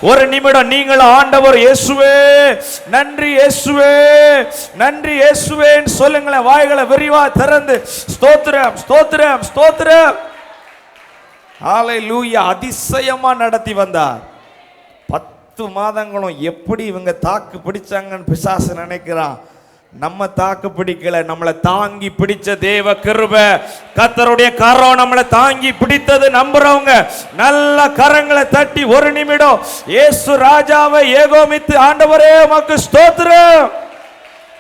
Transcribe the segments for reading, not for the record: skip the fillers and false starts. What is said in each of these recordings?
ஒரு நிமிடம் நீங்கள் ஆண்டவர் இயேசுவே நன்றி, இயேசுவே நன்றி, இயேசுவேன்னு சொல்லுங்களேன். வாய்களை விரிவா திறந்து ஸ்தோத்திரம் ஸ்தோத்திரம் ஸ்தோத்திரம். ஹல்லேலூயா. அதிசயமா நடத்தி வந்தார். 10 மாதங்களும் எப்படி இவங்க தாக்கு பிடிச்சாங்கன்னு பிசாசு நினைக்கிறான். நம்ம தாக்கு பிடிக்கல, நம்மளை தாங்கி பிடிச்ச தேவ கிருபை. கர்த்தருடைய கரம் நம்மளை தாங்கி பிடித்தது நம்புறவங்க நல்ல கரங்களை தட்டி ஒரு நிமிடம் இயேசு ராஜாவை ஏகோமித்து ஆண்டவரே உமக்கு ஸ்தோத்திரம்.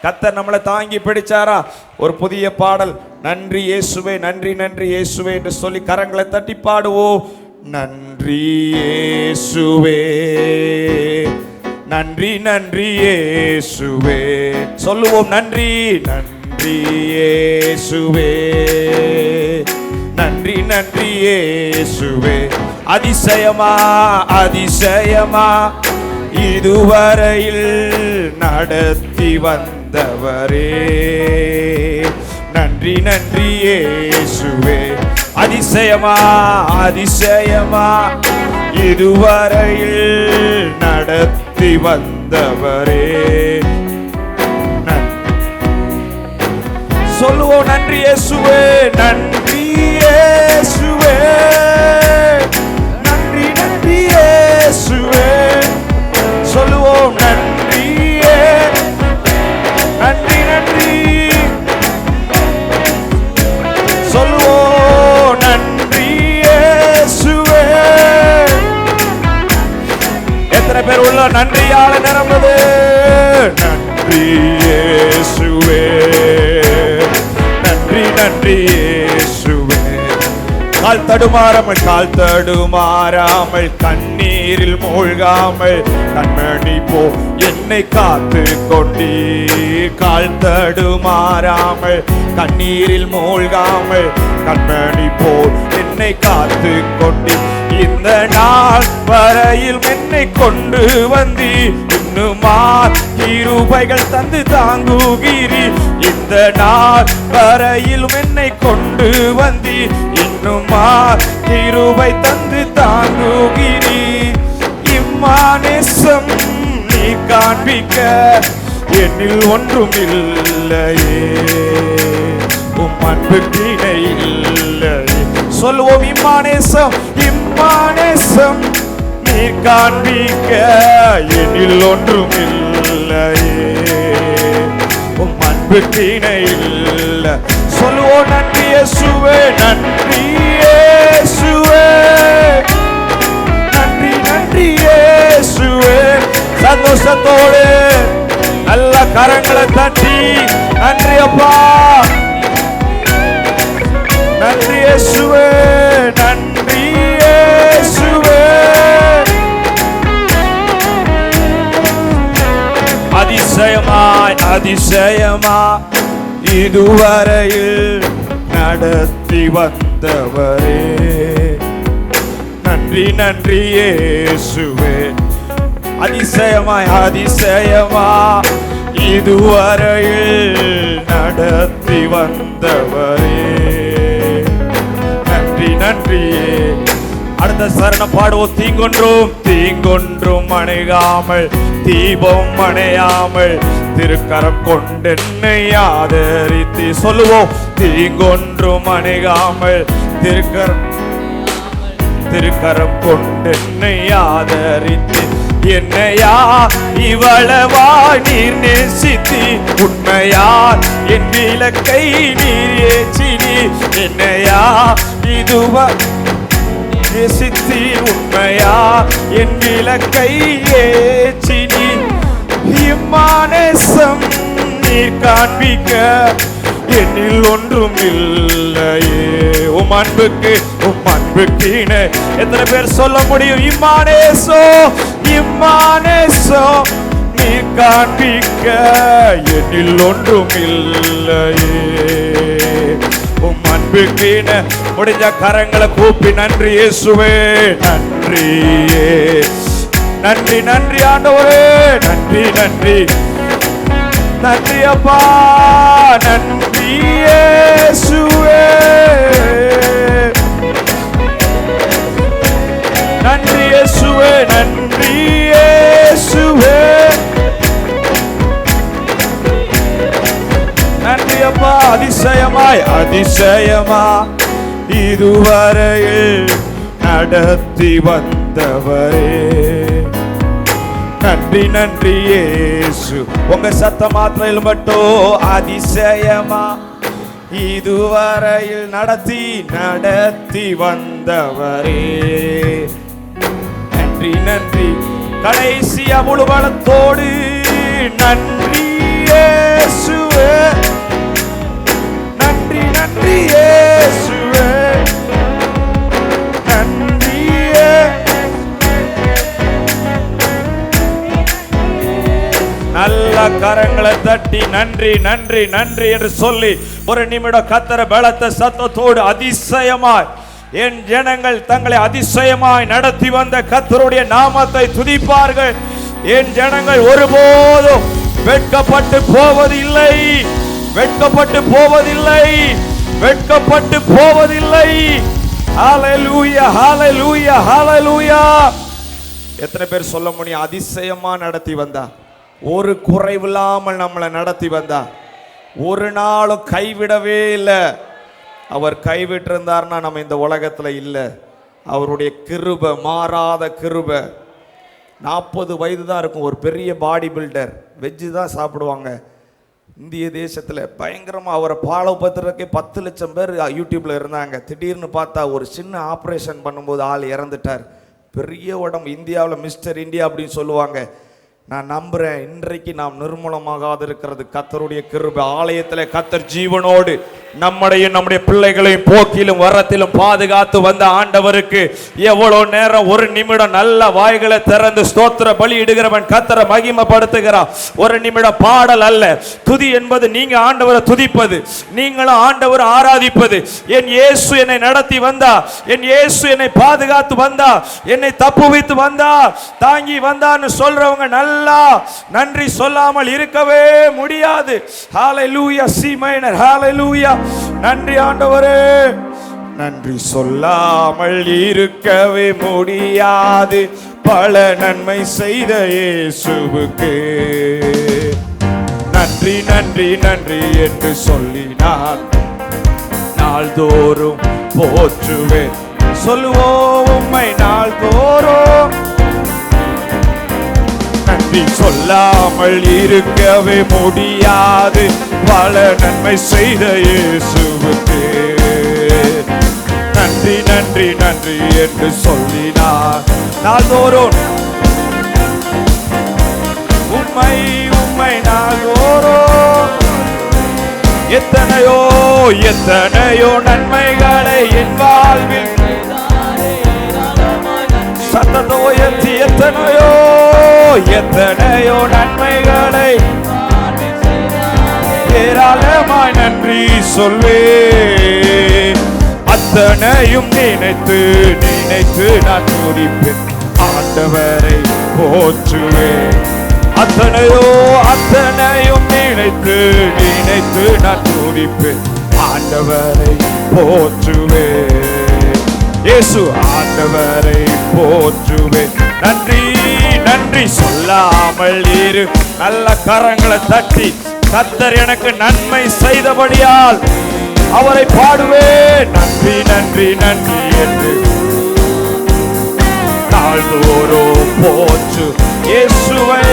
கர்த்தர் நம்மளை தாங்கி பிடிச்சாரா? ஒரு புதிய பாடல், நன்றி இயேசுவே நன்றி நன்றி இயேசுவே என்று சொல்லி கரங்களை தட்டி பாடுவோம். நன்றி இயேசுவே நன்றி நன்றி இயேசுவே சொல்லுவோம். நன்றி நன்றி இயேசுவே நன்றி நன்றி இயேசுவே. அதிசயமா அதிசயமா இதுவரையில் நடத்தி வந்தவரே நன்றி நன்றி இயேசுவே. அதிசயமா அதிசயமா இதுவரையில் நடத்தி வந்தவரே சொல்லுவோம். நன்றி இயேசுவே நன்றி இயேசுவே நன்றி நன்றி இயேசுவே சொல்லுவோம். நன்றி நன்றி நன்றி சொல்லுவோம். நன்றி இயேசுவே. எத்தனை பேர் உள்ள நன்றியால நிரம்புது? நன்றி இயேசுவே நன்றி நன்றி இயேசுவே. கால் தடுமாறாமல் கண்ணீரில் மூழ்காமல் கண்மணி போ என்னை காத்து கொண்டீ. கால் தடுமாறாமல் கண்ணீரில் மூழ்காமல் கண்மணி போல் என்னை காத்து கொண்டீ. இந்த நாள் வரையில் என்னை கொண்டு வந்தி இன்னுமா கிருபைகள் தந்து தாங்குகிறீ. இந்த நாள் வரையில் என்னை கொண்டு வந்தி இன்னுமா கிருபை தந்து தாங்குகிறீ. இம்மானேசம் நீ காண்பிக்க என்னில் ஒன்றும் இல்லையே, உம் அன்புக்கு இணை இல்லையே. சொல்லுவோம். இம்மானேசம் இம்மானேசம் நீ காண்பிக்க என்னில் ஒன்றும் இல்லையே, உம் அன்புக்கு இணை இல்லை. சொல்லுவோம். நன்றி இயேசுவே நன்றி இயேசுவே நன்றி நன்றி இயேசுவே. சந்தோஷத்தோடு நல்ல கரங்களை தட்டி நன்றி அப்பா நன்றி இயேசுவே நன்றி இயேசுவே. அதிசயமாய் அதிசயமா இதுவரையில் நடத்தி வந்தவரே நன்றி நன்றி இயேசுவே. அதிசயமாய் அதிசயமா இதுவரையில் நடத்தி வந்தவரே நன்றி நன்றியே. அடுத்த சரண பாடுவோம். தீங்கொன்றும் அணையாமல் தீபம் அணையாமல் திருக்கரம் கொண்டென்னை ஆதரித்து சொல்லுவோம். தீங்கொன்றும் அணையாமல் திருக்கரம் கொண்டென்னை ஆதரித்து என்னையா இவளவா நீர் நேசித்தி உண்மையார் என் விளக்கை நீர் ஏற்றினி. என்னையா இதுவா நேசித்தி உண்மையா என் விளக்கை ஏற்றினி. இம்மானேசம் நீர் காண்பிக்க என்னில் ஒன்றும் இல்லையே, உம் அன்புக்கு இணை. எத்தனை பேர் சொல்ல முடியும்? இம்மானேசோ இம்மானேசோ நீர் காண்பிக்க என்னில் ஒன்றும் இல்லையே, உம் அன்புக்கு இணை. முடிஞ்ச கரங்களை கூப்பி நன்றி இயேசுவே நன்றியே நன்றி நன்றி ஆண்டவரே நன்றி நன்றி நன்றி அப்பா நன்றி இயேசுவே நன்றி இயேசுவே நன்றி நன்றி இயேசுவே. நன்றி அப்பா. அதிசயமாய் அதிசயமா இதுவரையில் நடத்தி வந்தவரே நன்றி நன்றி இயேசு. உங்க சத்த மாத்திரையில் மட்டும் அதிசயமா இதுவரையில் நடத்தி வந்தவரே நன்றி நன்றி. கடைசியா முழு பலத்தோடு நன்றி இயேசுவே. நன்றி நன்றி இயேசுவே. நன்றியே. நல்ல கரங்களை தட்டி நன்றி நன்றி நன்றி என்று சொல்லி ஒரு நிமிடம் கர்த்தரை பலத்த சத்தத்தோடு அதிசயமாய் என் ஜனங்கள் தங்களை அதிசயமாய் நடத்தி வந்த கர்த்தருடைய நாமத்தை துதிப்பார்கள். என் ஜனங்கள் ஒருபோதும் வெட்கப்பட்டு போவதில்லை, வெட்கப்பட்டு போவதில்லை, வெட்கப்பட்டு போவதில்லை. ஹல்லேலூயா ஹல்லேலூயா ஹல்லேலூயா. எத்தனை பேர் சொல்ல முடியும் அதிசயமா நடத்தி வந்தா, ஒரு குறைவில்லாமல் நம்மளை நடத்தி வந்தா, ஒரு நாளும் கைவிடவே இல்லை. அவர் கைவிட்டிருந்தார்னா நம்ம இந்த உலகத்துல இல்லை. அவருடைய கிருபை மாறாத கிருபை. 40 வயது தான் இருக்கும். ஒரு பெரிய பாடி பில்டர், வெஜ்ஜு தான் சாப்பிடுவாங்க இந்திய தேசத்தில். பயங்கரமாக அவரை ஃபாலோ பண்ணுறதுக்கே 10 லட்சம் பேர் யூடியூப்பில் இருந்தாங்க. திடீர்னு பார்த்தா ஒரு சின்ன ஆப்ரேஷன் பண்ணும்போது ஆள் இறந்துட்டார். பெரிய உடம்பு, இந்தியாவில் மிஸ்டர் இந்தியா அப்படின்னு சொல்லுவாங்க. நான் நம்புறேன் இன்றைக்கு நாம் நிர்மூலமாகாது இருக்கிறது கர்த்தருடைய கிருபை. ஆலயத்தில் கர்த்தர் ஜீவனோடு நம்முடைய பிள்ளைகளையும் போக்கிலும் வரத்திலும் பாதுகாத்து வந்த ஆண்டவருக்கு எவ்வளவு நேரம் ஒரு நிமிடம் நல்ல வாய்களை திறந்து ஸ்தோத்திர பலி இடுகிறவன் கர்த்தரை மகிமைப்படுத்துகிறான். ஒரு நிமிடம் பாடல் அல்ல, துதி என்பது நீங்க ஆண்டவரை துதிப்பது, நீங்களும் ஆண்டவரை ஆராதிப்பது. என் இயேசு என்னை நடத்தி வந்தா, என் இயேசு என்னை பாதுகாத்து வந்தா, என்னை தப்புவித்து வந்தா, தாங்கி வந்தான்னு சொல்றவங்க நல்லா நன்றி சொல்லாமல் இருக்கவே முடியாது. ஹல்லேலூயா. C minor. ஹல்லேலூயா. நன்றி ஆண்டவரே. நன்றி சொல்லாமல் இருக்கவே முடியாது. பல நன்மை செய்த இயேசுவுக்கு நன்றி நன்றி நன்றி என்று சொல்லி நான் நாள்தோறும் போற்றுவேன். சொல்லுவோம் உம்மை நாள்தோறும். நன்றி சொல்லாமல் இருக்கவே முடியாது. பல நன்மை செய்த இயேசுவுக்கு நன்றி நன்றி நன்றி என்று சொல்லினார். நாள்தோறும் உம்மை உம்மை நாள்தோறும் எத்தனையோ எத்தனையோ நன்மைகளை என் வாழ்வில் சத்தத்தை உயர்த்தி எத்தனையோ எத்தனையோ நன்மைகளை ஏராளமாய் நன்றி சொல்வே. அத்தனையும் நினைத்து நினைத்து நான் துதிப்பேன். ஆண்டவரை போற்றுவேன். அத்தனையோ அத்தனையும் நினைத்து நினைத்து நான் துதிப்பேன். ஆண்டவரை போற்றுவேன். இயேசு ஆண்டவரை போற்றுவேன். நன்றி நன்றி சொல்லாமல் இரு. நல்ல கரங்களை தட்டி கர்த்தர் எனக்கு நன்மை செய்தபடியால் அவரை பாடுவேன். நன்றி நன்றி நன்றி என்று நாள்தோறும் போற்று இயேசுவை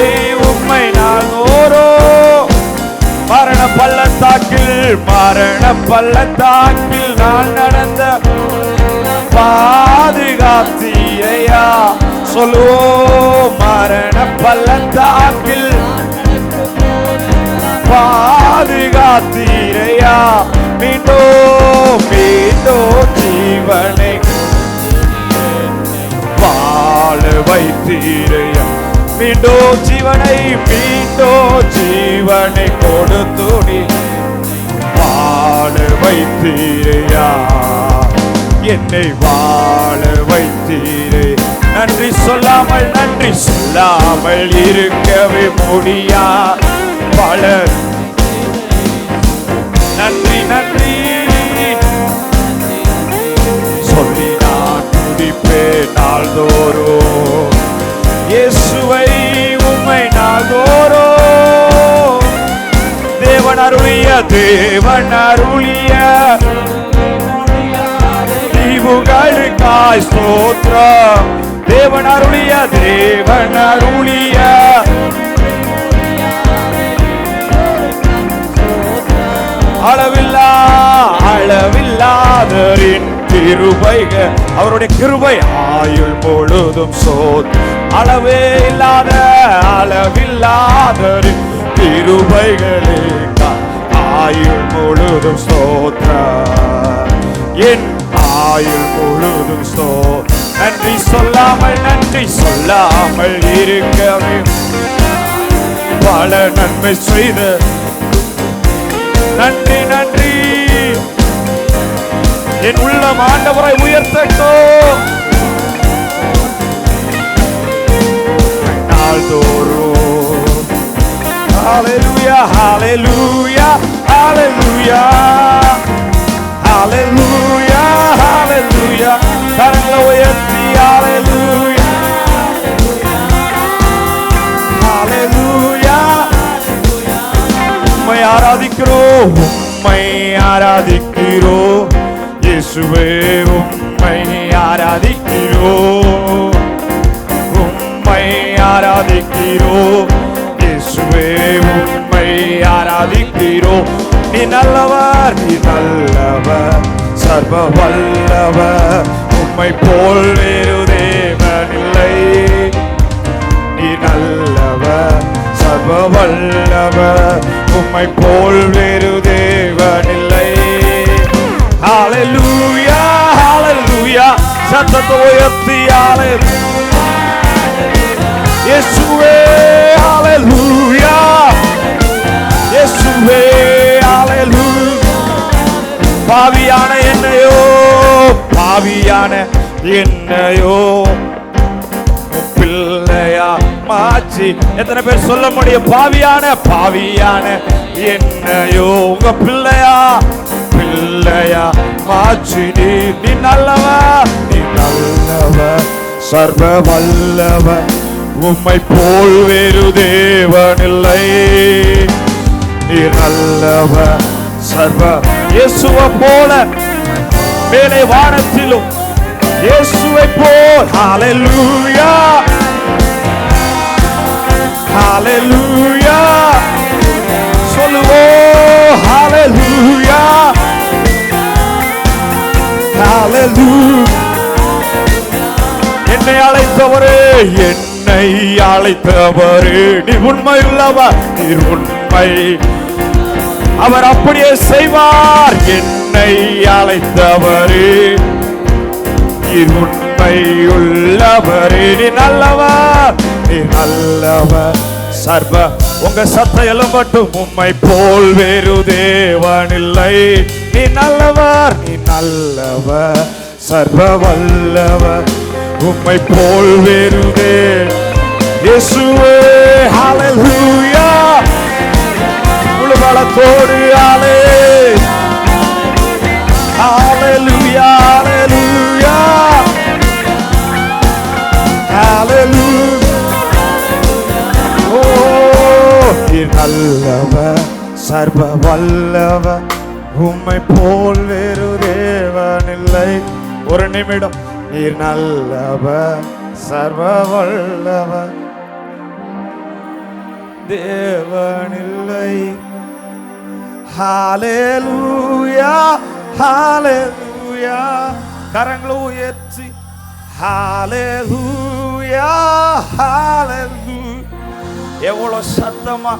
உம்மை நாள்தோறும். மரண பள்ளத்தாக்கில் நான் நடந்த பாதுகாத்தீரையா. சொல்லுவோம் மரண பள்ளத்தாக்கில் பாதுகாத்தீரையா. மீண்டும் மீண்டும் ஜீவனை வாழ வைத்தீரையா. மீண்டும் ஜீவனை கொடுத்துடி வாழ வைத்தீரையா. என்னை வாழ வைத்தீரே. நன்றி சொல்லாமல் இருக்கவே முடியா. பலர் நன்றி நன்றி சொல்லி நான் துதிப்பேன் நாள்தோறும். இயேசுவை உம்மை நாள்தோறும் தேவன் அருளிய தீவுகளுக்காய் ஸ்தோத்திரம். தேவன் அருளிய அளவில்லாதரின் கிருபைகள், அவருடைய கிருபை ஆயுள் முழுதும் அளவே இல்லாத அளவில்லாதரின் கிருபைகளே ஆயுள் முழுதும் ஸ்தோத்திரம். என் ஆயுள் முழுதும் நன்றி சொல்லாமல் இருக்கவே பல நன்மை செய்த நன்றி. என் உள்ளம் ஆண்டவரை உயர்த்தட்டும் நாள்தோறும். ஹல்லேலூயா ஹல்லேலூயா ஹல்லேலூயா ஹல்லேலூயா ஹல்லேலூயா. கரங்களை உயர்த்தி ஹல்லேலூயா ஹல்லேலூயா. உம்மை ஆராதிக்கிறோம் இயேசுவே, உம்மை ஆராதிக்கிறோம் இயேசுவே, உம்மை ஆராதிக்கிறோம். நீ நல்லவர் சர்வ வல்லவர், உம்மை போல் வேறு தேவனில்லை. நீ நல்லவர் சர்வ வல்லவர், உம்மை போல் வேறு தேவனில்லை. ஹல்லேலூயா ஹல்லேலூயா. சத்தத்தை உயர்த்தி ஹல்லேலூயா இயேசுவே ஹல்லேலூயா இயேசுவே ஹல்லேலூயா. பாவியான என்னையோ பிள்ளையா மாச்சி. எத்தனை பேர் சொல்ல முடியும்? பாவியான என்னையோ உங்க பிள்ளையா மாச்சி. நீ நல்லவர் சர்வ வல்லவர், உம்மை போல் வேறு தேவனில்லை. நீ நல்லவர் சர்வ. இயேசுவை போல மேலே வானத்திலும் இயேசுவை போல். ஹல்லேலூயா ஹல்லேலூயா சொல்லுவோம். ஹல்லேலூயா ஹல்லேலூயா. என்னை அழைத்தவரே நீ உண்மையுள்ளவர், நீர் உண்மை, அவர் அப்படியே செய்வார். என்னை அழைத்தவரே நீர் உண்மையுள்ளவரே, நீ நல்லவர் சர்வ. உங்க சத்தம் எழும்பட்டும். உம்மை போல் வேறு தேவனில்லை. நீ நல்லவர் சர்வ வல்லவர், உம்மை போல் வேறு இயேசுவே. ஹல்லேலூயா முழு பலத்தோடு ஹல்லேலூயா ஹல்லேலூயா ஹல்லேலூயா. ஓ நீர் நல்லவர் சர்வ வல்லவர், உம்மை போல் வேறு தேவனில்லை. ஒரு நிமிடம். நீர் நல்லவர் சர்வ வல்லவர், தேவனில்லை. ஹல்லேலூயா ஹல்லேலூயா. கரங்களை உயர்த்தி ஹல்லேலூயா ஹல்லேலூயா. எவ்வளவு சத்தமா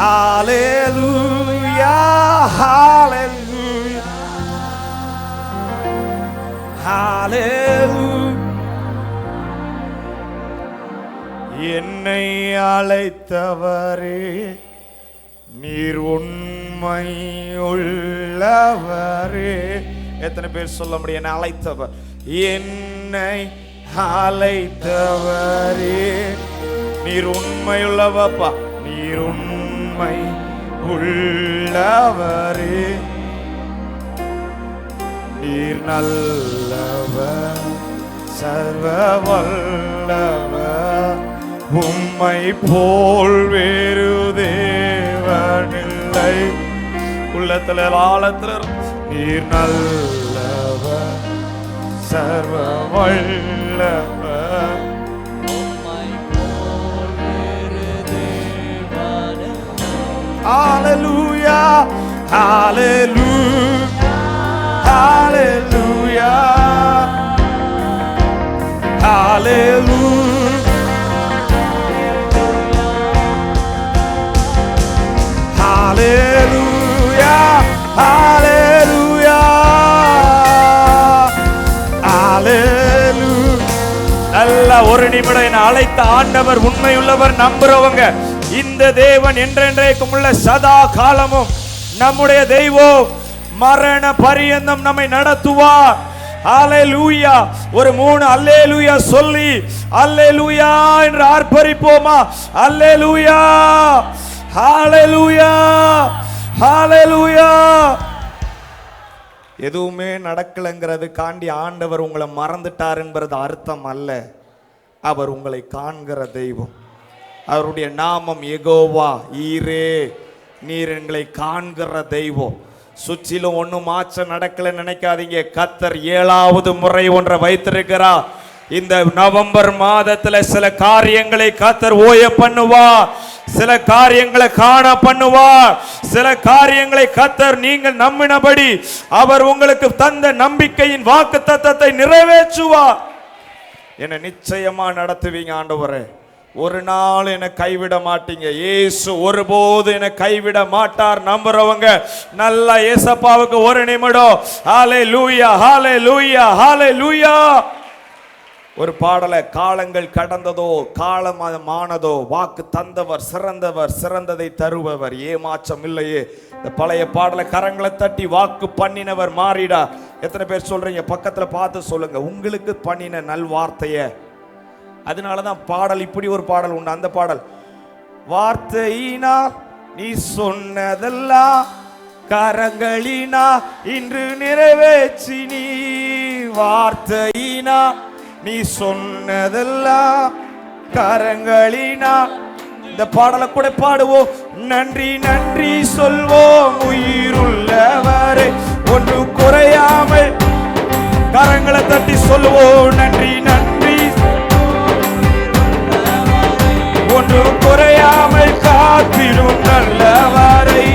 ஹல்லேலூயா ஹல்லேலூயா ஹல்லேலூயா. என்னை அழைத்தவரே நீர் உண்மை உள்ளவரே. எத்தனை பேர் சொல்ல முடியும்? என்னை அழைத்தவர், என்னை அழைத்தவரே நீர் உண்மை உள்ளவப்பா, நீர் உண்மை உள்ளவரே, நீர் நல்லவர் சர்வ வல்லவர். நல்லவர், உம்மை போல் வேறு தேவனில்லை. உள்ளத்துல ஆழத்துல நீர் நல்லவர், சர்வ வல்லவர், உம்மை போல் வேறு தேவனில்லை. ஹalleluya, ஹalleluya, ஹalleluya, ஹalleluya, ஹalleluya, ஹalleluya, ஹalleluya. நல்ல ஒரு நிமிடம் என்னை அழைத்த ஆண்டவர் உண்மையுள்ளவர். நம்புறவங்க இந்த தேவன் என்றென்றைக்கும் உள்ள சதா காலமும் நம்முடைய தெய்வம், மரண பரியந்தம் நம்மை நடத்துவார். அல்லேலூயா. ஒரு 3 அல்லேலூயா சொல்லி அல்லேலூயா என்று ஆர்ப்பரிப்போமா? அல்லேலூயா, ஹalleluya, ஹalleluya. எதுவுமே நடக்கலங்கிறது காண்டி ஆண்டவர் உங்களை மறந்துட்டார் என்பது அர்த்தம் அல்ல. அவர் உங்களை காண்கிற தெய்வம். அவருடைய நாமம் யெகோவா ஈரே, நீர் எங்களை காண்கிற தெய்வம். சுற்றிலும் ஒன்றும் மாற்றம் நடக்கல நினைக்காதீங்க. கர்த்தர் 7வது முறை ஒன்றை வைத்திருக்கிறார். இந்த நவம்பர் மாதத்துல சில காரியங்களை கர்த்தர் ஓய பண்ணுவார், சில காரியங்களை காண பண்ணுவார், சில காரியங்களை கர்த்தர் நீங்கள் நம்பினபடி அவர் உங்களுக்கு தந்த நம்பிக்கையின் வாக்குத்தத்தத்தை நிறைவேற்றுவார். என்னை நிச்சயமா நடத்துவீங்க ஆண்டவரே. ஒரு நாள் என்னை கைவிட மாட்டீங்க. இயேசு ஒருபோது என்னை கைவிட மாட்டார். நம்புறவங்க நல்லா ஏசப்பாவுக்கு ஒரு நிமிடம் ஹalleluya, ஹalleluya, ஹalleluya. ஒரு பாடலை, காலங்கள் கடந்ததோ காலமானதோ, வாக்கு தந்தவர் சிறந்தவர், சிறந்ததை தருபவர், ஏமாற்றம் இல்லையே. இந்த பழைய பாடலை கரங்களை தட்டி வாக்கு பண்ணினவர் மாறிடா. எத்தனை பேர் சொல்றீங்க? பக்கத்துல பார்த்து சொல்லுங்க உங்களுக்கு பண்ணின நல்வார்த்தைய. அதனாலதான் பாடல், இப்படி ஒரு பாடல் உண்டு. அந்த பாடல், வார்த்தையினா நீ சொன்னதெல்லாம் கரங்களினா இன்று நிறைவேற்றி நீ, வார்த்தையினா நீ சொன்னதெல்லாம் கரங்களினா. இந்த பாடலை கூட பாடுவோம். நன்றி நன்றி சொல்வோம் உயிருள்ளவரை, ஒன்று குறையாமல் கரங்களை தட்டி சொல்லுவோம். நன்றி நன்றி, ஒன்று குறையாமல் காத்திடும் நல்லவரை.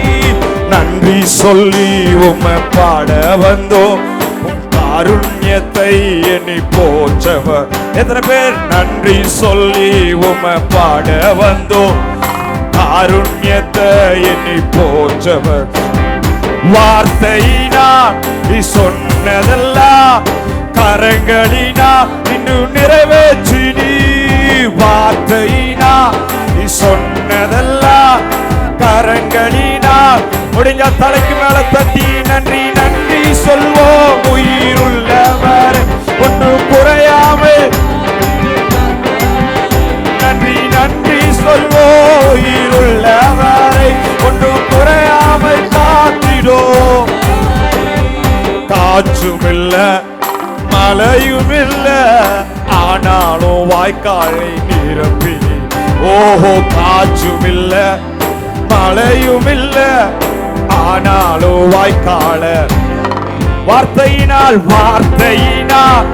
நன்றி சொல்லி உம்மை பாட வந்தோம், காருண்யத்தை எண்ணி போற்றவர். எத்தனை பேர் நன்றி சொல்லி உம்மை பாட வந்தோம், காருண்யத்தை எண்ணி போற்றவர். வார்த்தையினா நீ சொன்னதெல்லாம் கரங்களினா இன்னும் நிறைவேற்றி நீ, வார்த்தையினா நீ சொன்னதெல்லாம் கரங்களினா. முடிஞ்ச தலைக்கு மேல தட்டி நன்றி நன்றி சொல்வோம் உயிருள்ளவர், ஒன்று குறையாமல். நன்றி நன்றி சொல்வோம் உயிருள்ளவரை, ஒன்று குறையாமல் காத்திடோ. காற்றும் இல்ல மழையும் இல்ல, ஆனாலும் வாய்க்காலை நிரப்பி. ஓஹோ, காற்றும் இல்ல மழையும் இல்ல, ஆனாலும் வாய்க்கால. வார்த்தையினால் வார்த்தையினால்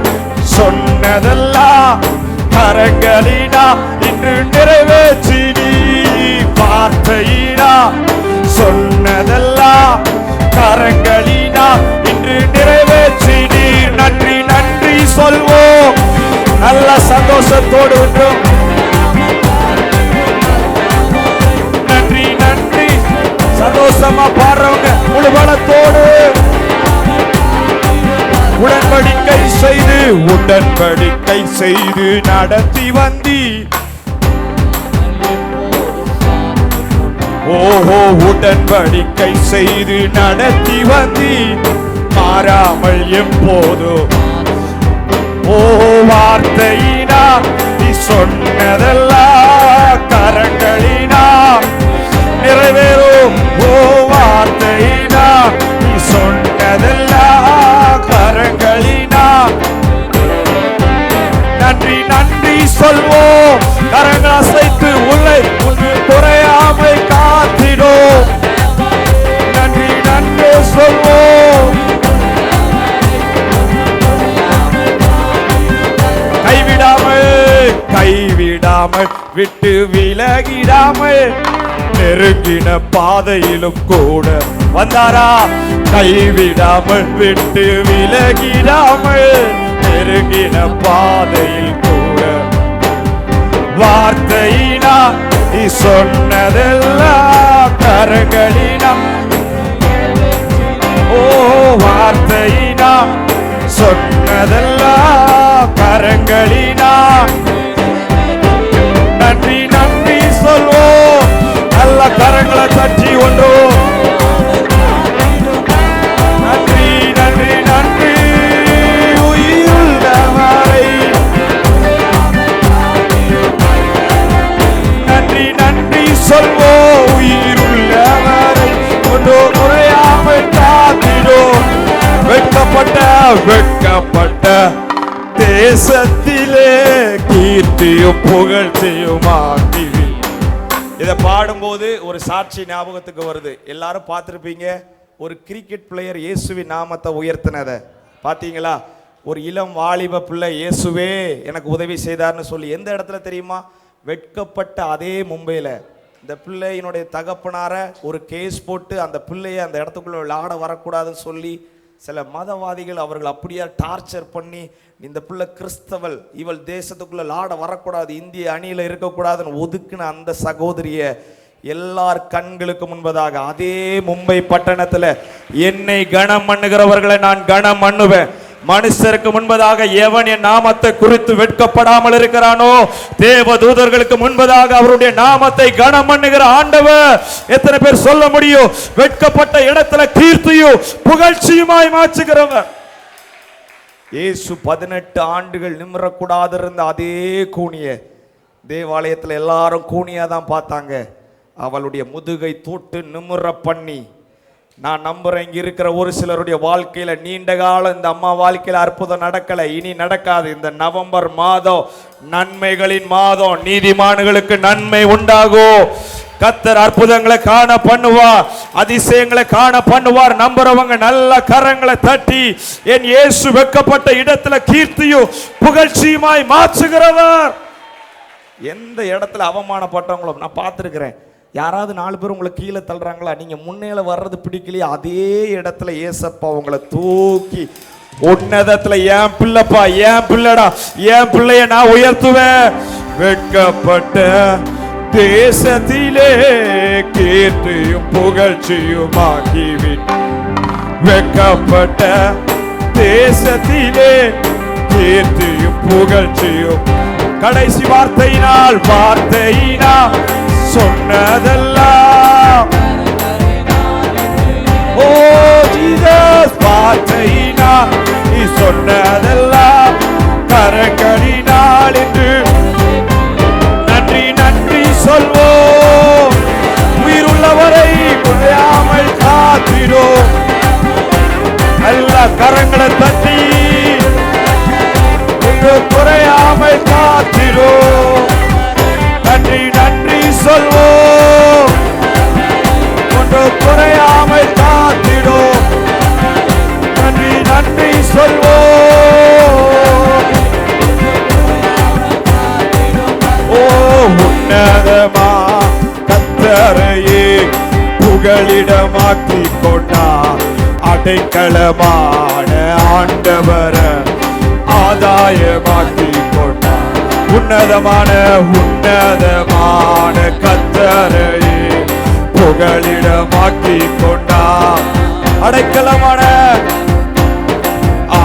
சொன்னதெல்லாம் கரங்களினா இன்று நிறைவேற்றி நீ, வார்த்தையினா சொன்னதெல்லாம் கரங்களினா இன்று நிறைவேற்றி நீ. நன்றி நன்றி சொல்வோம் நல்ல சந்தோஷத்தோடு ஒன்றும். நன்றி நன்றி சந்தோஷமா பாடுறவங்க முழு பலத்தோடு. உடன்படிக்கை செய்து உடன்படிக்கை செய்து நடத்தி வந்தி. ஓஹோ, உடன்படிக்கை செய்து நடத்தி வந்தி, மாறாமல் எப்போதும். ஓஹோ, வார்த்தையினா நீ சொன்னதெல்லாம் கரங்களினா நிறைவேறும். ஓ, வார்த்தையினா நீ சொன்னதெல்லாம் கரங்களினா. நன்றி நன்றி சொல் கைவிடாமல் விட்டு விலகிடாமல் நெருங்கின பாதையிலும் கூட வந்தாரா. கைவிடாமல் விட்டு விலகிடாமல் நெருங்கின பாதையில் கூட வார்த்தையினா நீ சொன்னதெல்லாம் கரங்களினா. ஓ வார்த்தையினா சொன்னதெல்லாம் கரங்களினா. நன்றி நன்றி சொல்வோம். நல்ல கரங்களை தட்டி ஒன்றோ. நன்றி நன்றி நன்றி. உயிருள்ளவரை நன்றி நன்றி சொல்வோம். உயிருள்ளவரை ஒன்றோ குறையாமல் காத்திடும். வெட்கப்பட்ட தேசத்திலே கீர்த்தியும் புகழ்ச்சியுமாக்கி. இதை பாடும்போது ஒரு சாட்சி ஞாபகத்துக்கு வருது. எல்லாரும் பார்த்துருப்பீங்க, ஒரு கிரிக்கெட் பிளேயர் இயேசுவின் நாமத்தை உயர்த்தினதை பார்த்தீங்களா? ஒரு இளம் வாலிப பிள்ளை இயேசுவே எனக்கு உதவி செய்தார்னு சொல்லி எந்த இடத்துல தெரியுமா? வெட்கப்பட்ட அதே மும்பையில் இந்த பிள்ளையினுடைய தகப்பனார ஒரு கேஸ் போட்டு அந்த பிள்ளையை அந்த இடத்துக்குள்ள விளையாட வரக்கூடாதுன்னு சொல்லி சில மதவாதிகள் அவர்கள் அப்படியே டார்ச்சர் பண்ணி, இந்த பிள்ளை கிறிஸ்தவள், இவள் தேசத்துக்குள்ள லாட வரக்கூடாது, இந்திய அணியில் இருக்கக்கூடாதுன்னு ஒதுக்குன அந்த சகோதரிய எல்லார் கண்களுக்கு முன்பதாக அதே மும்பை பட்டணத்தில் என்னை கனம் பண்ணுகிறவர்களை நான் கனம் பண்ணுவேன். மனுஷருக்கு முன்பதாக எவன் என் நாமத்தை குறித்து வெட்கப்படாமல் இருக்கிறானோ, தேவ தூதர்களுக்கு முன்பதாக அவருடைய நாமத்தை கனம் பண்ணுகிற ஆண்டவர். எத்தனை பேர் சொல்ல முடியும்? வெட்கப்பட்ட இடத்துல கீர்த்தியும் புகழ்ச்சியுமாய் மாற்றுகிறவர். இயேசு 18 ஆண்டுகள் நிமிரக்கூடாது இருந்த அதே கூனிய தேவாலயத்தில் எல்லாரும் கூனியா தான் பார்த்தாங்க. அவளுடைய முதுகை தொட்டு நிமிர பண்ணி, நான் நம்புறேன் இங்க இருக்கிற ஒரு சிலருடைய வாழ்க்கையில நீண்ட காலம் இந்த அம்மா வாழ்க்கையில அற்புதம் நடக்கல, இனி நடக்காது. இந்த நவம்பர் மாதம் நன்மைகளின் மாதம், நீதிமான்களுக்கு நன்மை உண்டாகும். கர்த்தர் அற்புதங்களை காண பண்ணுவார், அதிசயங்களை காண பண்ணுவார். நம்புறவங்க நல்ல கரங்களை தட்டி, என் இயேசு வெட்கப்பட்ட இடத்துல கீர்த்தியும் புகழ்ச்சியுமாய் மாற்றுகிறவர். எந்த இடத்துல அவமானப்பட்டவங்களும் நான் பார்த்துருக்கிறேன். யாராவது 4 பேர் உங்களை கீழே தள்ளுறாங்களா, நீங்க முன்னேல வர்றது பிடிக்கலையே, அதே இடத்துல ஏசப்பா உங்களை தூக்கி உன்னதத்துல என் பிள்ளைப்பா, என் பிள்ளைடா, என் பிள்ளைய நான் உயர்த்துவேன். வெட்கப்பட்ட தேசத்திலே கீர்த்தியும் புகழ்ச்சியுமாகிவிட். வெட்கப்பட்ட தேசத்திலே கீர்த்தியும் புகழ்ச்சியும். கடைசி வார்த்தையினால் சொன்னதெல்லாம், ஓ ஜீசஸ், வார்த்தையினால் நீ சொன்னதெல்லாம் கரங்களினால் என்று நன்றி நன்றி சொல்வோம். உயிருள்ளவரை குறையாமல் காத்திடும். எல்லா கரங்களை தட்டி குறையாமல் காத்திடும். நன்றி நன்றி சொல்வோம். ஒன்று குறையாமல் காத்திடும். நன்றி நன்றி சொல்வோம். ஓ உன்னதமா கர்த்தரையே புகலிடமாக்கி கொண்டார். அடைக்கலமான ஆண்டவர ஆதாயமாக்கி கொண்டார். உன்னதமான கர்த்தரையே புகலிடமாக்கி கொண்டார். அடைக்கலமான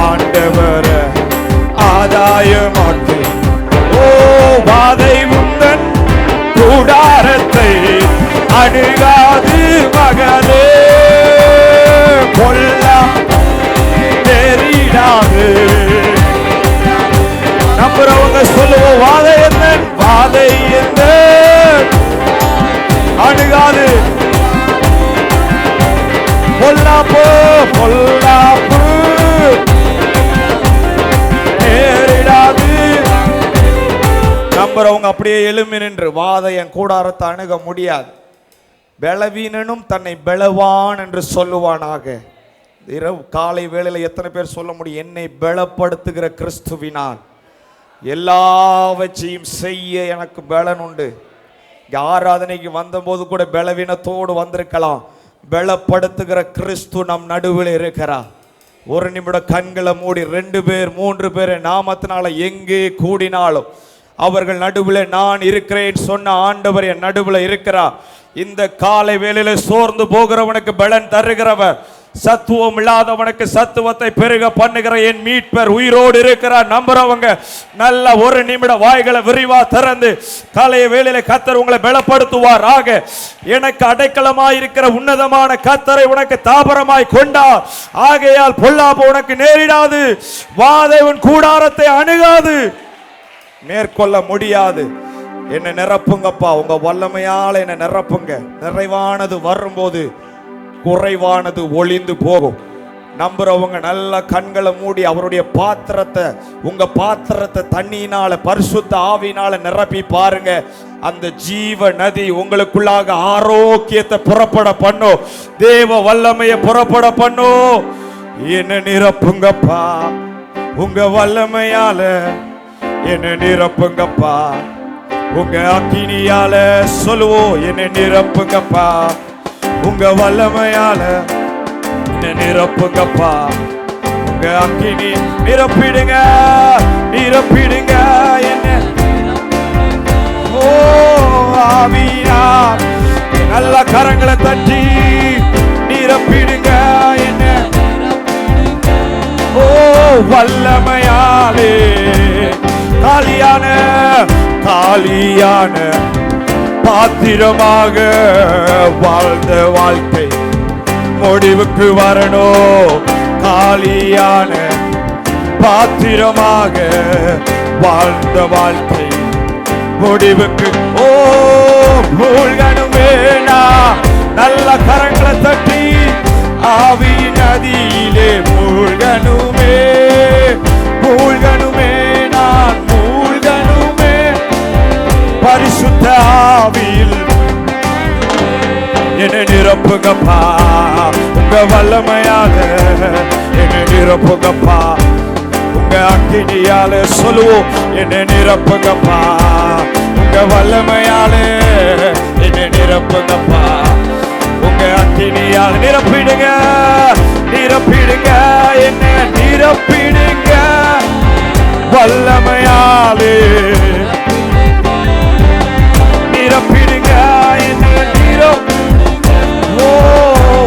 ஆண்டவர ஆதாயமாக்கி. ஓ வாதை உந்தன் கூடாரத்தை அணுகாது மகளே, கொல்லா தெரியாது. நம்புறவங்க சொல்லுவோம், வாதை என்ன அணுகாது. பொல்லாப்பு நேரிடாது. நம்புறவங்க அப்படியே எழும்பி நின்று, வாதை என் கூடாரத்தை அணுக முடியாது. பலவீனனும் தன்னை பலவான் என்று சொல்லுவானாக. இரவு காலை வேளையில் எத்தனை பேர் சொல்ல முடியும், என்னை பலப்படுத்துகிற கிறிஸ்துவினால் எல்லாவற்றையும் செய்ய எனக்கு பலன் உண்டு. ஆராதனைக்கு வந்தபோது கூட பலவீனத்தோடு வந்திருக்கலாம். பலப்படுத்துகிற கிறிஸ்து நம் நடுவில் இருக்கிறார். ஒரு நிமிடம் கண்களை மூடி 2 பேர் 3 பேர் நாமத்தினால எங்கே கூடினாலும் அவர்கள் நடுவில் நான் இருக்கிறேன் சொன்ன ஆண்டவர் என் நடுவில் இருக்கிறார். இந்த காலை வேளையில சோர்ந்து போகிறவனுக்கு பலன் தருகிறவர், சத்துவம் இல்லாதவனுக்கு சத்துவத்தை பெருக பண்ணுகிற என் மீட்பர் உயிரோடு இருக்கிறார். நம்புறவங்க நல்ல ஒரு நிமிடம் வாய்களை விரிவா திறந்து காலைய வேளையில கர்த்தர் உங்களை பலப்படுத்துவார். ஆக எனக்கு அடைக்கலமாய் இருக்கிற உன்னதமான கர்த்தரை உனக்கு தாபரமாய் கொண்டார். ஆகையால் பொல்லாப்பு உனக்கு நேரிடாது, வாதைவன் கூடாரத்தை அணுகாது, மேற்கொள்ள முடியாது. என்ன நிரப்புங்கப்பா, உங்க வல்லமையால என்ன நிரப்புங்க. நிறைவானது வரும்போது குறைவானது ஒளிந்து போகும். நம்புறவங்க நல்ல கண்களை மூடி அவருடைய பாத்திரத்தை, உங்க பாத்திரத்தை தண்ணியினால பரிசுத்த ஆவியினால நிரப்பி பாருங்க. அந்த ஜீவ நதி உங்களுக்குள்ளாக ஆரோக்கியத்தை புறப்பட பண்ணும், தேவ வல்லமையை புறப்பட பண்ணும். என்ன நிரப்புங்கப்பா, உங்க வல்லமையால என்ன நிரப்புங்கப்பா, உங்க அக்கினியால சொல்லுவோம். என்ன நிரப்புங்கப்பா, உங்க வல்லமையால என்ன நிரப்புங்கப்பா, உங்க அக்கினி நிரப்பிடுங்க, நிரப்பிடுங்க என்ன. ஓ ஆவியார் நல்ல கரங்களை தட்டி நிரப்பிடுங்க என்ன. ஓ வல்லமையாலே காலியான காலியான பாத்திரமாக வாழ்ந்த வாழ்க்கை முடிவுக்கு வரணும். காலியான பாத்திரமாக வாழ்ந்த வாழ்க்கை முடிவுக்கு ஓ மூழ்கணும் வேணா. நல்ல கரங்களை தட்டி ஆவி நதியிலே மூழ்கணுமே, மூழ்கணுமே, நான் மூழ்கணுமே பரிசுத்த ஆவியில் என்ன நிரப்புங்கப்பா, உங்க வல்லமையால என்ன நிரப்புங்கப்பா, உங்க அக்கினியால சொல்லுவோம். என்ன நிரப்புங்கப்பா, உங்க வல்லமையால என்ன நிரப்புங்கப்பா, உங்க அக்கினியால நிரப்பிடுங்க, நிரப்பிடுங்க என்ன நிரப்பிடுங்க வல்லமையாலே நிரப்பிடுங்க என்ன ஓ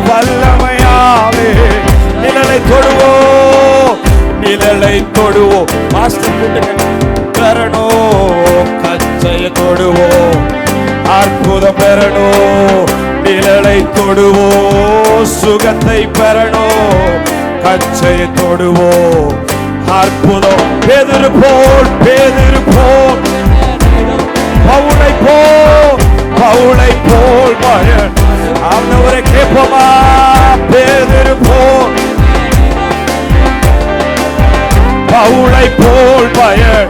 வல்லமையாலே. நிழலை தொடுவோம், நிழலை தொடுவோம். மாஸ்டர் கூட்டுங்க பெறணும், கச்சைய தொடுவோம், அற்புதம் பெறணும். நிழலை தொடுவோம், சுகத்தை பெறணும், கச்சைய தொடுவோம், அற்புதம். பேதுரு போல், பேதுரு போல், பவுலை போல், பவுலை போல் பயன் ஆண்டவரை கேட்போமா. பேதுரு போல், பவுலை போல் பயன்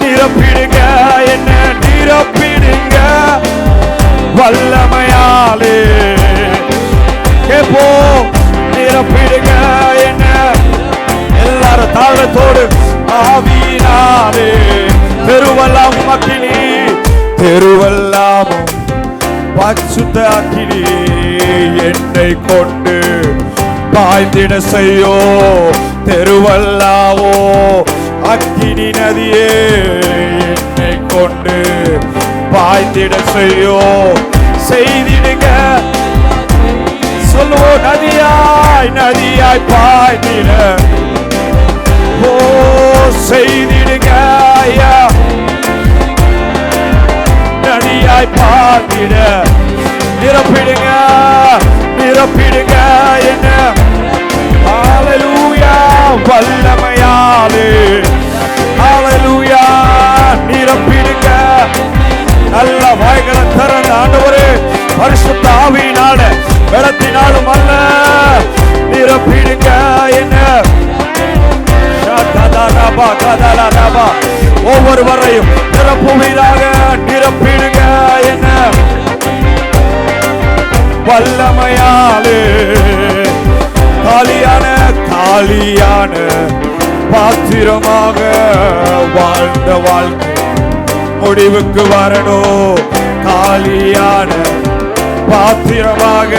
நிரப்பிடுங்க என்ன நிரப்பிடுங்க வல்லமையாலே. கேட்போம், நிரப்பிடுங்க என்ன. எல்லாரும் தாளத்தோடு ஆவியினாலே தெருவெல்லாம் அக்கினி, தெருவெல்லாமும் பரிசுத்த அக்கினி என்னை கொண்டு பாய்ந்திட செய்யோ. தெருவெல்லாவோ அக்கினி நதியே என்னை கொண்டு பாய்ந்திட செய்யோ. செய்திடுங்க சொல்லுவோம், நதியாய் நதியாய் பாய்ந்திட. ஓ செய்திடுங்க ஐயா, நதியாய் பாய்ந்திட. நிரப்பிடுங்க, நிரப்பிடுங்க என்ன. ஹல்லேலூயா வல்லமையாலே, ஹல்லேலூயா நிரப்பிடுங்க. நல்ல வாய்களை திறந்த ஆண்டவரே, பரிசுத்த ஆவியினால பலத்தினாலும் அல்ல, நிரப்பிடுங்க என்ன. ஒவ்வொருவரையும் நிரப்புவீராக, நிரப்பிடுங்க என்ன வல்லமையாலே. காலியான காலியான பாத்திரமாக வாழ்ந்த வாழ்க்கை முடிவுக்கு வரணும். காலியான பாத்திரமாக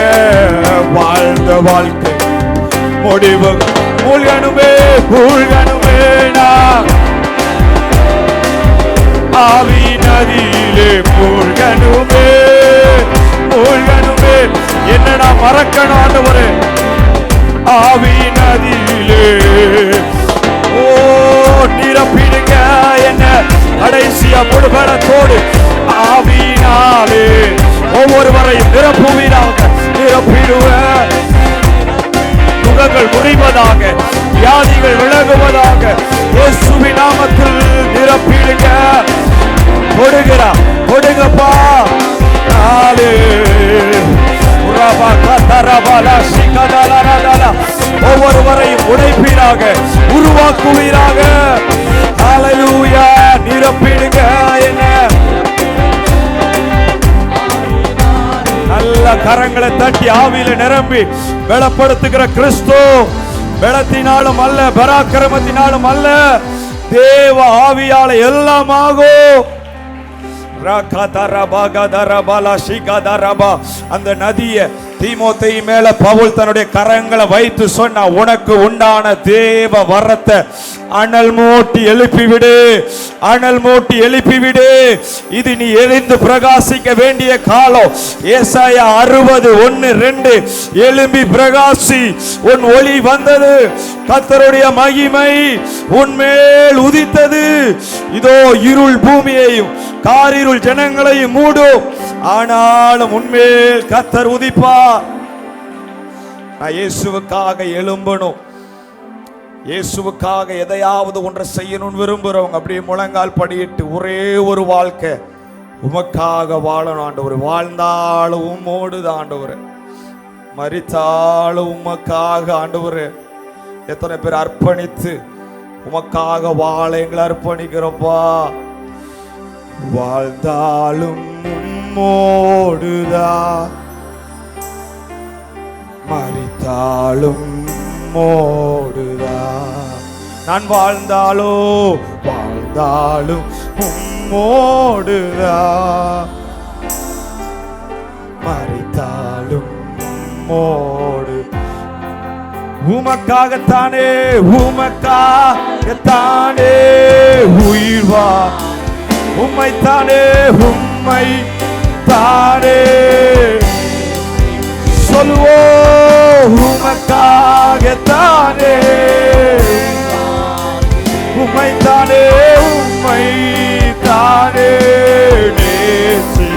வாழ்ந்த வாழ்க்கை முடிவு மூழ்கணுமே மூழ்கணுமே. நான் ஆவி நதியிலே மூழ்கணுமே மூழ்கணுமே. என்னடா மறக்கணும் ஆண்டவரே, ஆவி நதியிலே ஓ நிரப்பிடுங்க என்ன கடைசியா முழுபலத்தோடு ஆவியினாலே ஒவ்வொருவரையும் நிரப்புவீராக. நிரப்பிடுவ முகங்கள் முறிவதாக, வியாதிகள் விலகுவதாக. இயேசுவின் நாமத்தில் நிரப்பிடுங்க. கொடுகிறா கொடுங்கப்பா. ஒவ்வொருவரையும் உடைப்பீராக, உருவாக்குவீராக. ஹல்லேலூயா. நிரப்பிடுங்க என்ன. நல்ல கரங்களை தட்டி ஆவியில நிரம்பி பலப்படுத்துகிற கிறிஸ்து பலத்தினாலும் அல்ல, பராக்கிரமத்தினாலும் அல்ல, தேவ ஆவியால எல்லாம் ஆகும். அந்த நதியை தீமோத்தேயு மேல பவுல் தன்னுடைய கரங்களை வைத்து சொன்ன, உனக்கு உண்டான தேவ வரத்தை அனல் மூட்டி எழுப்பிவிடு, அனல் மூட்டி எழுப்பிவிடு. இது நீ எரிந்து பிரகாசிக்க வேண்டிய காலம். ஏசாயா 60:1-2 எழும்பி பிரகாசி, உன் ஒளி வந்தது, கர்த்தருடைய மகிமை உன்மேல் உதித்தது. இதோ இருள் பூமியையும் காரிருள் ஜனங்களையும் மூடும், ஆனாலும் உன்மேல் கர்த்தர் உதிப்பார். நான் இயேசுவுக்காக எழும்பணும், இயேசுவுக்காக எதையாவது ஒன்றை செய்யணும்னு விரும்புறவங்க அப்படியே முழங்கால் படியிட்டு ஒரே ஒரு வாழ்க்கை உமக்காக வாழணும் ஆண்டவரே. வாழ்ந்தாலும் உம்மோடு தான் ஆண்டவரே, மரித்தாலும் உமக்காக ஆண்டவரே. எத்தனை பேர் அர்ப்பணித்து உமக்காக வாழ எங்களை அர்ப்பணிக்கிறோப்பா. வாழ்ந்தாலும் உம்மோடுதான், மரித்தாலும் உம்மோடுதான். நான் வாழ்ந்தாலும் உம்மோடுதான், மரித்தாலும் உம்மோடு. உமக்காகத்தானே உமக்காகத்தானே உயிர்வா, உம்மைத்தானே உம்மை தானே சொல்லுவோ. உமக்காகத்தானே உம்மைத்தானே உம்மை தானே நேசி.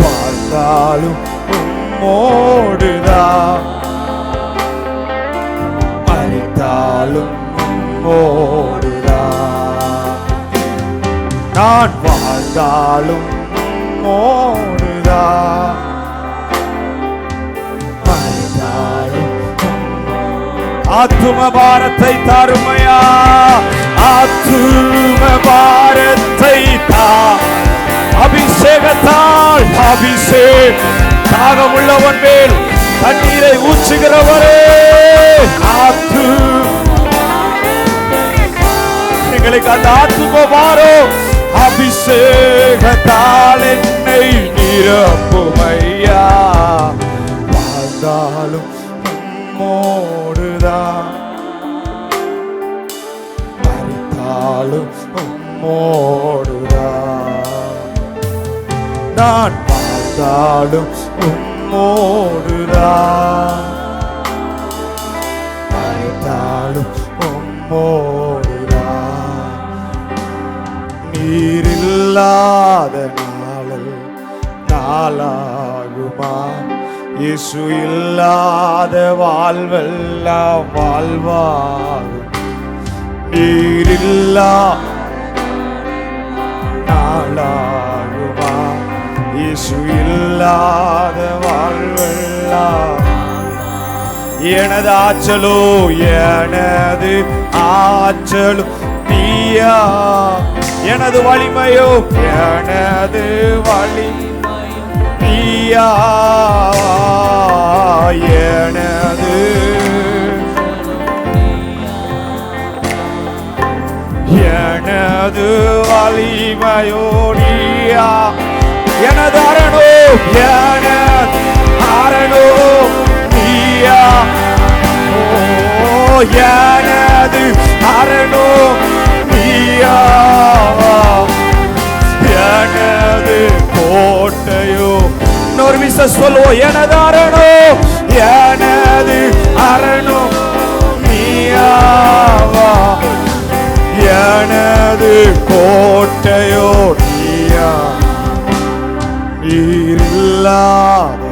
வாழ்ந்தாலும் உம்மோடுதான், மரித்தாலும் உம்மோடுதான். நான் வாழ்ந்தாலும் உம்மோடுதான், மரித்தாலும். ஆத்தும பாரத்தை தாருமையா, ஆத்தும பாரத்தை தா. அபிஷேகத்தால் தாகம் உள்ளவன் மேல் தண்ணீரை ஊற்றுகிறவரே. ஆத்து எங்களுக்கு அந்த ஆத்தும பாரம் அபிஷேகத்தால் என்னை நிரப்புமையா. வாழ்ந்தாலும் உம்மோடுதான், மரித்தாலும் உம்மோடுதான். நான் வாழ்ந்தாலும் உம்மோடுதான், மரித்தாலும் உம்மோடுதான். நீரில்லாத நாளாகுமா, இயேசு இல்லாத வாழ்வெல்லாம் வாழ்வாகும். நீரில்லா நாளாகுமா, இயேசு இல்லாத வாழ்வெல்லாம். எனது ஆற்றலோ நீயா, எனது வலிமையோ எனது வலிமை நீயா. எனது எனது வலிமையோடியா எனது அரணோ எனது அரணோ நீயா எனது அரணோ நீயா எனது கோட்டையோ இன்னொரு விச சொல்லுவோம் எனது அரணோ எனது அரணோ நீயாவா எனது கோட்டையோ நீயா நீரில்லாத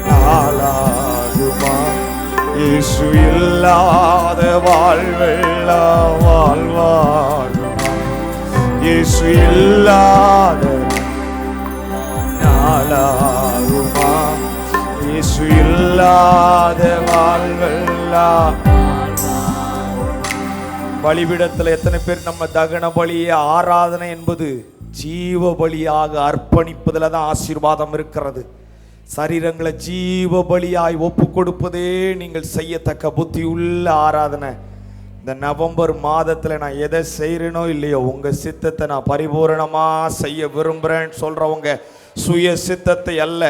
நாளாகுமா இயேசு இல்லாத வாழ்வெல்லாம் வாழ்வாகுமா இயேசு இல்லாத நாளாகுமா இயேசு இல்லாத வாழ்வெல்லாம். பலிபீடத்தில் எத்தனை பேர் நம்ம தகன பலியை ஆராதனை என்பது ஜீவ பலியாக அர்ப்பணிப்பதில் தான் ஆசீர்வாதம் இருக்கிறது. சரீரங்களை ஜீவ பலியாய் ஒப்பு கொடுப்பதே நீங்கள் செய்யத்தக்க புத்தி உள்ள ஆராதனை. இந்த நவம்பர் மாதத்தில் நான் எதை செய்கிறேனோ இல்லையோ உங்கள் சித்தத்தை நான் பரிபூரணமாக செய்ய விரும்புகிறேன்னு சொல்கிறவங்க சுய சித்தத்தை அல்ல,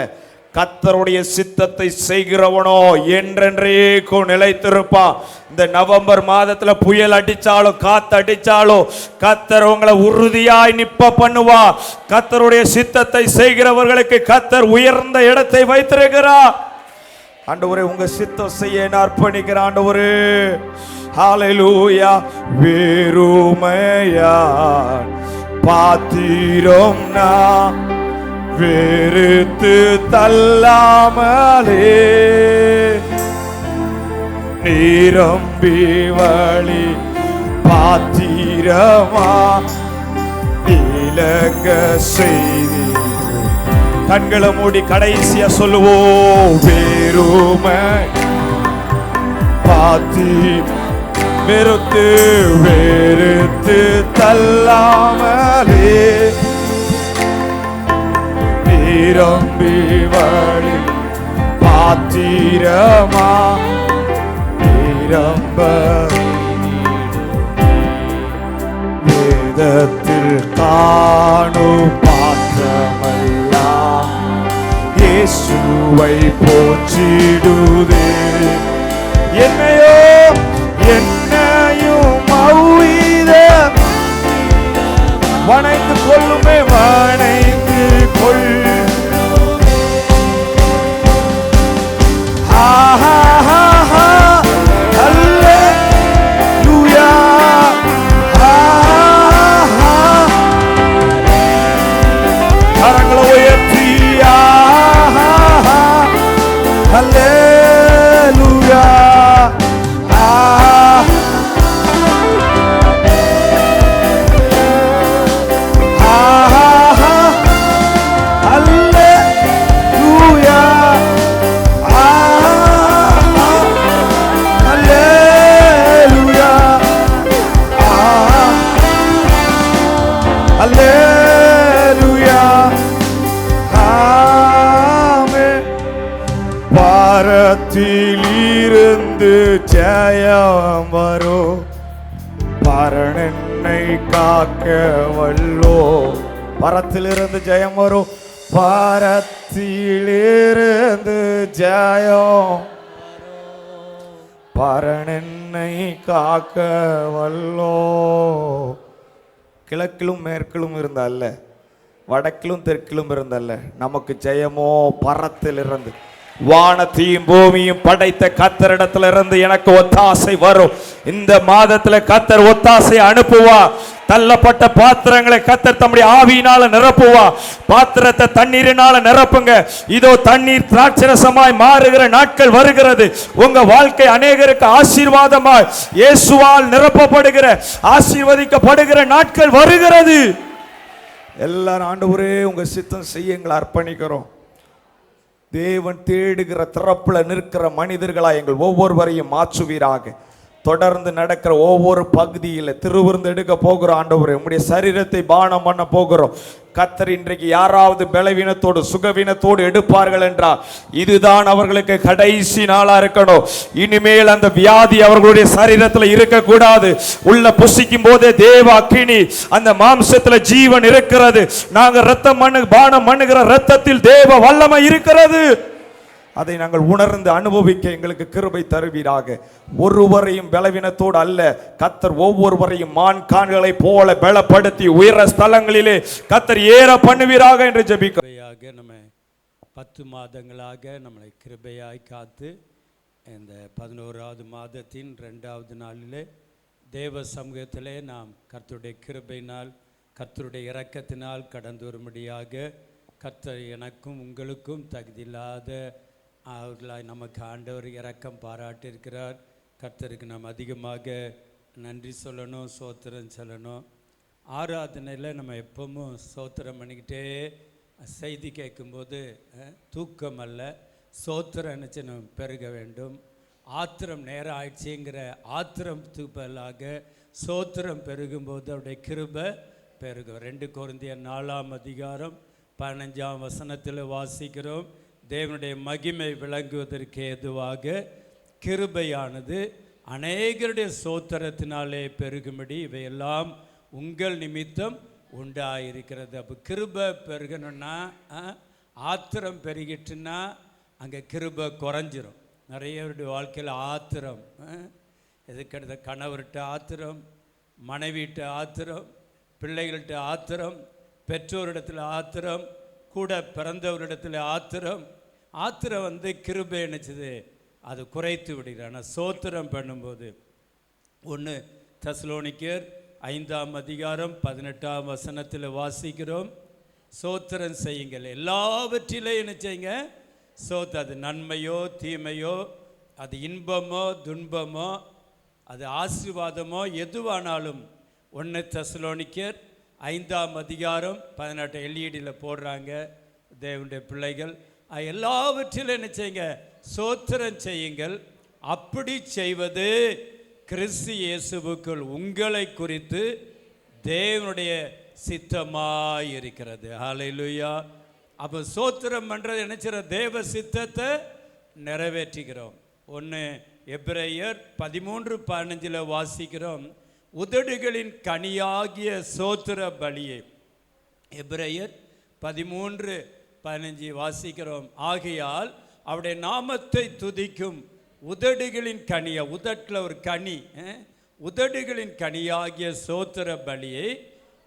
கர்த்தருடைய சித்தத்தை செய்கிறவனோ என்றென்றைக்கும் நிலைத்திருப்பான். இந்த நவம்பர் மாதத்துல புயல் அடிச்சாலும் காத்து அடிச்சாலும் கர்த்தர் உங்களை உறுதியாய் நிப்ப பண்ணுவா. கர்த்தருடைய சித்தத்தை செய்கிறவர்களுக்கு கர்த்தர் உயர்ந்த இடத்தை வைத்திருக்கிறார். ஆண்டவரே உங்க சித்தம் செய்ய நான் அர்ப்பணிக்கிறேன் ஆண்டவரே. ஹல்லேலூயா. வெறுமையான் பாத்திரம் நான் வெறுத்து தள்ளாமலே நிரம்பி வழி பாத்திரமா இலங்க செய்தி. கண்களை மூடி கடைசியா சொல்லுவோம் வெறுமை பாத்தி வெறுத்து வெறுத்து தள்ளாமலே நிரம்பி வழி பாத்திரமா நிரம்ப வேதத்தில் காணும் பாத்திரமெல்லாம் இயேசுவை போற்றிடுதே. என்னையோ என்னையும் அவ்வித வணைத்து கொள்ளுமே வணைத்து கொள். கரங்களை உயர்த்தி ஹல்லேலூயா. பாரத்திலிருந்து ஜெயம் வரும் பரணனை காக்க வல்லோ. பரத்திலிருந்து ஜெயம் வரும் பரத்திலிருந்து ஜெயம் பரணனை காக்க வல்லோ. கிழக்கிலும் மேற்கிலும் இருந்தல்ல, வடக்கிலும் தெற்கிலும் இருந்தல்ல, நமக்கு ஜெயமோ பரத்திலிருந்து. வானத்தையும் பூமியும் படைத்த கர்த்தரிடத்துல இருந்து எனக்கு ஒத்தாசை வரும். இந்த மாதத்துல கர்த்தர் ஒத்தாசை அனுப்புவா. தள்ளப்பட்ட பாத்திரங்களை கர்த்தர் தம்முடைய ஆவியினால நிரப்புவா. பாத்திரத்தை தண்ணீரினால நிரப்புங்க. இதோ தண்ணீர் திராட்சரசமாய் மாறுகிற நாட்கள் வருகிறது. உங்க வாழ்க்கை அநேகருக்கு ஆசீர்வாதமாய் இயேசுவால் நிரப்பப்படுகிற ஆசீர்வதிக்கப்படுகிற நாட்கள் வருகிறது. எல்லாரும் ஆண்டவரே உங்க சித்தம் செய்ய எங்களை அர்ப்பணிக்கிறோம். தேவன் தேடுகிற திறப்புல நிற்கிற மனிதர்களா எங்கள் ஒவ்வொருவரையும் மாற்றுவீராக. தொடர்ந்து நடக்கிற ஒவ்வொரு பகுதியில் திருவிருந்து எடுக்க போகிறோம் ஆண்டவரே. உம்முடைய சரீரத்தை பானம் பண்ண போகிறோம். கர்த்தர் இன்றைக்கு யாராவது பலவீனத்தோடு சுகவீனத்தோடு எடுப்பார்கள் என்றால் இதுதான் அவர்களுக்கு கடைசி நாளா இருக்கணும். இனிமேல் அந்த வியாதி அவர்களுடைய சரீரத்தில் இருக்கக்கூடாது. உள்ள புசிக்கும் போதே தேவ அக்கினி, அந்த மாம்சத்துல ஜீவன் இருக்கிறது. நாங்கள் ரத்தம் பானம் பண்ணுகிற ரத்தத்தில் தேவ வல்லமை இருக்கிறது. அதை நாங்கள் உணர்ந்து அனுபவிக்க எங்களுக்கு கிருபை தருவீராக. ஒருவரையும் பலவீனத்தோடு அல்ல, கர்த்தர் ஒவ்வொருவரையும் மான் கான்களை போல பலப்படுத்தி உயர ஸ்தலங்களிலே கர்த்தர் ஏற பண்ணுவீராக என்று ஜெபிக்கிறோம். நம்ம 10 மாதங்களாக நம்மளை கிருபையாய் காத்து இந்த 11வது மாதத்தின் 2வது நாளிலே தேவ சமூகத்திலே நாம் கர்த்தருடைய கிருபையினால் கர்த்தருடைய இரக்கத்தினால் கடந்து வரும்படியாக கர்த்தர் எனக்கும் உங்களுக்கும் தகுதியில்லாத அவர்களாய் நமக்கு ஆண்டவர் இரக்கம் பாராட்டியிருக்கிறார். கர்த்தருக்கு நாம் அதிகமாக நன்றி சொல்லணும், சோத்திரம் சொல்லணும். ஆராதனையில் நம்ம எப்பவும் சோத்திரம் பண்ணிக்கிட்டே செய்தி கேட்கும்போது தூக்கம் அல்ல, சோத்திரம் நினச்சி நம்ம பெருக வேண்டும். ஆத்திரம் நேரம் ஆயிடுச்சுங்கிற ஆத்திரத்துக்கு பதிலாக சோத்திரம் பெருகும்போது அவருடைய கிருபை பெருகும். 2 கொரிந்தியர் 4ஆம் அதிகாரம் 15ஆம் வசனத்தில் வாசிக்கிறோம், தேவனுடைய மகிமை விளங்குவதற்கு ஏதுவாக கிருபையானது அநேகருடைய சோத்திரத்தினாலே பெருகும்படி இவையெல்லாம் உங்கள் நிமித்தம் உண்டாயிருக்கிறது. அப்போ கிருபை பெருகணும்னா, ஆத்திரம் பெருகிட்டுன்னா அங்கே கிருபை குறைஞ்சிரும். நிறையவருடைய வாழ்க்கையில் ஆத்திரம், எதுக்கெடுத்த கணவர்கிட்ட ஆத்திரம், மனைவிட்ட ஆத்திரம், பிள்ளைகள்கிட்ட ஆத்திரம், பெற்றோரிடத்தில் ஆத்திரம், கூட பிறந்தவரிடத்தில் ஆத்திரம். ஆத்திரம் கிருபை நினைச்சது அது குறைத்து விடுகிறார். ஆனால் சோத்திரம் பண்ணும்போது 1 தெசலோனிக்கேயர் 5ஆம் அதிகாரம் 18ஆம் வசனத்தில் வாசிக்கிறோம், சோத்திரம் செய்யுங்கள், எல்லாவற்றிலையும் என்ன செய்யுங்க, அது நன்மையோ தீமையோ, அது இன்பமோ துன்பமோ, அது ஆசீர்வாதமோ எதுவானாலும் 1 தெசலோனிக்கேயர் 5ஆம் அதிகாரம் 18 எல்இடியில் போடுறாங்க தேவனுடைய பிள்ளைகள். எல்லாவற்றிலும் என்ன செய்யுங்க, சோத்திரம் செய்யுங்கள், அப்படி செய்வது கிறிஸ்து இயேசுவுக்குள் உங்களை குறித்து தேவனுடைய சித்தமாய் இருக்கிறது. ஹல்லேலூயா. அப்போ சோத்திரம் பண்ணுறது என்ன செய்கிற, தேவ சித்தத்தை நிறைவேற்றுகிறோம். 1 எபிரேயர் 13:15 வாசிக்கிறோம், உதடுகளின் கனியாகிய சோத்திர பலியை. எபிரேயர் 13:15 வாசிக்கிறோம், ஆகையால் அவருடைய நாமத்தை துதிக்கும் உதடுகளின் கனிய, உதட்டில் ஒரு கனி, உதடுகளின் கனியாகிய சோத்திர பலியை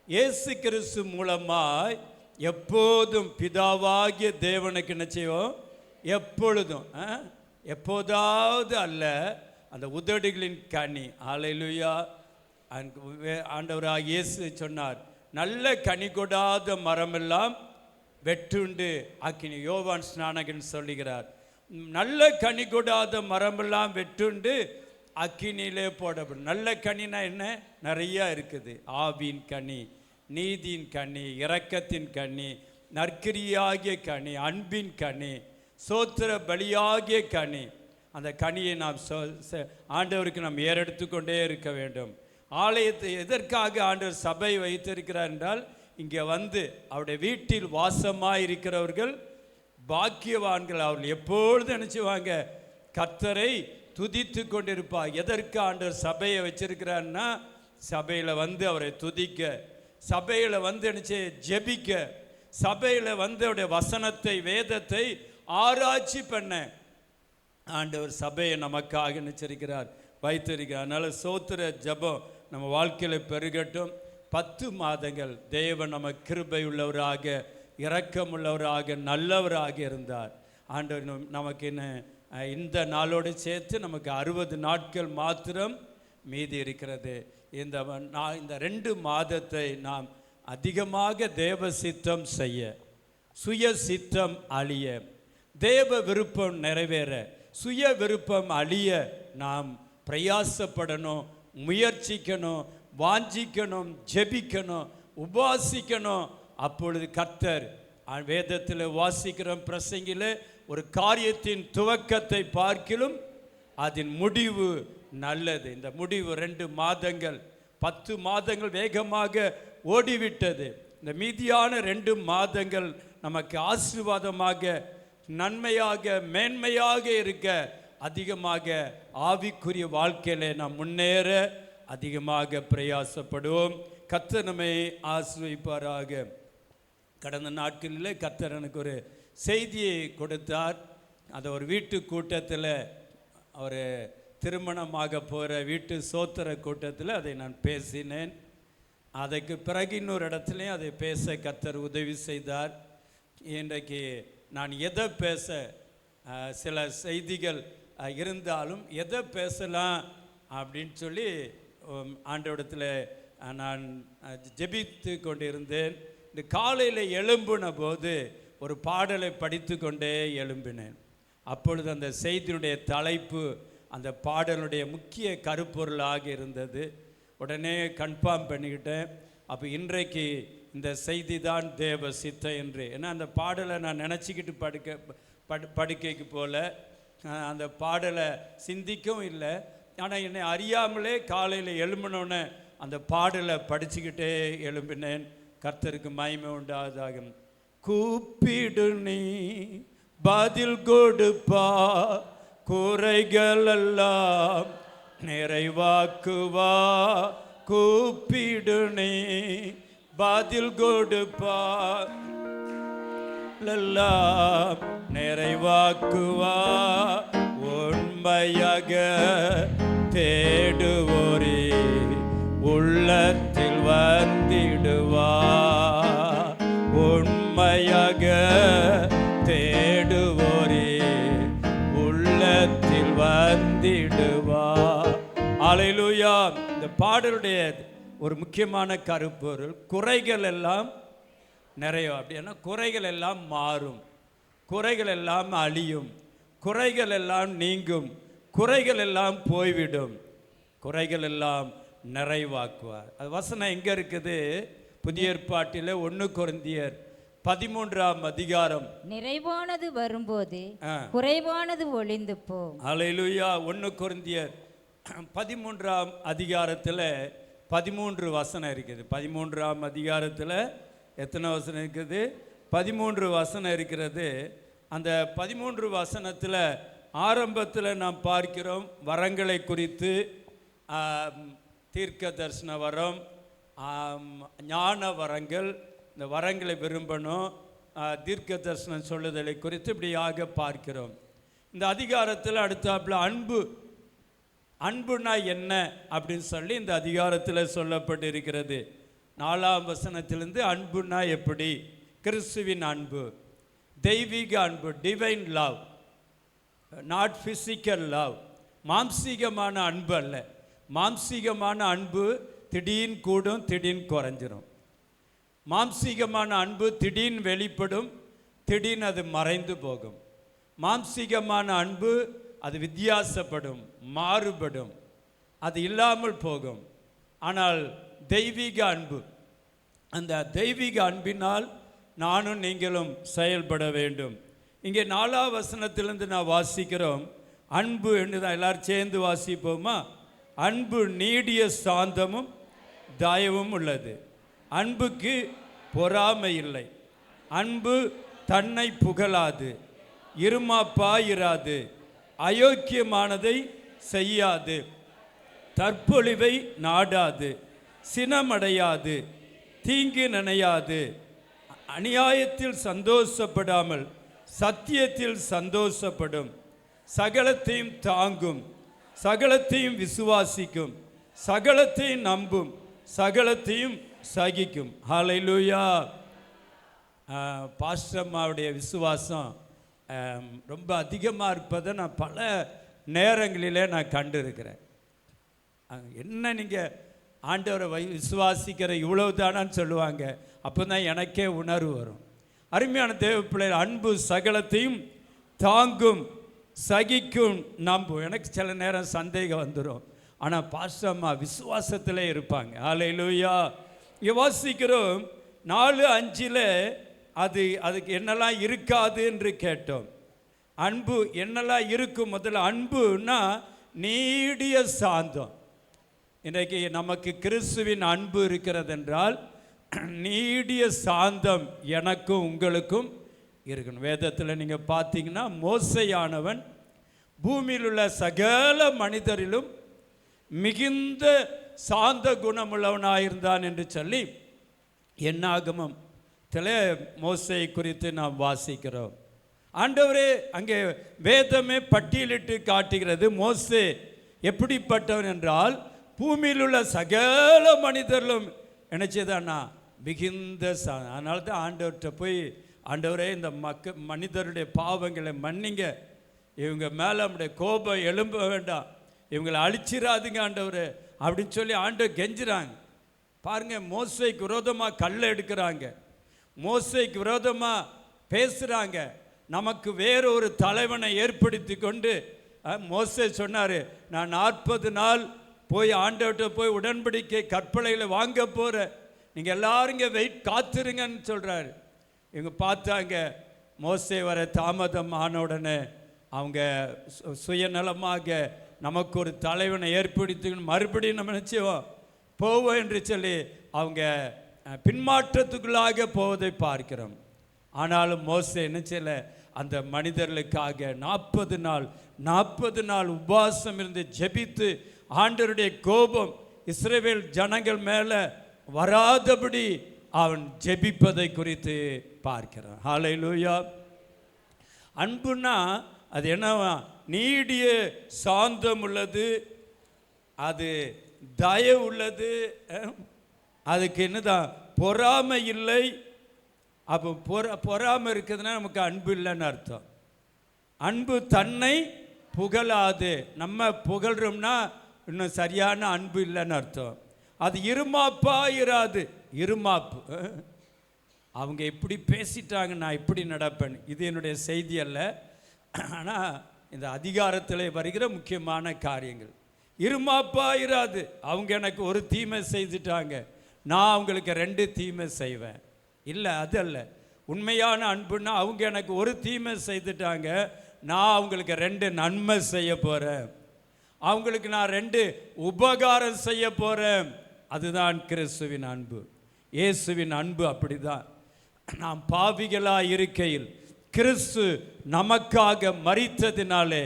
இயேசு கிறிஸ்து மூலமாய் எப்போதும் பிதாவாகிய தேவனுக்கு என்ன செய்வோம், எப்பொழுதும், எப்போதாவது அல்ல, அந்த உதடுகளின் கனி. ஹல்லேலூயா. ஆண்டவராக இயேசு சொன்னார், நல்ல கனி கொடாத மரமெல்லாம் வெட்டுண்டு அக்கினி. யோவான் ஸ்நானகன் சொல்லுகிறார், நல்ல கனி கொடாத மரமெல்லாம் வெட்டுண்டு அக்கினியிலே போடப்படும். நல்ல கனினா என்ன, நிறையா இருக்குது. ஆவின் கனி, நீதியின் கனி, இரக்கத்தின் கனி, நற்கிரியாகிய கனி, அன்பின் கனி, சோத்திர பலியாகிய கனி. அந்த கனியை நாம் ஆண்டவருக்கு நாம் ஏறெடுத்து கொண்டே இருக்க வேண்டும். ஆலயத்தை எதற்காக ஆண்டவர் சபை வைத்திருக்கிறார் என்றால், இங்கே அவருடைய வீட்டில் வாசமாக இருக்கிறவர்கள் பாக்கியவான்கள். அவர்கள் எப்பொழுது நினச்சிவாங்க, கர்த்தரை துதித்து கொண்டிருப்பார். எதற்கு ஆண்டவர் சபையை வச்சிருக்கிறார்னா, சபையில் அவரை துதிக்க, சபையில் நினச்சி ஜெபிக்க, சபையில் அவருடைய வசனத்தை வேதத்தை ஆராய்ச்சி பண்ண ஆண்டவர் சபையை நமக்காக நினைச்சிருக்கிறார், வைத்திருக்கிறார். அதனால் சோத்திர ஜபம் நம்ம வாழ்க்கையில் பெருகட்டும். 10 மாதங்கள் தேவன் நம்ம கிருபை உள்ளவராக, இரக்கமுள்ளவராக, நல்லவராக இருந்தார். ஆண்டவர் நமக்கு இந்த நாளோடு சேர்த்து நமக்கு 60 நாட்கள் மாத்திரம் மீதி இருக்கிறது. இந்த 2 மாதத்தை நாம் அதிகமாக தேவ சித்தம் செய்ய, சுய சித்தம் அழிய, தேவ விருப்பம் நிறைவேற, சுய விருப்பம் அழிய நாம் பிரயாசப்படணும், முயற்சிக்கணும், வாஞ்சிக்கணும், ஜெபிக்கணும், உபாசிக்கணும். அப்பொழுது கர்த்தர் வேதத்தில் வாசிக்கிறோம், பிரசங்கில் ஒரு காரியத்தின் துவக்கத்தை பார்க்கிலும் அதன் முடிவு நல்லது. இந்த முடிவு 2 மாதங்கள், 10 மாதங்கள் வேகமாக ஓடிவிட்டது. இந்த மீதியான 2 மாதங்கள் நமக்கு ஆசீர்வாதமாக, நன்மையாக, மேன்மையாக இருக்க, அதிகமாக ஆவிக்குரிய வாழ்க்கையில நாம் முன்னேற அதிகமாக பிரயாசப்படுவோம். கர்த்தர் நம்மை ஆசீர்வதிப்பாராக. கடந்த நாட்களில் கர்த்தர் எனக்கு ஒரு செய்தியை கொடுத்தார். அதை ஒரு வீட்டு கூட்டத்தில், ஒரு திருமணமாக போகிற வீட்டு சோத்திர கூட்டத்தில் அதை நான் பேசினேன். அதுக்கு பிறகு இன்னொரு இடத்துலையும் அதை பேச கர்த்தர் உதவி செய்தார். இன்றைக்கு நான் எதை பேச, சில செய்திகள் இருந்தாலும் எதை பேசலாம் அப்படின்னு சொல்லி ஆண்டவரிடத்தில் நான் ஜெபித்து கொண்டிருந்தேன். இந்த காலையில் எழும்பின போது ஒரு பாடலை படித்து கொண்டே எழும்பினேன். அப்பொழுது அந்த செய்தியுடைய தலைப்பு அந்த பாடலுடைய முக்கிய கருப்பொருளாக இருந்தது. உடனே கன்ஃபார்ம் பண்ணிக்கிட்டேன். அப்போ இன்றைக்கு இந்த செய்தி தான் தேவ சித்தம் என்று. ஏன்னா அந்த பாடலை நான் நினச்சிக்கிட்டு படுக்கைக்கு போல அந்த பாடலை சிந்திக்கவும் இல்லை. ஆனால் என்னை அறியாமலே காலையில் எழும்பினோன்னே அந்த பாடலை படிச்சுக்கிட்டே எழும்பினேன். கர்த்தருக்கு மகிமை உண்டாவதாக. கூப்பிடு நீ பதில் கொடுப்பா, குறைகள் எல்லாம் நிறைவாக்குவா. கூப்பிடு நீ பதில் கொடுப்பா, எல்லாம் நிறைவாக்குவா. உண்மையாக தேடுவோரே உள்ளத்தில் வந்திடுவா. உண்மையாக தேடுவோரே உள்ளத்தில் வந்திடுவா. அல்லேலூயா. இந்த பாடலுடைய ஒரு முக்கியமான கருப்பொருள், குறைகள் எல்லாம் நிறைய. அப்படின்னா குறைகள் எல்லாம் மாறும், குறைகள் எல்லாம் அழியும், குறைகள் எல்லாம் நீங்கும், குறைகள் எல்லாம் போய்விடும், குறைகள் எல்லாம் நிறைவாக்குவார். அது வசனம் எங்கே இருக்குது? புதிய ஏற்பாட்டில் 1 கொரிந்தியர் 13ஆம் அதிகாரம். நிறைவானது வரும்போது குறைவானது ஒளிந்து போகும். அல்லேலூயா. 1 கொரிந்தியர் 13ஆம் அதிகாரத்தில் 13 வசனம் இருக்குது. 13ஆம் அதிகாரத்தில் எத்தனை வசனம் இருக்குது? 13 வசனம் இருக்கிறது. அந்த 13 வசனத்தில் ஆரம்பத்தில் நாம் பார்க்கிறோம் வரங்களை குறித்து. தீர்க்க தரிசன வரம், ஞான வரங்கள், இந்த வரங்களை விரும்பணும், தீர்க்க தரிசனம் சொல்லுதலை குறித்து இப்படியாக பார்க்கிறோம். இந்த அதிகாரத்தில் அடுத்தாப்புல அன்பு, அன்புனா என்ன அப்படின்னு சொல்லி இந்த அதிகாரத்தில் சொல்லப்பட்டு இருக்கிறது. 4ஆம் வசனத்திலிருந்து அன்புனா எப்படி, கிறிஸ்துவின் அன்பு, தெய்வீக அன்பு, divine love, not physical love, மாம்சீகமான அன்பு அல்ல. மாம்சீகமான அன்பு திடீர்னு கூடும், திடீர்னு குறைஞ்சிரும். மாம்சீகமான அன்பு திடீர்னு வெளிப்படும், திடீர்னு அது மறைந்து போகும். மாம்சீகமான அன்பு அது வித்தியாசப்படும், மாறுபடும், அது இல்லாமல் போகும். ஆனால் தெய்வீக அன்பு, அந்த தெய்வீக அன்பினால் நானும் நீங்களும் செயல்பட வேண்டும். இங்கே 4ஆம் வசனத்திலிருந்து நான் வாசிக்கிறோம். அன்பு என்று தான் எல்லாரும் சேர்ந்து வாசிப்போமா? அன்பு நீடிய சாந்தமும் தயவும் உள்ளது. அன்புக்கு பொறாமை இல்லை. அன்பு தன்னை புகழாது, இருமாப்பாயிராது, அயோக்கியமானதை செய்யாது, தற்பொழிவை நாடாது, சினமடையாது, தீங்கு நினையாது, அநியாயத்தில் சந்தோஷப்படாமல் சத்தியத்தில் சந்தோஷப்படும், சகலத்தையும் தாங்கும், சகலத்தையும் விசுவாசிக்கும், சகலத்தையும் நம்பும், சகலத்தையும் சகிக்கும். ஹல்லேலூயா. பாஸ்டர் அம்மாவுடைய விசுவாசம் ரொம்ப அதிகமாக இருப்பதை நான் பல நேரங்களிலே நான் கண்டிருக்கிறேன். என்ன நீங்கள் ஆண்டவரை விசுவாசிக்கிற இவ்வளவு தானான்னு சொல்லுவாங்க. அப்போ தான் எனக்கே உணர்வு வரும். அருமையான தேவ பிள்ளைகள், அன்பு சகலத்தையும் தாங்கும், சகிக்கும், நம்பும். எனக்கு சில நேரம் சந்தேகம் வந்துடும். ஆனால் பாஸ்டர் அம்மா விசுவாசத்திலே இருப்பாங்க. ஹல்லேலூயா. இங்கே வாசிக்கிறோம் 4:5 அதுக்கு என்னெல்லாம் இருக்காது என்று கேட்டோம். அன்பு என்னெல்லாம் இருக்கும்? முதல்ல அன்புன்னா நீடிய சாந்தம். இன்றைக்கு நமக்கு கிறிஸ்துவின் அன்பு இருக்கிறது என்றால் நீடிய சாந்தம் எனக்கும் உங்களுக்கும் இருக்கணும். வேதத்தில் நீங்கள் பார்த்தீங்கன்னா மோசையானவன் பூமியில் உள்ள சகல மனிதரிலும் மிகுந்த சாந்த குணமுள்ளவனாயிருந்தான் என்று சொல்லி என்னாகமத்தில் மோசை குறித்து நாம் வாசிக்கிறோம். ஆண்டவரே அங்கே வேதமே பட்டியலிட்டு காட்டுகிறது மோசே எப்படிப்பட்டவன் என்றால் பூமியில் உள்ள சகல மனிதர்களும் நினைச்சதானா மிகுந்த அதனால தான் ஆண்டவர்கிட்ட போய் ஆண்டவரே இந்த மனிதருடைய பாவங்களை மன்னிங்க, இவங்க மேலே நம்முடைய கோபம் எழும்ப வேண்டாம், இவங்களை அழிச்சிடாதுங்க ஆண்டவரே அப்படின்னு சொல்லி ஆண்டவர் கெஞ்சுறாங்க. பாருங்க, மோசைக்கு விரோதமாக கல்லை எடுக்கிறாங்க, மோசைக்கு விரோதமாக பேசுகிறாங்க. நமக்கு வேறொரு தலைவனை ஏற்படுத்தி கொண்டு மோசே சொன்னார், நான் 40 நாள் போய் ஆண்டவர்கிட்ட போய் உடன்படிக்கை கற்பனைகளை வாங்க போகிறேன், நீங்கள் எல்லாரும் இங்கே காத்துருங்கன்னு சொல்கிறாரு. இவங்க பார்த்தாங்க மோசே வர தாமதம் ஆன உடனே அவங்க சுயநலமாக நமக்கு ஒரு தலைவனை ஏற்படுத்தி மறுபடியும் நம்ம நிச்சயம் போவோம் என்று சொல்லி அவங்க பின்மாற்றத்துக்குள்ளாக போவதை பார்க்கிறோம். ஆனாலும் மோசே என்ன செய்யல, அந்த மனிதர்களுக்காக 40 நாள் உபவாசம் இருந்து ஜெபித்து ஆண்டவருடைய கோபம் இஸ்ரவேல் ஜனங்கள் மேலே வராதபடி அவன் ஜெபிப்பதை குறித்து பார்க்கிறான். ஹல்லேலூயா. அன்புனா அது என்னவா, நீடிய சாந்தம் உள்ளது, அது தயவு உள்ளது, அதுக்கு என்னதான் பொறாமை இல்லை. அப்போ பொறாமை இருக்குதுன்னா நமக்கு அன்பு இல்லைன்னு அர்த்தம். அன்பு தன்னை புகழாது, நம்ம புகழ்றோம்னா இன்னும் சரியான அன்பு இல்லைன்னு அர்த்தம். அது இருமாப்பா இராது. இருமாப்பு, அவங்க எப்படி பேசிட்டாங்க நான் இப்படி நடப்பேன், இது என்னுடைய செய்தி அல்ல, ஆனால் இந்த அதிகாரத்தில் வருகிற முக்கியமான காரியங்கள். இருமாப்பா இராது, அவங்க எனக்கு ஒரு தீமை செய்துட்டாங்க, நான் அவங்களுக்கு 2 தீமை செய்வேன். இல்லை, அது அல்ல. உண்மையான அன்புன்னா அவங்க எனக்கு ஒரு தீமை செய்துட்டாங்க, நான் அவங்களுக்கு 2 நன்மை செய்ய போகிறேன், அவங்களுக்கு நான் 2 உபகாரம் செய்ய போகிறேன். அதுதான் கிறிஸ்துவின் அன்பு. இயேசுவின் அன்பு அப்படிதான். நாம் பாவிகளாக இருக்கையில் கிறிஸ்து நமக்காக மரித்ததினாலே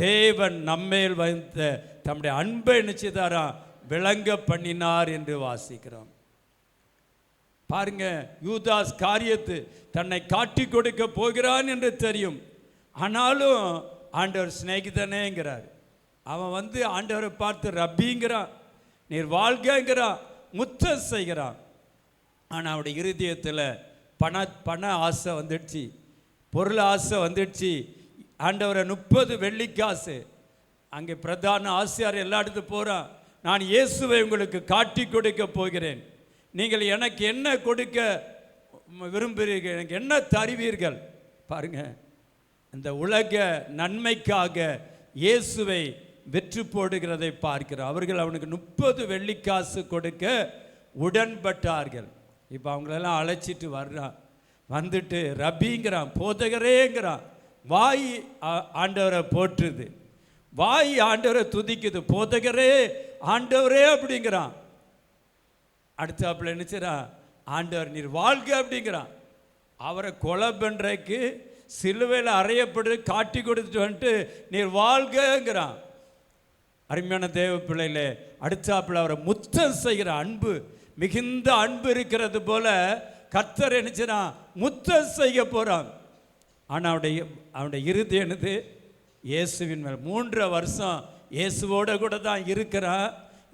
தேவன் நம்மேல் வைத்த தம்முடைய அன்பை நிச்சயதாரா விளங்க பண்ணினார் என்று வாசிக்கிறோம். பாருங்க, யூதாஸ் காரியத்து தன்னை காட்டி கொடுக்க போகிறான் என்று தெரியும், ஆனாலும் ஆண்டவர் சிநேகிதனேங்கிறார். அவன் ஆண்டவரை பார்த்து ரப்பிங்கிறான், நீர் வாழ்கிறான், முத்தம் செய்கிறான். ஆனால் அவருடைய இருதயத்தில் பண ஆசை வந்துடுச்சு, பொருள் ஆசை வந்துடுச்சு. ஆண்டவரை 30 வெள்ளிக்காசு, அங்கே பிரதான ஆசியார் எல்லா இடத்துக்கு போகிறான், நான் இயேசுவை உங்களுக்கு காட்டி கொடுக்க போகிறேன், நீங்கள் எனக்கு என்ன கொடுக்க விரும்புகிறீர்கள், எனக்கு என்ன தருவீர்கள். பாருங்க, இந்த உலக நன்மைக்காக இயேசுவை வெற்று போடுகிறதை பார்க்கிறோம். அவர்கள் அவனுக்கு 30 வெள்ளிக்காசு கொடுக்க உடன்பட்டார்கள். இப்போ அவங்களெல்லாம் அழைச்சிட்டு வர்றான், வந்துட்டு ரபிங்கிறான், போதகரேங்கிறான். வாய் ஆண்டவரை போற்றுது, வாய் ஆண்டவரை துதிக்குது, போதகரே ஆண்டவரே அப்படிங்கிறான். அடுத்தாப்புல நினைச்சா ஆண்டவர் நீர் வாழ்க அப்படிங்கிறான். அவரை கொலை பண்ணுறதுக்கு சிலுவையில் அறையப்பட்டு காட்டி கொடுத்துட்டு வந்துட்டு நீர் வாழ்கங்கிறான். அருமையான தேவ பிள்ளைகளே, அடுத்தாப்புல அவரை முத்தம் செய்கிற அன்பு, மிகுந்த அன்பு இருக்கிறது போல கர்த்தர் நினைச்சா முத்தம் செய்ய போகிறான். ஆனால் அவனுடைய இறுதி என்னது, இயேசுவின் மேல் 3 வருஷம் இயேசுவோட கூட தான் இருக்கிறான்.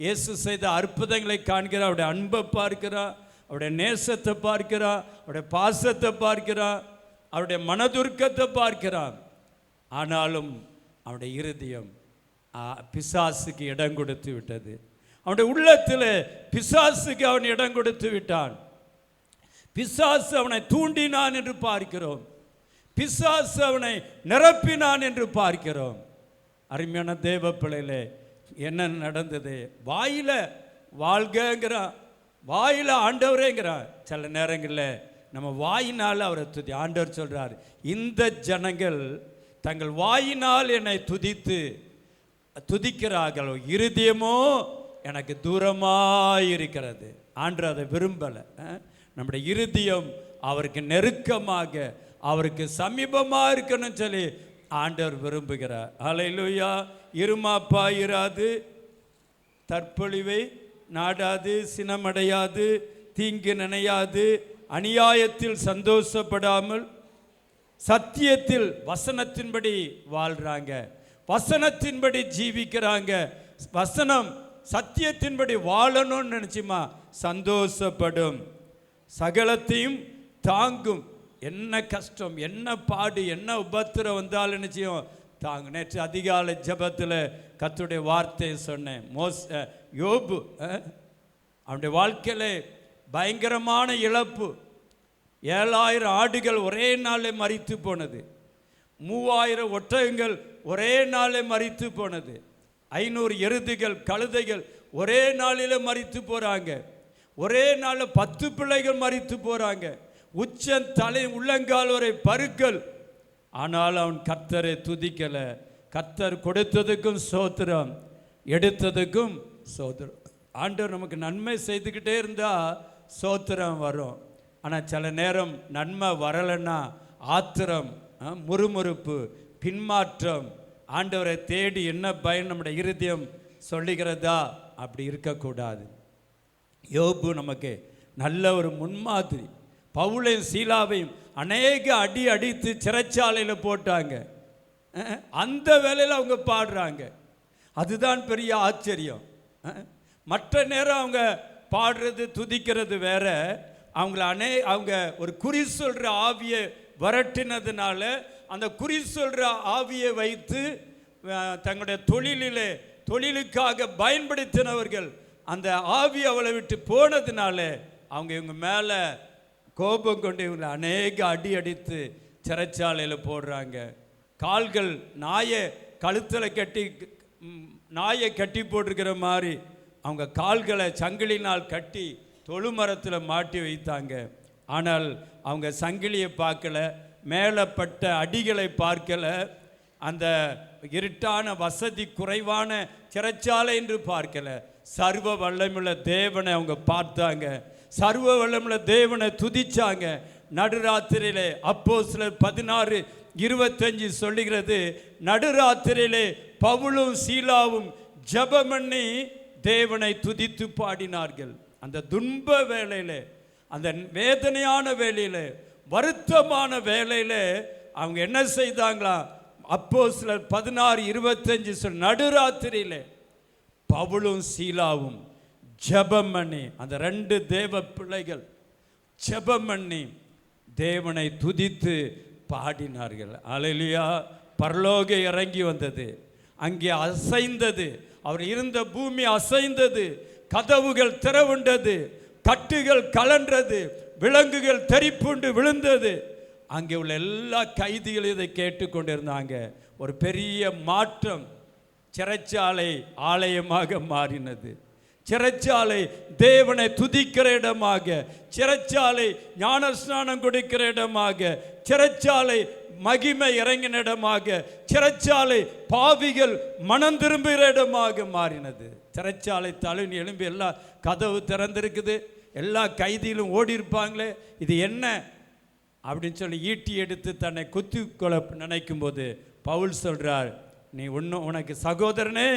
இயேசு செய்த அற்புதங்களை காண்கிறான், அவருடைய அன்பை பார்க்கிறான், அவருடைய நேசத்தை பார்க்கிறான், அவருடைய பாசத்தை பார்க்கிறான், அவருடைய மனதுருக்கத்தை பார்க்கிறான். ஆனாலும் அவனுடைய இருதயம் பிசாசுக்கு இடம் கொடுத்து விட்டது. அவனுடைய உள்ளத்தில் பிசாசுக்கு அவன் இடம் கொடுத்து விட்டான். பிசாசு அவனை தூண்டினான் என்று பார்க்கிறோம், பிசாசு அவனை நிரப்பினான் என்று பார்க்கிறோம். அருமையான தேவ பிள்ளைகளே, என்ன நடந்தது? வாயில வாழ்கங்கிறான், வாயில ஆண்டவரேங்கிறான். சில நேரங்களில் நம்ம வாயினால் அவரை துதி. ஆண்டவர் சொல்றார், இந்த ஜனங்கள் தங்கள் வாயினால் என்னை துதிக்கிறார்களோ, இருதயமோ எனக்கு தூரமாயிருக்கிறது. ஆண்டவர் அதை விரும்பலை. நம்முடைய இருதயம் அவருக்கு நெருக்கமாக, அவருக்கு சமீபமாக இருக்கணும்னு சொல்லி ஆண்டவர் விரும்புகிறார். ஹல்லேலூயா. இருமாப்பா இராது, தற்பொழிவை நாடாது, சினமடையாது, தீங்கு நினையாது, அநியாயத்தில் சந்தோஷப்படாமல் சத்தியத்தில் வசனத்தின்படி வாழ்றாங்க, வசனத்தின்படி ஜீவிக்கிறாங்க. வசனம் சத்தியத்தின்படி வாழணும்னு நினைச்சுமா சந்தோஷப்படும், சகலத்தையும் தாங்கும். என்ன கஷ்டம், என்ன பாடு, என்ன உபத்திரம் வந்தாலும் நிச்சயம் தாங்க. நேற்று அதிகாலை ஜெபத்தில் கர்த்தருடைய வார்த்தையை சொன்னேன். யோபு அவனுடைய வாழ்க்கையில் பயங்கரமான இழப்பு. 7000 ஆடுகள் ஒரே நாளில் மரித்து போனது, 3000 ஒட்டகங்கள் ஒரே நாளில் மரித்து போனது, 500 எருதுகள் கழுதைகள் ஒரே நாளில் மரித்து போகிறாங்க, ஒரே நாளில் 10 பிள்ளைகள் மரித்து போகிறாங்க, உச்சம் தலை உள்ளங்கால் வரை பருக்கள். ஆனால் அவன் கர்த்தரை துதிக்கலை. கர்த்தர் கொடுத்ததுக்கும் சோத்திரம், எடுத்ததுக்கும் சோத்திரம். ஆண்டவர் நமக்கு நன்மை செய்துக்கிட்டே இருந்தால் சோத்திரம் வரும். ஆனால் சில நேரம் நன்மை வரலைன்னா ஆத்திரம், முறுமுறுப்பு, பின்மாற்றம், ஆண்டவரை தேடி என்ன பயன் நம்முடைய இருதயம் சொல்லுகிறதா? அப்படி இருக்கக்கூடாது. யோபு நமக்கு நல்ல ஒரு முன்மாதிரி. பவுலையும் சீலாவையும் அநேக அடி அடித்து சிறைச்சாலையில் போட்டாங்க. அந்த வேலையில் அவங்க பாடுறாங்க. அதுதான் பெரிய ஆச்சரியம். மற்ற நேரம் அவங்க பாடுறது துதிக்கிறது வேற. அவங்க ஒரு குறி சொல்கிற ஆவியை விரட்டினதுனால அந்த குறி சொல்கிற ஆவியை வைத்து தங்களுடைய தொழிலுக்காக பயன்படுத்தினவர்கள் அந்த ஆவி அவளை விட்டு போனதுனால அவங்க இவங்க மேலே கோபம் கொண்டு இவங்களை அநேக அடி அடித்து சிறைச்சாலையில் போடுறாங்க. கால்கள் நாயை கழுத்தில் நாயை கட்டி போட்டிருக்கிற மாதிரி அவங்க கால்களை சங்கிலினால் கட்டி தொழுமரத்தில் மாட்டி வைத்தாங்க. ஆனால் அவங்க சங்கிலியை பார்க்கல, மேலப்பட்ட அடிகளை பார்க்கல, அந்த இருட்டான வசதி குறைவான சிறைச்சாலை என்று பார்க்கல. சர்வ வல்லமுள்ள தேவனை அவங்க பார்த்தாங்க, சர்வ வல்லமுள்ள தேவனை துதிச்சாங்க. நடுராத்திரியிலே அப்போஸ்தலர் 16:25 சொல்லுகிறது, நடுராத்திரியிலே பவுலும் சீலாவும் ஜெபம் பண்ணி தேவனை துதித்து பாடினார்கள். அந்த துன்ப வேளையில, அந்த வேதனையான வேளையில, வருத்தமான வேளையில அவங்க என்ன செய்தாங்களா? அப்போஸ்தலர் 16:25 சொல், நடுராத்திரியில பவுலும் சீலாவும் ஜெபம் பண்ணி, அந்த 2 தேவ பிள்ளைகள் ஜெபம் பண்ணி தேவனை துதித்து பாடினார்கள். அல்லேலூயா. பரலோக இறங்கி வந்தது, அங்கே அசைந்தது, அவர் இருந்த பூமி அசைந்தது, கதவுகள் திறவுண்டது, கட்டுகள் கலன்றது, விலங்குகள் தெரிப்புண்டு விழுந்தது. அங்கே உள்ள எல்லா கைதிகளும் இதை கேட்டுக்கொண்டிருந்தாங்க. ஒரு பெரிய மாற்றம். சிறைச்சாலை ஆலயமாக மாறினது. சிறைச்சாலை தேவனை துதிக்கிற இடமாக, சிறைச்சாலை ஞானஸ்நானம் கொடுக்கிற இடமாக, சிறைச்சாலை மகிமை இறங்கின இடமாக, சிறைச்சாலை பாவிகள் மனம் திரும்புகிற இடமாக மாறினது. சிறைச்சாலை தழுவி எழும்பி எல்லா கதவு திறந்திருக்குது, எல்லா கைதியிலும் ஓடி இருப்பாங்களே, இது என்ன அப்படின்னு சொல்லி ஈட்டி எடுத்து தன்னை குத்திக்கொள்ள நினைக்கும் போது பவுல் சொல்றார், நீ உனக்கு சகோதரனே,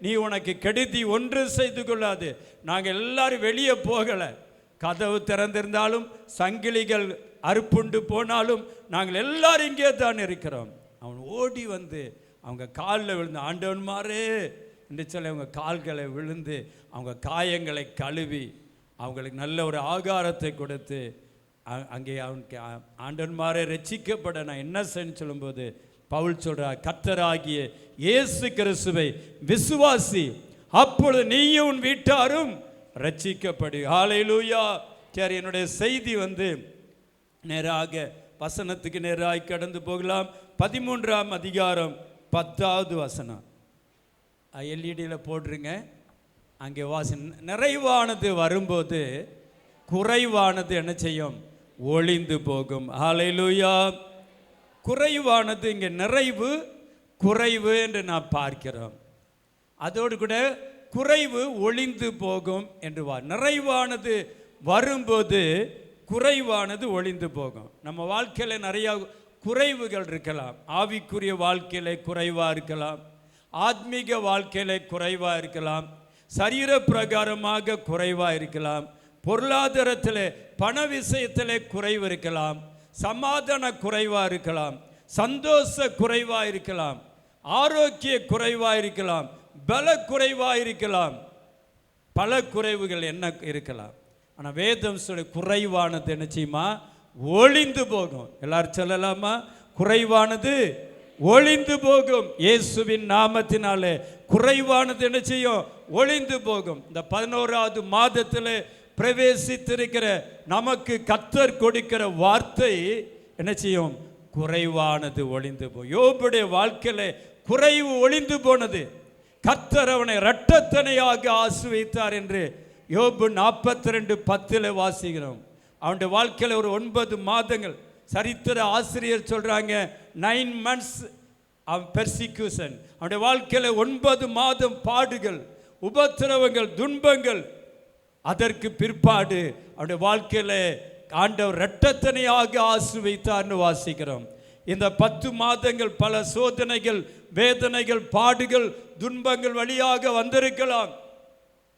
நீ உனக்கு கெடுதி ஒன்று செய்து கொள்ளாது. நாங்கள் எல்லாரும் வெளியே போகலை, கதவு திறந்திருந்தாலும் சங்கிலிகள் அறுப்புண்டு போனாலும் நாங்கள் எல்லாரும் இங்கே தான் இருக்கிறோம். அவன் ஓடி வந்து அவங்க காலில் விழுந்து, ஆண்டவன்மாரே என்று சொல்லி அவங்க கால்களை விழுந்து அவங்க காயங்களை கழுவி அவங்களுக்கு நல்ல ஒரு ஆகாரத்தை கொடுத்து அங்கே அவனுக்கு ஆண்டவன்மாரே ரட்சிக்கப்பட நான் என்ன செய்யன்னு சொல்லும்போது பவுல் சொல்றார், கர்த்தராகிய இயேசு கிறிஸ்துவை விசுவாசி, அப்பொழுது நீயும் உன் வீட்டாரும் ரட்சிக்கப்படு. ஹல்லேலூயா. சரி, என்னுடைய செய்தி நேராக வசனத்துக்கு நேராக கடந்து போகலாம். 13ஆம் அதிகாரம் 10வது வசனம் எல்இடியில் போடுறீங்க. அங்கே நிறைவானது வரும்போது குறைவானது என்ன செய்யும்? ஒளிந்து போகும். ஹல்லேலூயா. குறைவானது இங்கே நிறைவு, குறைவு என்று நான் பார்க்கிறோம். அதோடு கூட குறைவு ஒளிந்து போகும் என்று நிறைவானது வரும்போது குறைவானது ஒளிந்து போகும். நம்ம வாழ்க்கையில் நிறைய குறைவுகள் இருக்கலாம். ஆவிக்குரிய வாழ்க்கையில குறைவாக இருக்கலாம், ஆத்மீக வாழ்க்கையில குறைவாக இருக்கலாம், சரீர பிரகாரமாக குறைவாக இருக்கலாம், பொருளாதாரத்தில் பண விஷயத்தில் குறைவு இருக்கலாம், சமாதான குறைவாக இருக்கலாம், சந்தோஷ குறைவாக இருக்கலாம், ஆரோக்கிய குறைவாக இருக்கலாம், பல குறைவாக இருக்கலாம், பல குறைவுகள் என்ன இருக்கலாம். ஆனால் வேதம் சொல்லி குறைவானது என்ன செய்யுமா? ஒளிந்து போகும். எல்லாரும் சொல்லலாமா? குறைவானது ஒளிந்து போகும். இயேசுவின் நாமத்தினாலே குறைவானது என்ன செய்யும்? ஒளிந்து போகும். இந்த 11வது மாதத்தில் பிரவேசித்திருக்கிற நமக்கு கர்த்தர் கொடுக்கிற வார்த்தை என்ன செய்யும்? குறைவானது ஒளிந்து போகும். யோபுடைய வாழ்க்கையில குறைவு ஒளிந்து போனது. கர்த்தர் அவனை இரட்டத்தனையாக ஆசீர்வதித்தார் என்று யோபு 42:10 வாசிக்கிறோம். அவனுடைய வாழ்க்கையில் ஒரு 9 மாதங்கள், சரித்திர ஆசிரியர் சொல்றாங்க 9 months of persecution. அவனுடைய வாழ்க்கையில் 9 மாதம் பாடுகள், உபத்திரவங்கள், துன்பங்கள். அதற்கு பிற்பாடு அவனுடைய வாழ்க்கையில் ஆண்டவர் இரட்டத்தனையாக ஆசீர்வதித்தார்னு வாசிக்கிறோம். இந்த 10 மாதங்கள் பல சோதனைகள், வேதனைகள், பாடுகள், துன்பங்கள் வழியாக வந்திருக்கலாம்.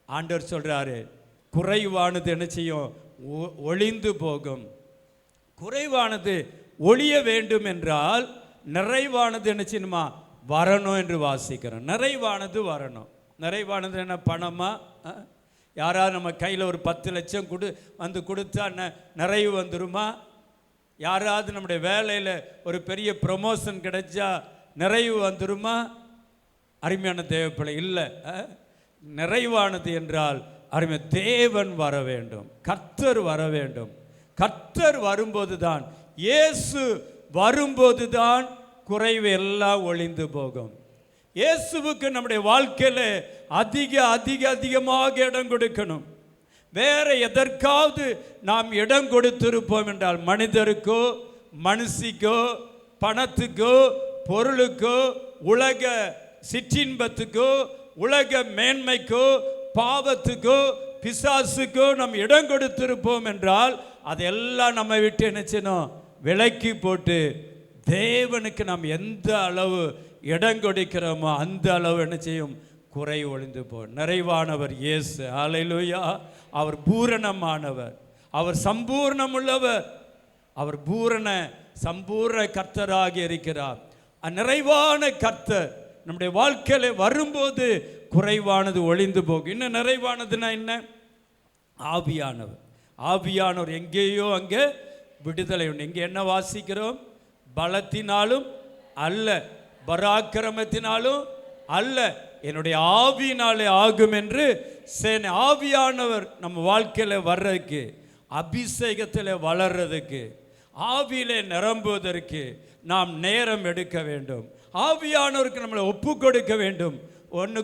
ஆண்டவர் சொல்றாரு குறைவானது என்ன செய்யும்? ஒளிந்து போகும். குறைவானது ஒளிய வேண்டும் என்றால் நிறைவானது என்ன செய்யணுமா? வரணும் என்று வாசிக்கிறோம். நிறைவானது வரணும். நிறைவானது என்ன? பணமா? யாராவது நம்ம கையில் ஒரு 10 லட்சம் கொடுத்தா நிறைவு வந்துருமா? யாராவது நம்முடைய வேலையில் ஒரு பெரிய ப்ரமோஷன் கிடைச்சா நிறைவு வந்துருமா? அருமையான தேவப்பிள்ளை இல்லை. நிறைவானது என்றால் அருமை தேவன் வர வேண்டும், கர்த்தர் வர வேண்டும். கர்த்தர் வரும்போது தான், இயேசு வரும்போது தான் குறைவு எல்லாம் ஒளிந்து போகும். இயேசுவுக்கு நம்முடைய வாழ்க்கையில் அதிகமாக இடம் கொடுக்கணும். வேற எதற்காவது நாம் இடம் கொடுத்திருப்போம் என்றால், மனிதருக்கோ, மனுஷிக்கோ, பணத்துக்கோ, பொருளுக்கோ, உலக சிற்றின்பத்துக்கோ, உலக மேன்மைக்கோ, பாவத்துக்கோ, பிசாசுக்கோ நாம் இடம் கொடுத்திருப்போம் என்றால் அதெல்லாம் நம்ம விட்டு என்ன செய்யணும்? விலக்கி போட்டு தேவனுக்கு நாம் எந்த அளவு இடம் கொடுக்கிறோமோ அந்த அளவு என்ன செய்யும்? குறை ஒளிந்து போ. நிறைவானவர் இயேசு. ஹல்லேலூயா. அவர் பூரணமானவர், அவர் சம்பூர்ணம் உள்ளவர், அவர் சம்பூர்ண கர்த்தராக இருக்கிறார். நிறைவான கர்த்தர் நம்முடைய வாழ்க்கையில வரும்போது குறைவானது ஒளிந்து போகும். இன்னும் நிறைவானதுன்னா என்ன? ஆவியானவர். ஆவியானவர் எங்கேயோ அங்கே விடுதலை உண்டு. இங்கே என்ன வாசிக்கிறோம்? பலத்தினாலும் அல்ல, பராக்கிரமத்தினாலும் அல்ல, என்னுடைய ஆவியினாலே ஆகும் என்று ஆவியானவர் நம்ம வாழ்க்கையில் வர்றதுக்கு, அபிஷேகத்தில் வளர்றதுக்கு, ஆவியிலே நிரம்புவதற்கு நாம் நேரம் எடுக்க வேண்டும். ஆவியானவருக்கு நம்மளை ஒப்பு கொடுக்க வேண்டும். 1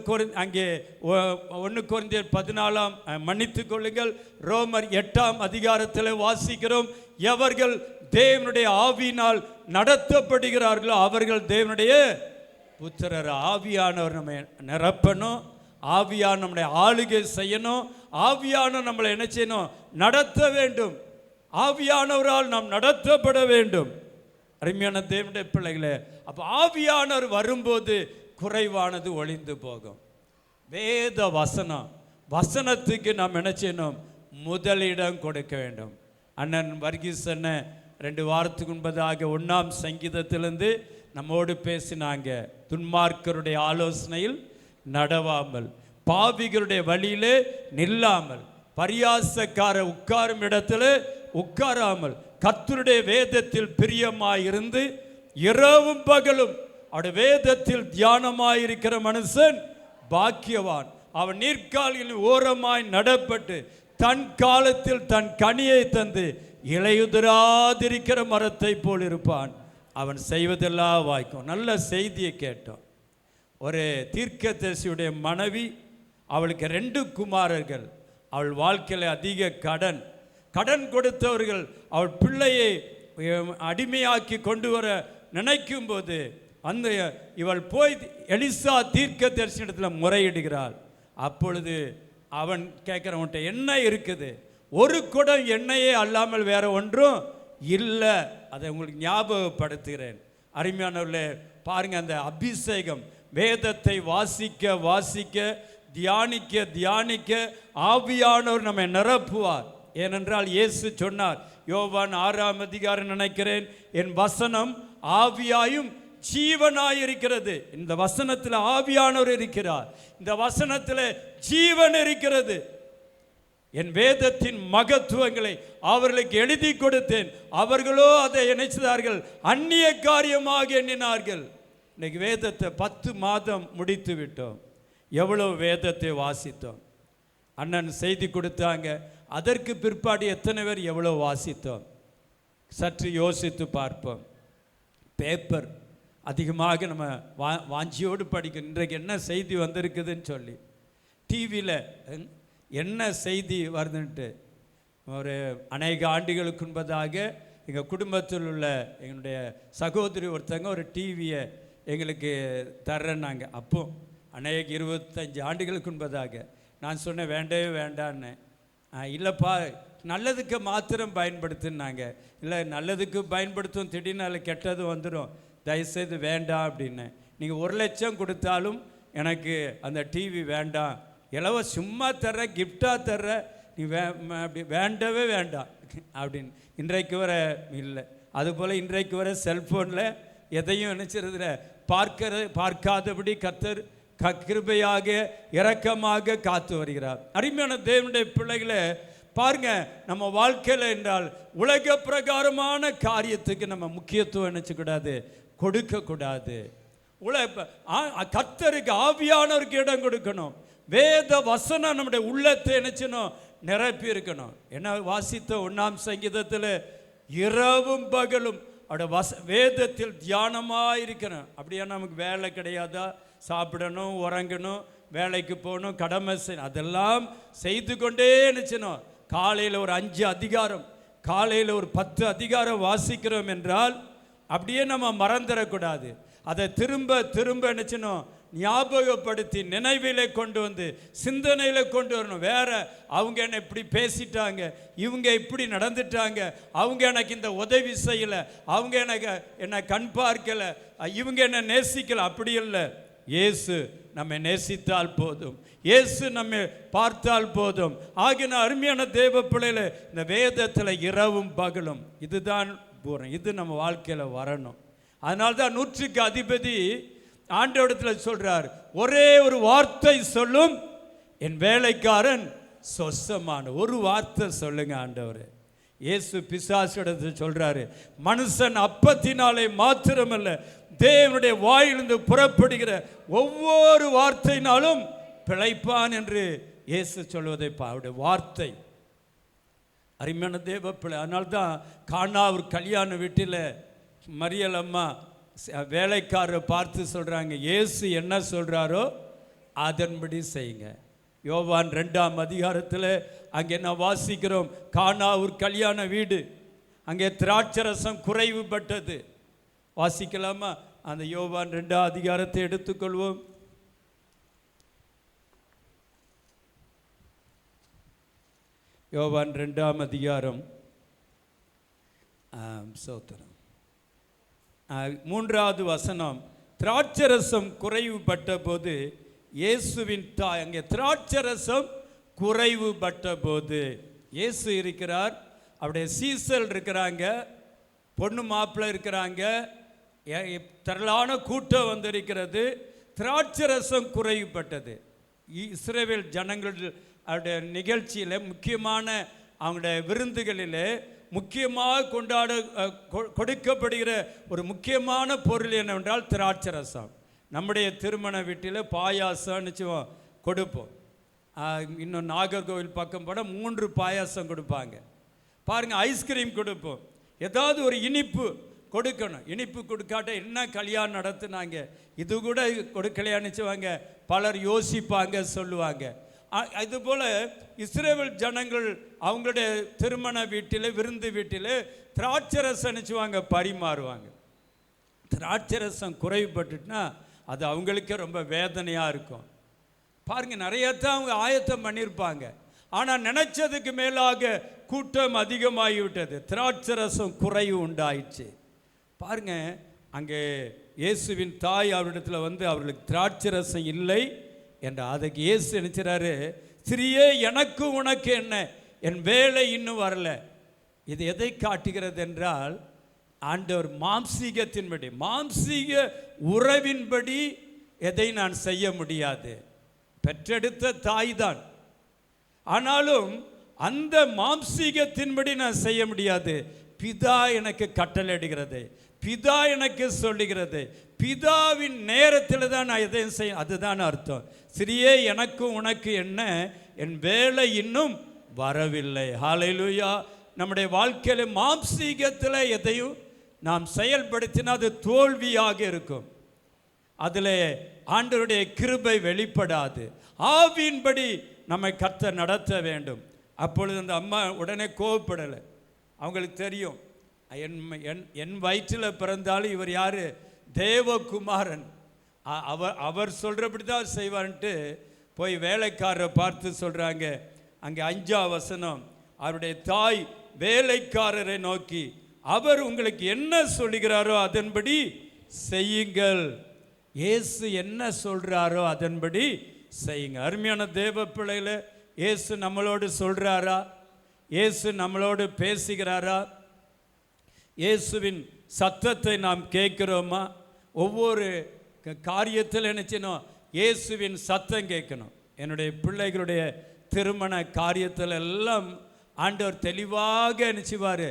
கொரிந்தியர் 14 மன்னித்துக் கொள்ளுங்கள், ரோமர் 8 அதிகாரத்தில் வாசிக்கிறோம், எவர்கள் தேவனுடைய ஆவியினால் நடத்தப்படுகிறார்களோ அவர்கள் தேவனுடைய புத்திரர். ஆவியானவர் நம்ம நிரப்பணும், ஆவியான நம்முடைய ஆளுகை செய்யணும், ஆவியான நம்மளை என்ன செய்யணும்? நடத்த வேண்டும். ஆவியானவரால் நாம் நடத்தப்பட வேண்டும். அருமையான தேவனுடைய பிள்ளைகளே, அப்போ ஆவியானவர் வரும்போது குறைவானது ஒளிந்து போகும். வேத வசனத்துக்கு நாம் என்ன செய்யணும்? முதலிடம் கொடுக்க வேண்டும். அண்ணன் வர்கீஸ் அண்ணன் 2 வாரத்துக்கு முன்பதாக 1ஆம் சங்கீதத்திலிருந்து நம்மோடு பேசினாங்க. துன்மார்க்கருடைய ஆலோசனையில் நடவாமல், பாவிகளுடைய வழியிலே நில்லாமல், பரியாசக்கார உட்காரும் இடத்துல உட்காராமல், கர்த்தருடைய வேதத்தில் பிரியமாயிருந்து இரவும் பகலும் அவருடைய வேதத்தில் தியானமாயிருக்கிற மனுஷன் பாக்கியவான். அவன் நீர்க்காலில் ஓரமாய் நடப்பட்டு தன் காலத்தில் தன் கனியை தந்து இலையுதிராதிருக்கிற மரத்தை போல் இருப்பான். அவன் செய்வதெல்லாம் வாய்க்கும். நல்ல செய்தியை கேட்டோம். ஒரு தீர்க்கதரிசியுடைய மனைவி, அவளுக்கு 2 குமாரர்கள். அவள் வாழ்க்கையில் அதிக கடன் கொடுத்தவர்கள் அவள் பிள்ளையை அடிமையாக்கி கொண்டு வர நினைக்கும் போது இவள் போய் எலிசா தீர்க்கதரிசியிடத்தில் முறையிடுகிறாள். அப்பொழுது அவன் கேட்குறவன்ட்ட என்ன இருக்குது? ஒரு குடம் எண்ணெயே அல்லாமல் வேற ஒன்றும் இல்லை. அதை உங்களுக்கு ஞாபகப்படுத்துகிறேன். அருமையானவர்களே, பாருங்க, அந்த அபிஷேகம் வேதத்தை வாசிக்க வாசிக்க தியானிக்க தியானிக்க ஆவியானவர் நம்மை நிரப்புவார். ஏனென்றால் இயேசு சொன்னார், யோவான் 6ஆம் அதிகாரம் நினைக்கிறேன், என் வசனம் ஆவியாயும் ஜீவனாயிருக்கிறது. இந்த வசனத்தில் ஆவியானவர் இருக்கிறார், இந்த வசனத்தில் ஜீவன் இருக்கிறது. என் வேதத்தின் மகத்துவங்களை அவர்களுக்கு எழுதி கொடுத்தேன், அவர்களோ அதை நினைச்சார்கள், அந்நிய காரியமாக எண்ணினார்கள். இன்னைக்கு வேதத்தை 10 மாதம் முடித்து விட்டோம். எவ்வளவு வேதத்தை வாசித்தோம்? அண்ணன் செய்தி கொடுத்தாங்க, அதற்கு பிற்பாடு எத்தனை பேர் எவ்வளோ வாசித்தோம்? சற்று யோசித்து பார்ப்போம். பேப்பர் அதிகமாக நம்ம வாஞ்சியோடு படிக்கணும். இன்றைக்கு என்ன செய்தி வந்திருக்குதுன்னு சொல்லி டிவியில் என்ன செய்தி வருதுன்ட்டு. ஒரு அநேக ஆண்டுகளுக்கு முன்பதாக எங்கள் குடும்பத்தில் உள்ள எங்களுடைய சகோதரி ஒருத்தங்க ஒரு டிவியை எங்களுக்கு தர்றேன்னாங்க. அப்போ அநேக 25 ஆண்டுகளுக்கு முன்பதாக நான் சொன்னேன், வேண்டவே வேண்டான்னு. இல்லைப்பா, நல்லதுக்கு மாத்திரம் பயன்படுத்துனாங்க. இல்லை, நல்லதுக்கு பயன்படுத்தும், திடீர்னு அதில் கெட்டது வந்துடும், தயவுசெய்து வேண்டாம் அப்படின்னு. நீங்கள் 1 லட்சம் கொடுத்தாலும் எனக்கு அந்த டிவி வேண்டாம், இலவ சும்மா தர்ற, கிஃப்டாக தர்ற, நீ அப்படி வேண்டவே வேண்டாம் அப்படின்னு. இன்றைக்கு வர இல்லை. அதுபோல் இன்றைக்கு வர செல்ஃபோனில் எதையும் நினச்சிருதுல பார்க்காதபடி கர்த்தர் கிருபையாக இரக்கமாக காத்து வருகிறார். அருமையான தேவனுடைய பிள்ளைகளை பாருங்க, நம்ம வாழ்க்கையில் என்றால் உலக பிரகாரமான காரியத்துக்கு நம்ம முக்கியத்துவம் நினைச்சக்கூடாது, கொடுக்கக்கூடாது. கர்த்தருக்கு ஆவியானவருக்கு இடம் கொடுக்கணும். வேத வசனம் நம்முடைய உள்ளத்தை நினைச்சணும், நிரப்பி இருக்கணும். என்ன வாசித்த 1ஆம் சங்கீதத்தில் இரவும் பகலும் அவருடைய வேதத்தில் தியானமாக இருக்கணும். அப்படியே நமக்கு வேலை கிடையாதா? சாப்பிடணும், உறங்கணும், வேலைக்கு போகணும், கடமை செய்யணும், அதெல்லாம் செய்து கொண்டே நினைச்சணும். காலையில் ஒரு 5 அதிகாரம், காலையில் ஒரு 10 அதிகாரம் வாசிக்கிறோம் என்றால் அப்படியே நம்ம மறந்துடக்கூடாது. அதை திரும்ப திரும்ப நினைச்சணும், ஞாபகப்படுத்தி நினைவிலே கொண்டு வந்து சிந்தனையில் கொண்டு வரணும். வேற அவங்க என்ன இப்படி பேசிட்டாங்க, இவங்க இப்படி நடந்துட்டாங்க, அவங்க எனக்கு இந்த உதவி செய்யலை, அவங்க எனக்கு என்னை கண் பார்க்கலை, இவங்க என்ன நேசிக்கலை, அப்படி இல்லை. இயேசு நம்மை நேசித்தால் போதும், இயேசு நம்மை பார்த்தால் போதும். ஆகின அருமையான தேவ பிள்ளைகளை இந்த வேதத்தில் இரவும் பகலும் இதுதான் பூரணம். இது நம்ம வாழ்க்கையில் வரணும். அதனால்தான் 100க்கு அதிபதி ஆண்டவரிடத்தில் சொல்றார், ஒரே ஒரு வார்த்தை சொல்லும் என் வேலைக்காரன் சொசமான. ஒரு வார்த்தை சொல்லுங்க ஆண்டவர். இயேசு பிசாசிடத்தில் சொல்றாரு, மனுஷன் அப்பத்தினாலே மாத்திரமல்ல தேவனுடைய வாயிலிருந்து புறப்படுகிற ஒவ்வொரு வார்த்தையினாலும் பிழைப்பான் என்று இயேசு சொல்வதை அவருடைய வார்த்தை. அருமையான தேவ பிள்ளை. அதனால்தான் கானாவூர் கல்யாண வீட்டில் மரியல் அம்மா வேலைக்காரரை பார்த்து சொல்கிறாங்க, இயேசு என்ன சொல்கிறாரோ அதன்படி செய்யுங்க. யோவான் 2ஆம் அதிகாரத்தில் அங்கே என்ன வாசிக்கிறோம்? கானாவூர் கல்யாண வீடு, அங்கே திராட்சரசம் குறைவுபட்டது. வாசிக்கலாமா? அந்த யோவான் 2ஆம் அதிகாரத்தை எடுத்துக்கொள்வோம். யோவான் 2ஆம் அதிகாரம் சோத்திரம் 3வது வசனம். திராட்சரசம் குறைவுபட்ட போது இயேசுவின் தாய், அங்கே திராட்சரசம் குறைவுபட்ட போது இயேசு இருக்கிறார், அவருடைய சீசல் இருக்கிறாங்க, பொண்ணு மாப்பிள்ளை இருக்கிறாங்க, திரளான கூட்டம் வந்திருக்கிறது. திராட்சரசம் குறைவுபட்டது. இஸ்ரவேல் ஜனங்கள் அவருடைய நிகழ்ச்சியில் முக்கியமான அவங்களுடைய விருந்துகளில் முக்கியமாக கொடுக்கப்படுகிற ஒரு முக்கியமான பொருள் என்னவென்றால் திராட்சரசம். நம்முடைய திருமண வீட்டில் பாயாசம்னு கொடுப்போம். இன்னும் நாகர்கோவில் பக்கம் போட 3 பாயாசம் கொடுப்பாங்க. பாருங்கள், ஐஸ்கிரீம் கொடுப்போம், ஏதாவது ஒரு இனிப்பு கொடுக்கணும். இனிப்பு கொடுக்காட்ட என்ன கல்யாணம் நடத்துனாங்க, இது கூட கொடுக்கலையானுச்சுவாங்க, பலர் யோசிப்பாங்க, சொல்லுவாங்க. இதுபோல் இஸ்ரவேல் ஜனங்கள் அவங்களுடைய திருமண வீட்டில் விருந்து வீட்டில் திராட்சரசம் நினச்சுவாங்க, பரிமாறுவாங்க. திராட்சரசம் குறைவுபட்டுனா அது அவங்களுக்கே ரொம்ப வேதனையாக இருக்கும். பாருங்க, நிறைய தான் அவங்க ஆயத்தம் பண்ணியிருப்பாங்க. ஆனால் நினைச்சதுக்கு மேலாக கூட்டம் அதிகமாகிவிட்டது, திராட்சரசம் குறைவு உண்டாயிடுச்சு. பாருங்க, அங்கே இயேசுவின் தாய் அவரிடத்தில் வந்து அவர்களுக்கு திராட்சரசம் இல்லை என்ற அதுக்கு இயேசு நினைச்சாரு, ஸ்திரியே எனக்கு உனக்கு என்ன, என் வேலை இன்னும் வரல. இது எதை காட்டுகிறது என்றால், ஆண்டவர் மாம்சீகத்தின்படி, மாம்சீக உறவின்படி எதை நான் செய்ய முடியாது. பெற்றெடுத்த தாய் தான், ஆனாலும் அந்த மாம்சீகத்தின்படி நான் செய்ய முடியாது. பிதா எனக்கு கட்டளையிடுகிறது, பிதா எனக்கு சொல்லுகிறது, பிதாவின் நேரத்தில் தான் நான் எதையும் செய்ய. அதுதான் அர்த்தம். சிறியே எனக்கும் உனக்கு என்ன, என் வேலை இன்னும் வரவில்லை. ஹல்லேலூயா. நம்முடைய வாழ்க்கையில் மாம்சீகத்தில் எதையும் நாம் செயல்படுத்தினா அது தோல்வியாக இருக்கும். அதில் ஆண்டவருடைய கிருபை வெளிப்படாது. ஆவியின்படி நம்மை கர்த்தர் நடத்த வேண்டும். அப்பொழுது அந்த அம்மா உடனே கோவப்படலை. அவங்களுக்கு தெரியும், என் வயிற்றில் பிறந்தாலும் இவர் யார், தேவகுமாரன், அவர் சொல்கிறபடி தான் செய்வார்ன்ட்டு போய் வேலைக்காரரை பார்த்து சொல்கிறாங்க. அங்கே 5ஆம் வசனம், அவருடைய தாய் வேலைக்காரரை நோக்கி, அவர் உங்களுக்கு என்ன சொல்லுகிறாரோ அதன்படி செய்யுங்கள். இயேசு என்ன சொல்கிறாரோ அதன்படி செய்யுங்க. அருமையான தேவ பிள்ளைகளே, இயேசு நம்மளோடு சொல்கிறாரா? இயேசு நம்மளோடு பேசுகிறாரா? இயேசுவின் சத்தத்தை நாம் கேட்கிறோமா? ஒவ்வொரு காரியத்தில் நினைச்சினோம் இயேசுவின் சத்தம் கேட்கணும். என்னுடைய பிள்ளைகளுடைய திருமண காரியத்தில் எல்லாம் ஆண்டவர் தெளிவாக நினைச்சுவார்,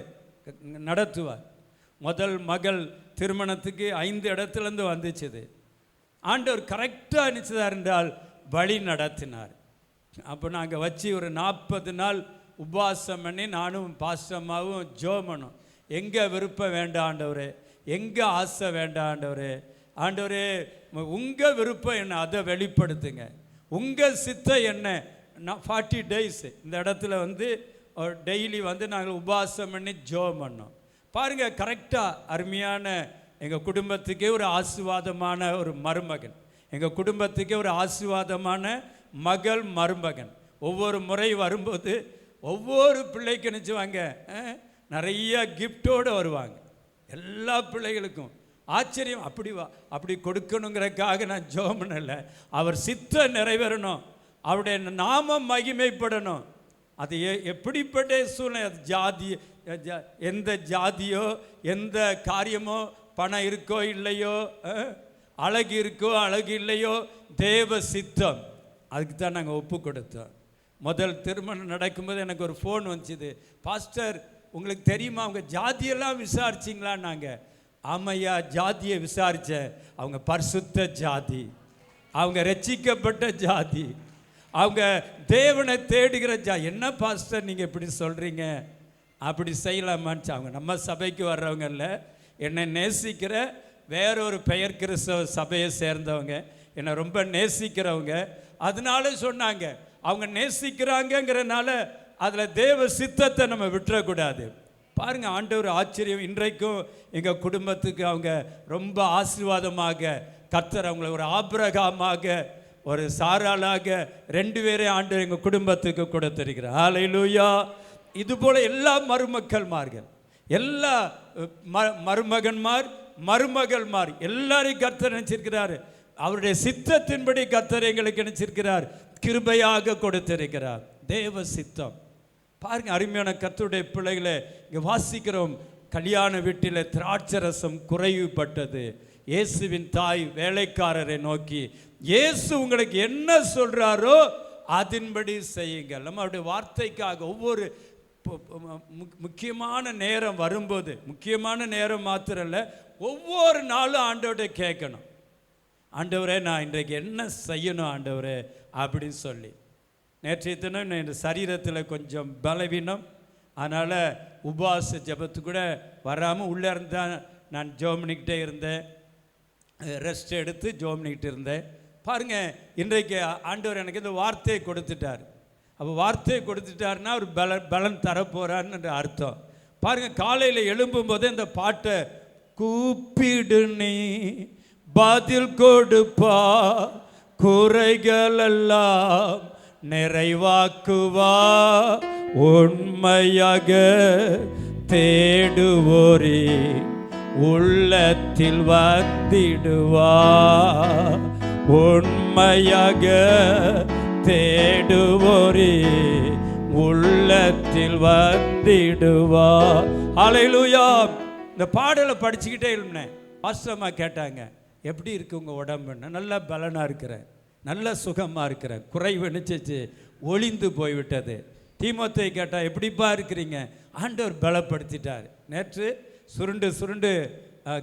நடத்துவார். முதல் மகள் திருமணத்துக்கு 5 இடத்துலேருந்து வந்துச்சுது. ஆண்டவர் கரெக்டாக நினைச்சதார் என்றால் வழி நடத்தினார். அப்போ நாங்கள் வச்சு ஒரு 40 நாள் உபவாசம் பண்ணி நானும் பாஸ்டம்மாவும் ஜோமனும், எங்கே விருப்பம் வேண்டாம் ஆண்டவரே, எங்கே ஆசை வேண்டாம் ஆண்டவரே, ஆண்டவரே உங்கள் விருப்பம் என்ன அதை வெளிப்படுத்துங்க, உங்கள் சித்தம் என்ன. 40 days இந்த இடத்துல வந்து டெய்லி வந்து நாங்கள் உபவாசம் பண்ணி ஜோம் பண்ணோம். பாருங்கள், கரெக்டாக அருமையான எங்கள் குடும்பத்துக்கே ஒரு ஆசீர்வாதமான ஒரு மருமகன், எங்கள் குடும்பத்துக்கே ஒரு ஆசீர்வாதமான மகள் மருமகன். ஒவ்வொரு முறை வரும்போது ஒவ்வொரு பிள்ளைக்கு நினச்சுவாங்க, நிறைய கிஃப்டோடு வருவாங்க. எல்லா பிள்ளைகளுக்கும் ஆச்சரியம். அப்படி கொடுக்கணுங்கிறதுக்காக நான் ஜெபம் பண்ணலை. அவர் சித்தம் நிறைவேறணும், அவருடைய நாமம் மகிமைப்படணும். அது எப்படிப்பட்ட சூழ்நிலை, அது ஜாதி, எந்த ஜாதியோ எந்த காரியமோ, பணம் இருக்கோ இல்லையோ, அழகு இருக்கோ அழகு இல்லையோ, தேவ சித்தம், அதுக்கு தான் நாங்கள் ஒப்பு கொடுத்தோம். முதல் திருமணம் நடக்கும்போது எனக்கு ஒரு ஃபோன் வந்துச்சுது, பாஸ்டர் உங்களுக்கு தெரியுமா அவங்க ஜாதியெல்லாம் விசாரிச்சிங்களா? நாங்கள் ஆமையா ஜாதியை விசாரித்தேன். அவங்க பரிசுத்த ஜாதி, அவங்க ரட்சிக்கப்பட்ட ஜாதி, அவங்க தேவனை தேடுகிற என்ன பாஸ்டர் நீங்கள் இப்படி சொல்கிறீங்க, அப்படி செய்யலாமான்னு. அவங்க நம்ம சபைக்கு வர்றவங்க இல்லை, என்னை நேசிக்கிற வேறொரு பெயர் கிறிஸ்தவ சபையை சேர்ந்தவங்க, என்னை ரொம்ப நேசிக்கிறவங்க. அதனால சொன்னாங்க, அவங்க நேசிக்கிறாங்கங்கிறனால அதில் தேவ சித்தத்தை நம்ம விட்டுறக்கூடாது. பாருங்கள், ஆண்டவர் ஆச்சரியம். இன்றைக்கும் எங்கள் குடும்பத்துக்கு அவங்க ரொம்ப ஆசீர்வாதமாக கர்த்தர் அவங்களை ஒரு ஆபிரகாமாக ஒரு சாராளாக 2 பேரே ஆண்டவர் எங்கள் குடும்பத்துக்கு கொடுத்திருக்கிறார். ஹல்லேலூயா. இதுபோல் எல்லா மருமக்கள்மார்கள், எல்லா மருமகன்மார் மருமகள்மார் எல்லாரையும் கர்த்தர் நினைச்சிருக்கிறார். அவருடைய சித்தத்தின்படி கர்த்தர் எங்களுக்கு நினைச்சிருக்கிறார், கிருபையாக கொடுத்திருக்கிறார். தேவ சித்தம். பாருங்க, அருமையான கர்த்தருடைய பிள்ளைகளை இங்கே வாசிக்கிறோம். கல்யாண வீட்டில் திராட்சரசம் குறைவுபட்டது. இயேசுவின் தாய் வேலைக்காரரை நோக்கி, இயேசு உங்களுக்கு என்ன சொல்றாரோ அதன்படி செய்யுங்கள். நம்ம அவருடைய வார்த்தைக்காக ஒவ்வொரு முக்கியமான நேரம் வரும்போது, முக்கியமான நேரம் மாத்திரம் இல்லை, ஒவ்வொரு நாளும் ஆண்டவரை கேட்கணும். ஆண்டவரே நான் இன்றைக்கு என்ன செய்யணும் ஆண்டவரே அப்படின்னு சொல்லி. நேற்றைய தினம் என் சரீரத்தில் கொஞ்சம் பலவீனம், அதனால் உபவாச ஜபத்து கூட வராமல் உள்ளே இருந்தால் நான் ஜெபம் பண்ணிக்கிட்டே இருந்தேன், ரெஸ்ட் எடுத்து ஜெபம் பண்ணிக்கிட்டு இருந்தேன். பாருங்கள், இன்றைக்கு ஆண்டவர் எனக்கு இந்த வார்த்தையை கொடுத்துட்டார். அப்போ வார்த்தையை கொடுத்துட்டாருன்னா அவர் பலன் தரப்போகிறான்னு அர்த்தம். பாருங்கள், காலையில் எழும்பும் போதே இந்த பாட்டை, கூப்பிடு நீ பதில் கொடுப்பா, குறைகள் எல்லாம் நிறைவாக்குவா. உண்மையாக தேடுவோரே உள்ளத்தில் வந்திடுவா. உண்மையாக தேடுவோரே உள்ளத்தில் வந்திடுவா. ஹல்லேலூயா. இந்த பாடலை படிச்சுக்கிட்டே இருந்தேன். பாஸ்டர்மா கேட்டாங்க, எப்படி இருக்கு உங்கள் உடம்புன்னு? நல்ல பலனாக இருக்கிறேன், நல்ல சுகமாக இருக்கிறேன், குறைவு நிச்சயிச்சு ஒளிந்து போய்விட்டது. தீமோத்தேயு கேட்டா, எப்படிப்பா இருக்கிறீங்க? ஆண்டவர் பலப்படுத்திட்டார். நேற்று சுருண்டு சுருண்டு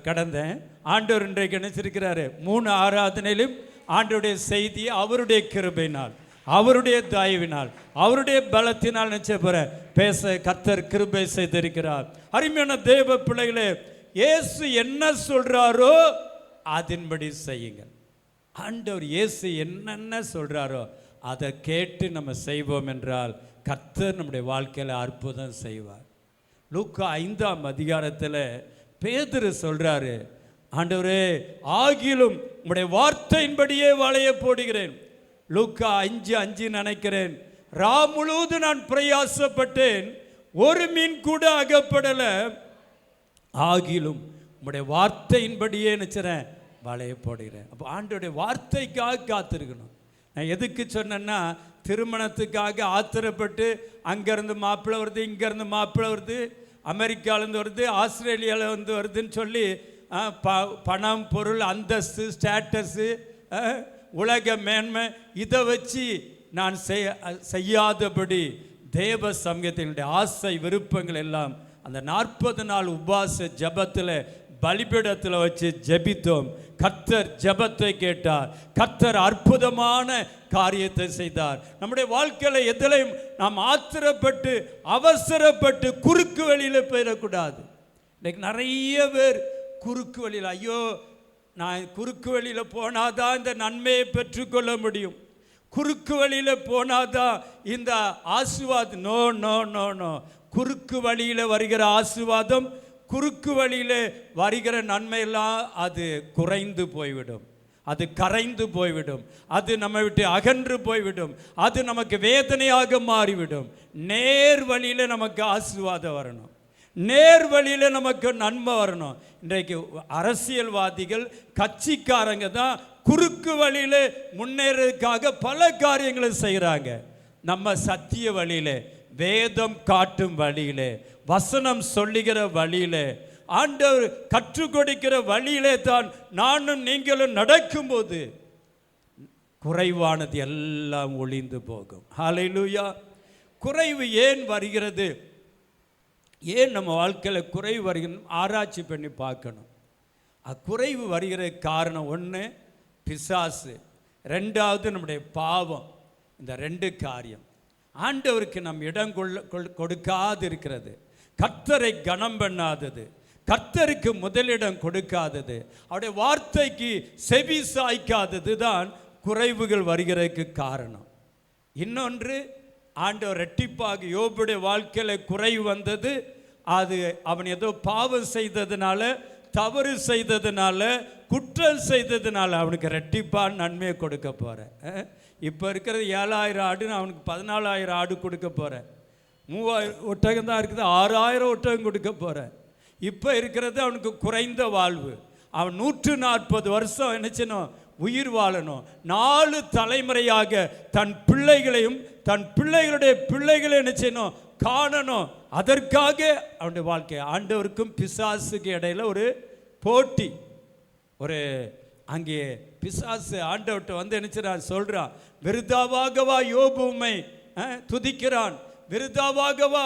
கடந்தேன். ஆண்டவர் இன்றைக்கு நினைச்சிருக்கிறாரு. 3 ஆராதனையிலும் ஆண்டவருடைய செய்தியை அவருடைய கிருபையினால், அவருடைய தயவினால், அவருடைய பலத்தினால் நிச்சயப்பெற பேச கர்த்தர் கிருபை செய்திருக்கிறார். அருமையான தேவ பிள்ளைகளே, இயேசு என்ன சொல்றாரோ அதன்படி செய்யுங்கள். ஆண்டவர் இயேசு என்னென்ன சொல்றாரோ அதை கேட்டு நம்ம செய்வோம் என்றால் கர்த்தர் நம்முடைய வாழ்க்கையில் அற்புதம் செய்வார். லூக்கா 5ஆம் அதிகாரத்தில் பேதுரு சொல்றாரு, ஆண்டவரே ஆகிலும் உம்முடைய வார்த்தையின்படியே வலைய போடுகிறேன். லூக்கா 5:5 நினைக்கிறேன். ரா முழுவதும் நான் பிரயாசப்பட்டேன், ஒரு மீன் கூட அகப்படல. ஆகிலும் உம்முடைய வார்த்தையின்படியே நினைச்சறேன் வலைய போடுகிறேன். அப்போ ஆண்டவருடைய வார்த்தைக்காக காத்திருக்கணும். நான் எதுக்கு சொன்னேன்னா, திருமணத்துக்காக ஆத்திரப்பட்டு அங்கேருந்து மாப்பிள்ளை வருது, இங்கேருந்து மாப்பிள்ளை வருது, அமெரிக்காவிலேருந்து வருது, ஆஸ்திரேலியாவிலேருந்து வருதுன்னு சொல்லி பணம், பொருள், அந்தஸ்து, ஸ்டேட்டஸு, உலக மேன்மை இதை வச்சு நான் செய்யாதபடி தேவ சமூகத்தினுடைய ஆசை விருப்பங்கள் எல்லாம் அந்த 40 நாள் உபவாச ஜபத்தில் பலிபீடத்தில் வச்சு ஜெபித்தோம். கர்த்தர் ஜெபத்தை கேட்டார். கர்த்தர் அற்புதமான காரியத்தை செய்தார். நம்முடைய வாழ்க்கையில் எதிலையும் நாம் ஆத்திரப்பட்டு அவசரப்பட்டு குறுக்கு வழியில் போயிடக்கூடாது. இன்னைக்கு நிறைய பேர் குறுக்கு வழியில், ஐயோ நான் குறுக்கு வழியில் போனாதான் இந்த நன்மையை பெற்றுக்கொள்ள முடியும், குறுக்கு வழியில் போனாதான் இந்த ஆசீர்வாதம். No no no no. குறுக்கு வழியில் வருகிற ஆசீர்வாதம், குறுக்கு வழியில் வருகிற நன்மையெல்லாம் அது குறைந்து போய்விடும், அது கரைந்து போய்விடும், அது நம்ம விட்டு அகன்று போய்விடும், அது நமக்கு வேதனையாக மாறிவிடும். நேர் வழியில் நமக்கு ஆசீர்வாதம் வரணும், நேர் வழியில் நமக்கு நன்மை வரணும். இன்றைக்கு அரசியல்வாதிகள், கட்சிக்காரங்க தான் குறுக்கு வழியில் முன்னேறதுக்காக பல காரியங்களை செய்கிறாங்க. நம்ம சத்திய வழியில், வேதம் காட்டும் வழியிலே, வசனம் சொல்லுகிற வழியிலே, ஆண்டவர் கற்றுக் கொடுக்கிற வழியிலே தான் நானும் நீங்களும் நடக்கும்போது குறைவானது எல்லாம் ஒளிந்து போகும். ஹல்லேலூயா. குறைவு ஏன் வருகிறது, ஏன் நம்ம வாழ்க்கையில் குறைவு வருகிறது ஆராய்ச்சி பண்ணி பார்க்கணும். குறைவு வருகிற காரணம் 1 பிசாசு, 2வது நம்முடைய பாவம். இந்த 2 காரியம் ஆண்டவருக்கு நம் இடம் கொடுக்காது இருக்கிறது, கர்த்தரை கனம் பண்ணாதது, கர்த்தருக்கு முதலிடம் கொடுக்காதது, அவருடைய வார்த்தைக்கு செவி சாய்க்காதது தான் குறைவுகள் வருகிறதுக்கு காரணம். இன்னொன்று, ஆண்டவர் ரெட்டிப்பாக யோபுடைய வாழ்க்கையில் குறைவு வந்தது. அது அவன் ஏதோ பாவம் செய்ததுனால, தவறு செய்ததுனால, குற்றம் செய்ததுனால அவனுக்கு ரெட்டிப்பான நன்மையை கொடுக்க போகிறேன். இப்போ இருக்கிறது 7000 ஆடுன்னு அவனுக்கு 14,000 ஆடு கொடுக்க போகிறேன். 3000 ஒட்டகம் தான் இருக்குது, 6000 ஒட்டகம் கொடுக்க போகிறேன். இப்போ இருக்கிறது அவனுக்கு குறைந்த வாழ்வு. அவன் 140 வருஷம் நினைச்சனும் உயிர் வாழணும். 4 தலைமுறையாக தன் பிள்ளைகளையும் தன் பிள்ளைகளுடைய பிள்ளைகளை நினைச்சனும் காணணும். அதற்காக அவனுடைய வாழ்க்கை. ஆண்டவருக்கும் பிசாசுக்கு இடையில ஒரு போட்டி. ஒரு அங்கே பிசாசு ஆண்டவர்கிட்ட வந்து நினைச்சான், சொல்றான், விருதாவாகவா யோபு உம்மை துதிக்கிறான், விருதாவாகவா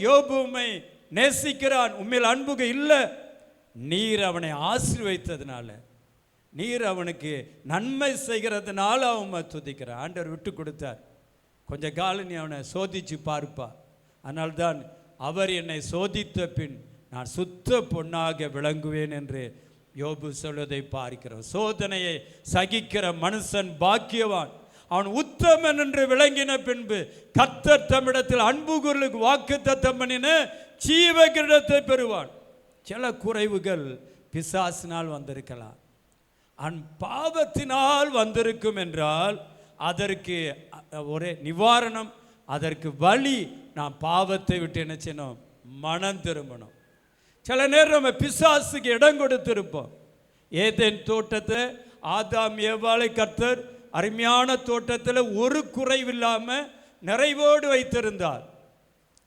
யோபு உம்மை நேசிக்கிறான், உண்மையில் அன்புக இல்லை, நீர் அவனை ஆசீர்வதித்ததுனால, நீர் அவனுக்கு நன்மை செய்கிறதுனால அவன் துதிக்கிறான். ஆண்டவர் விட்டு கொடுத்தார். கொஞ்ச காலம் நீ அவனை சோதிச்சு பார்ப்பா. அதனால்தான் அவர் என்னை சோதித்த பின் நான் சுத்த பொன்னாக விளங்குவேன் என்று யோபு சொல்வதை பார்க்கிறோம். சோதனையை சகிக்கிற மனுஷன் பாக்கியவான், அவன் உத்தமன் என்று விளங்கின பின்பு கர்த்தர் தம்மிடத்தில் அன்பு கூர்ந்து வாக்குத்தத்தம் பண்ணின ஜீவ கிரீடத்தை பெறுவான். சில குறைவுகள் பிசாசினால் வந்திருக்கலாம். பாவத்தினால் வந்திருக்கும் என்றால் அதற்கு ஒரே நிவாரணம், அதற்கு வழி, நாம் பாவத்தை விட்டு என்ன செய்யணும்? மனம் திரும்பணும். சில நேரம் நம்ம பிசாசுக்கு இடம் கொடுத்திருப்போம். ஏதேன் தோட்டத்தை ஆதாம் ஏவாளை கர்த்தர் அருமையான தோட்டத்தில் ஒரு குறைவில்லாமல் நிறைவோடு வைத்திருந்தார்.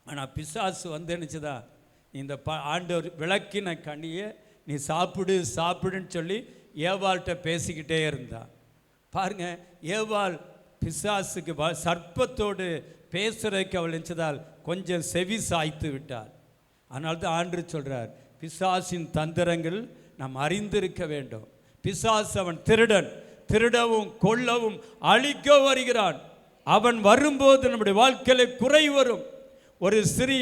ஆனால் பிசாசு வந்து நினச்சதா, இந்த ஆண்டவர் விளக்கின கனியை நீ சாப்பிடு சாப்பிடுன்னு சொல்லி ஏவாள்கிட்ட பேசிக்கிட்டே இருந்தா. பாருங்க, ஏவாள் பிசாசுக்கு சர்ப்பத்தோடு பேசுறதுக்கு அவள் நினச்சதால் கொஞ்சம் செவி சாய்த்து விட்டார். அதனால தான் ஆண்டவர் சொல்றார், பிசாசின் தந்திரங்கள் நாம் அறிந்திருக்க வேண்டும். பிசாசு அவன் திருடன், திருடவும் கொல்லவும் அழிக்க வருகிறான். அவன் வரும்போது நம்முடைய வாழ்க்கையில குறை வரும். ஒரு ஸ்திரீ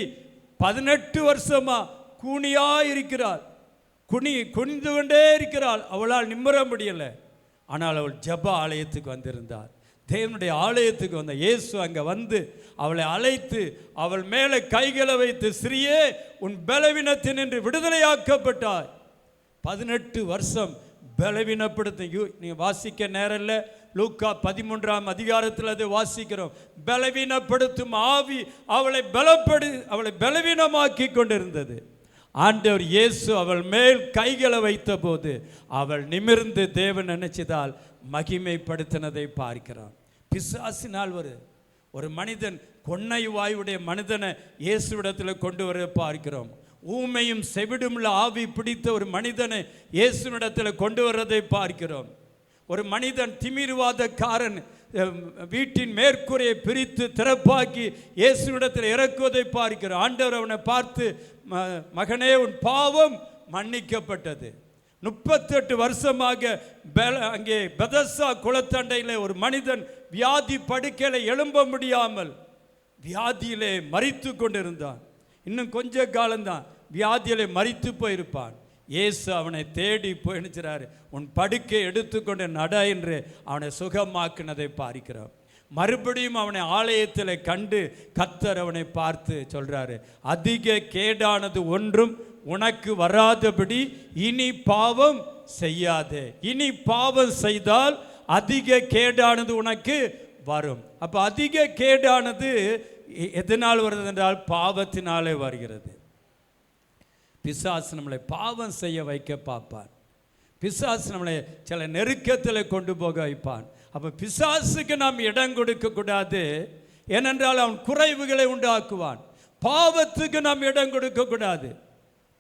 18 வருஷமா கூனியா இருக்கிறாள், குனிந்து கொண்டே இருக்கிறாள், அவளால் நிம்மற முடியல. ஆனால் அவள் ஜெப ஆலயத்துக்கு வந்திருந்தார். தேவனுடைய ஆலயத்துக்கு வந்த இயேசு அங்கே வந்து அவளை அழைத்து அவள் மேலே கைகளை வைத்து, ஸ்திரீயே உன் பலவீனத்தின் என்று விடுதலையாக்கப்பட்டாய். 18 வருஷம் பலவீனப்படுத்த நீங்கள் வாசிக்க நேரம் இல்லை. லூக்கா 13ஆம் அதிகாரத்தில் அதை வாசிக்கிறோம். பலவீனப்படுத்தும் ஆவி அவளை பலவீனமாக்கி கொண்டிருந்தது. ஆண்டவர் இயேசு அவள் மேல் கைகளை வைத்த போது அவள் நிமிர்ந்து தேவன் நினைச்சதால் மகிமைப்படுத்தினதை பார்க்கிறான். பிசாசினால் ஒரு மனிதன், கொன்னை வாயுடைய மனிதனை இயேசுவிடத்தில் கொண்டு வர பார்க்கிறோம். ஊமையும் செவிடுமுள்ள ஆவி பிடித்த ஒரு மனிதனை இயேசுவிடத்தில் கொண்டு வர்றதை பார்க்கிறோம். ஒரு மனிதன் திமிர்வாதக்காரன் வீட்டின் மேற்கூரையை பிரித்து திறப்பாக்கி இயேசுவிடத்தில் இறக்குவதை பார்க்கிறோம். ஆண்டவர் அவனை பார்த்து, மகனே உன் பாவம் மன்னிக்கப்பட்டது. 38 வருஷமாக அங்கே பெதஸ்தா குளத்தண்டையில் ஒரு மனிதன் வியாதி படுக்கையில் எழும்ப முடியாமல் வியாதியிலே மரித்து கொண்டிருந்தான். இன்னும் கொஞ்ச காலம்தான் வியாதியிலே மரித்து போயிருப்பான். இயேசு அவனை தேடி போயிடுச்சாரு. உன் படுக்கை எடுத்துக்கொண்டு நட என்று அவனை சுகமாக்குனதை பார்க்கிறோம். மறுபடியும் அவனை ஆலயத்தில் கண்டு கர்த்தர் அவனை பார்த்து சொல்றாரு, அதிக கேடானது ஒன்றும் உனக்கு வராதபடி இனி பாவம் செய்யாதே. இனி பாவம் செய்தால் அதிக கேடானது உனக்கு வரும். அப்ப அதிக கேடானது எதனால் வருது என்றால் பாவத்தினாலே வருகிறது. பிசாசு நம்மளை பாவம் செய்ய வைக்க பார்ப்பான். பிசாசு நம்மளை சில நெருக்கத்தில் கொண்டு போக வைப்பான். அப்போ பிசாசுக்கு நாம் இடம் கொடுக்க கூடாது. ஏனென்றால் அவன் குறைவுகளை உண்டாக்குவான். பாவத்துக்கு நாம் இடம் கொடுக்க கூடாது.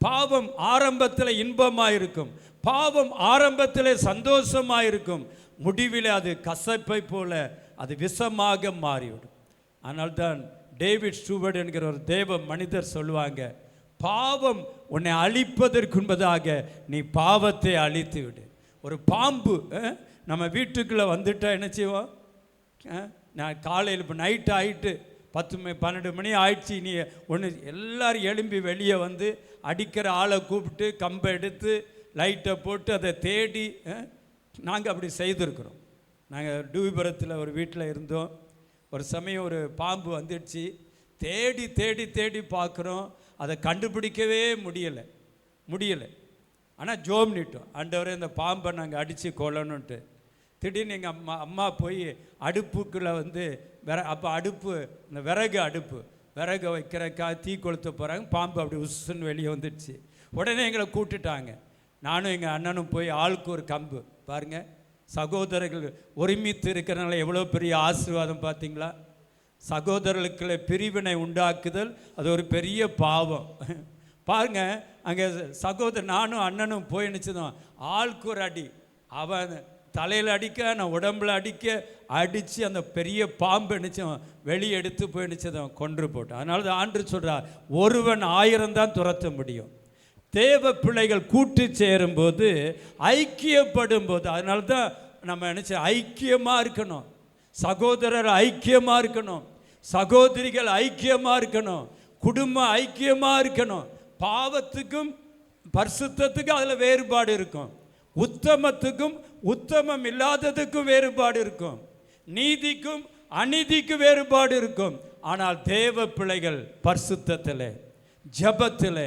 பாவம் ஆரம்பத்தில் இன்பமாக இருக்கும், பாவம் ஆரம்பத்தில் சந்தோஷமாக இருக்கும், முடிவில் அது கசப்பை போல அது விஷமாக மாறிவிடும். அதனால்தான் டேவிட் ஸ்டூவர்ட் என்கிற ஒரு தேவ மனிதர் சொல்லுவாங்க, பாவம் உன்னை அழிப்பதற்கு முன்பதாக நீ பாவத்தை அழித்து விடு. ஒரு பாம்பு நம்ம வீட்டுக்குள்ளே வந்துட்டா என்ன செய்வோம்? நான் காலையில் இப்போ நைட்டு ஆகிட்டு 10-12 மணி ஆயிடுச்சு, நீ ஒன்று எல்லாரும் எழும்பி வெளியே வந்து அடிக்கிற ஆளை கூப்பிட்டு கம்பை எடுத்து லைட்டை போட்டு அதை தேடி நாங்கள் அப்படி செய்திருக்கிறோம். நாங்கள் டூபுரத்தில் ஒரு வீட்டில் இருந்தோம். ஒரு சமயம் ஒரு பாம்பு வந்துடுச்சு. தேடி தேடி தேடி பார்க்குறோம், அதை கண்டுபிடிக்கவே முடியலை. ஆனால் ஜோம் நீட்டோம், ஆண்டவரே இந்த பாம்பை நாங்கள் அடித்து கொல்லணுன்ட்டு. திடீர்னு எங்கள் அம்மா போய் அடுப்புக்குள்ளே வந்து அப்போ அடுப்பு, இந்த விறகு வைக்கிறக்கா தீ கொளுத்த போகிறாங்க. பாம்பு அப்படி உசுன்னு வெளியே வந்துடுச்சு. உடனே எங்களை கூப்பிட்டுட்டாங்க. நானும் எங்கள் அண்ணனும் போய் ஆளுக்கு ஒரு கம்பு. பாருங்கள், சகோதரர்கள் ஒருமித்து இருக்கிறனால எவ்வளோ பெரிய ஆசீர்வாதம் பார்த்தீங்களா? சகோதரர்களுக்குள்ள பிரிவினை உண்டாக்குதல் அது ஒரு பெரிய பாவம். பாருங்க, அங்கே நானும் அண்ணனும் போய் நினச்சதும் ஆளுக்கு ஒரு அடி. அவன் தலையில் அடிக்க, நான் உடம்புல அடித்து அந்த பெரிய பாம்பு நினச்சோம் வெளியே எடுத்து போய் நினச்சதும் கொன்று போட்டான். அதனால தான் ஆண்டவர் சொல்கிறார், ஒருவன் 1000 தான் துரத்த முடியும். தேவ பிள்ளைகள் கூட்டு சேரும்போது, ஐக்கியப்படும் போது, அதனால தான் நம்ம நினச்ச ஐக்கியமாக இருக்கணும். சகோதரர் ஐக்கியமாக இருக்கணும், சகோதரிகள் ஐக்கியமாக இருக்கணும், குடும்பம் ஐக்கியமாக இருக்கணும். பாவத்துக்கும் பரிசுத்தத்துக்கும் அதில் வேறுபாடு இருக்கும், உத்தமத்துக்கும் உத்தமம் இல்லாததுக்கும் வேறுபாடு இருக்கும், நீதிக்கும் அநீதிக்கும் வேறுபாடு இருக்கும். ஆனால் தேவ பிள்ளைகள் பரிசுத்தத்தில், ஜபத்தில்,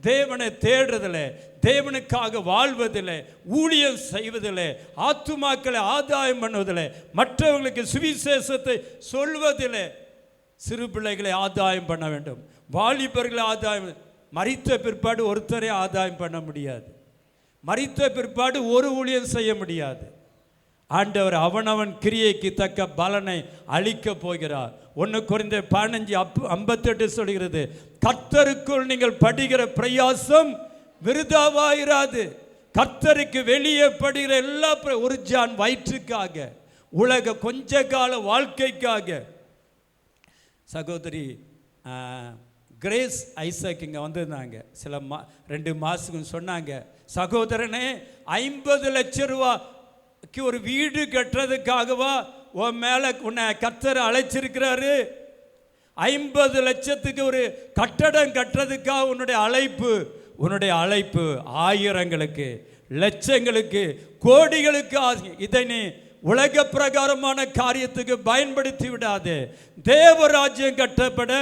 தேவனை தேடுறதில், தேவனுக்காக வாழ்வதில், ஊழியம் செய்வதில், ஆத்துமாக்களை ஆதாயம் பண்ணுவதில், மற்றவர்களுக்கு சுவிசேஷத்தை சொல்வதில், சிறு பிள்ளைகளை ஆதாயம் பண்ண வேண்டும், வாலிபர்களை ஆதாயம். மரித்த பிற்பாடு ஒருத்தரை ஆதாயம் பண்ண முடியாது, மரித்த பிற்பாடு ஒரு ஊழியம் செய்ய முடியாது. ஆண்டவர் அவனவன் கிரியைக்கு தக்க பலனை அளிக்க போகிறார். 1 கொரிந்தியர் 15:58 சொல்கிறது, கர்த்தருக்குள் நீங்கள் படுகிற பிரயாசம் விருதாவாயிராது. கர்த்தருக்கு வெளியே படுகிற எல்லா ஒரு ஜான் வயிற்றுக்காக, உலக கொஞ்ச கால வாழ்க்கைக்காக. சகோதரி கிரேஸ் ஐசக் இங்கே வந்திருந்தாங்க, 2 மாதத்துக்கு சொன்னாங்க, சகோதரனே 50 லட்சம் ரூபாய்க்கு ஒரு வீடு கட்டுறதுக்காகவா உன் மேலே உன்னை கர்த்தர் அழைச்சிருக்கிறாரு? 50 லட்சத்துக்கு ஒரு கட்டடம் கட்டுறதுக்காக உன்னுடைய அழைப்பு ஆயிரங்களுக்கு, லட்சங்களுக்கு, கோடிகளுக்கு. இதை நீ உலக பிரகாரமான காரியத்துக்கு பயன்படுத்தி விடாது. தேவராஜ்யம் கட்டப்பட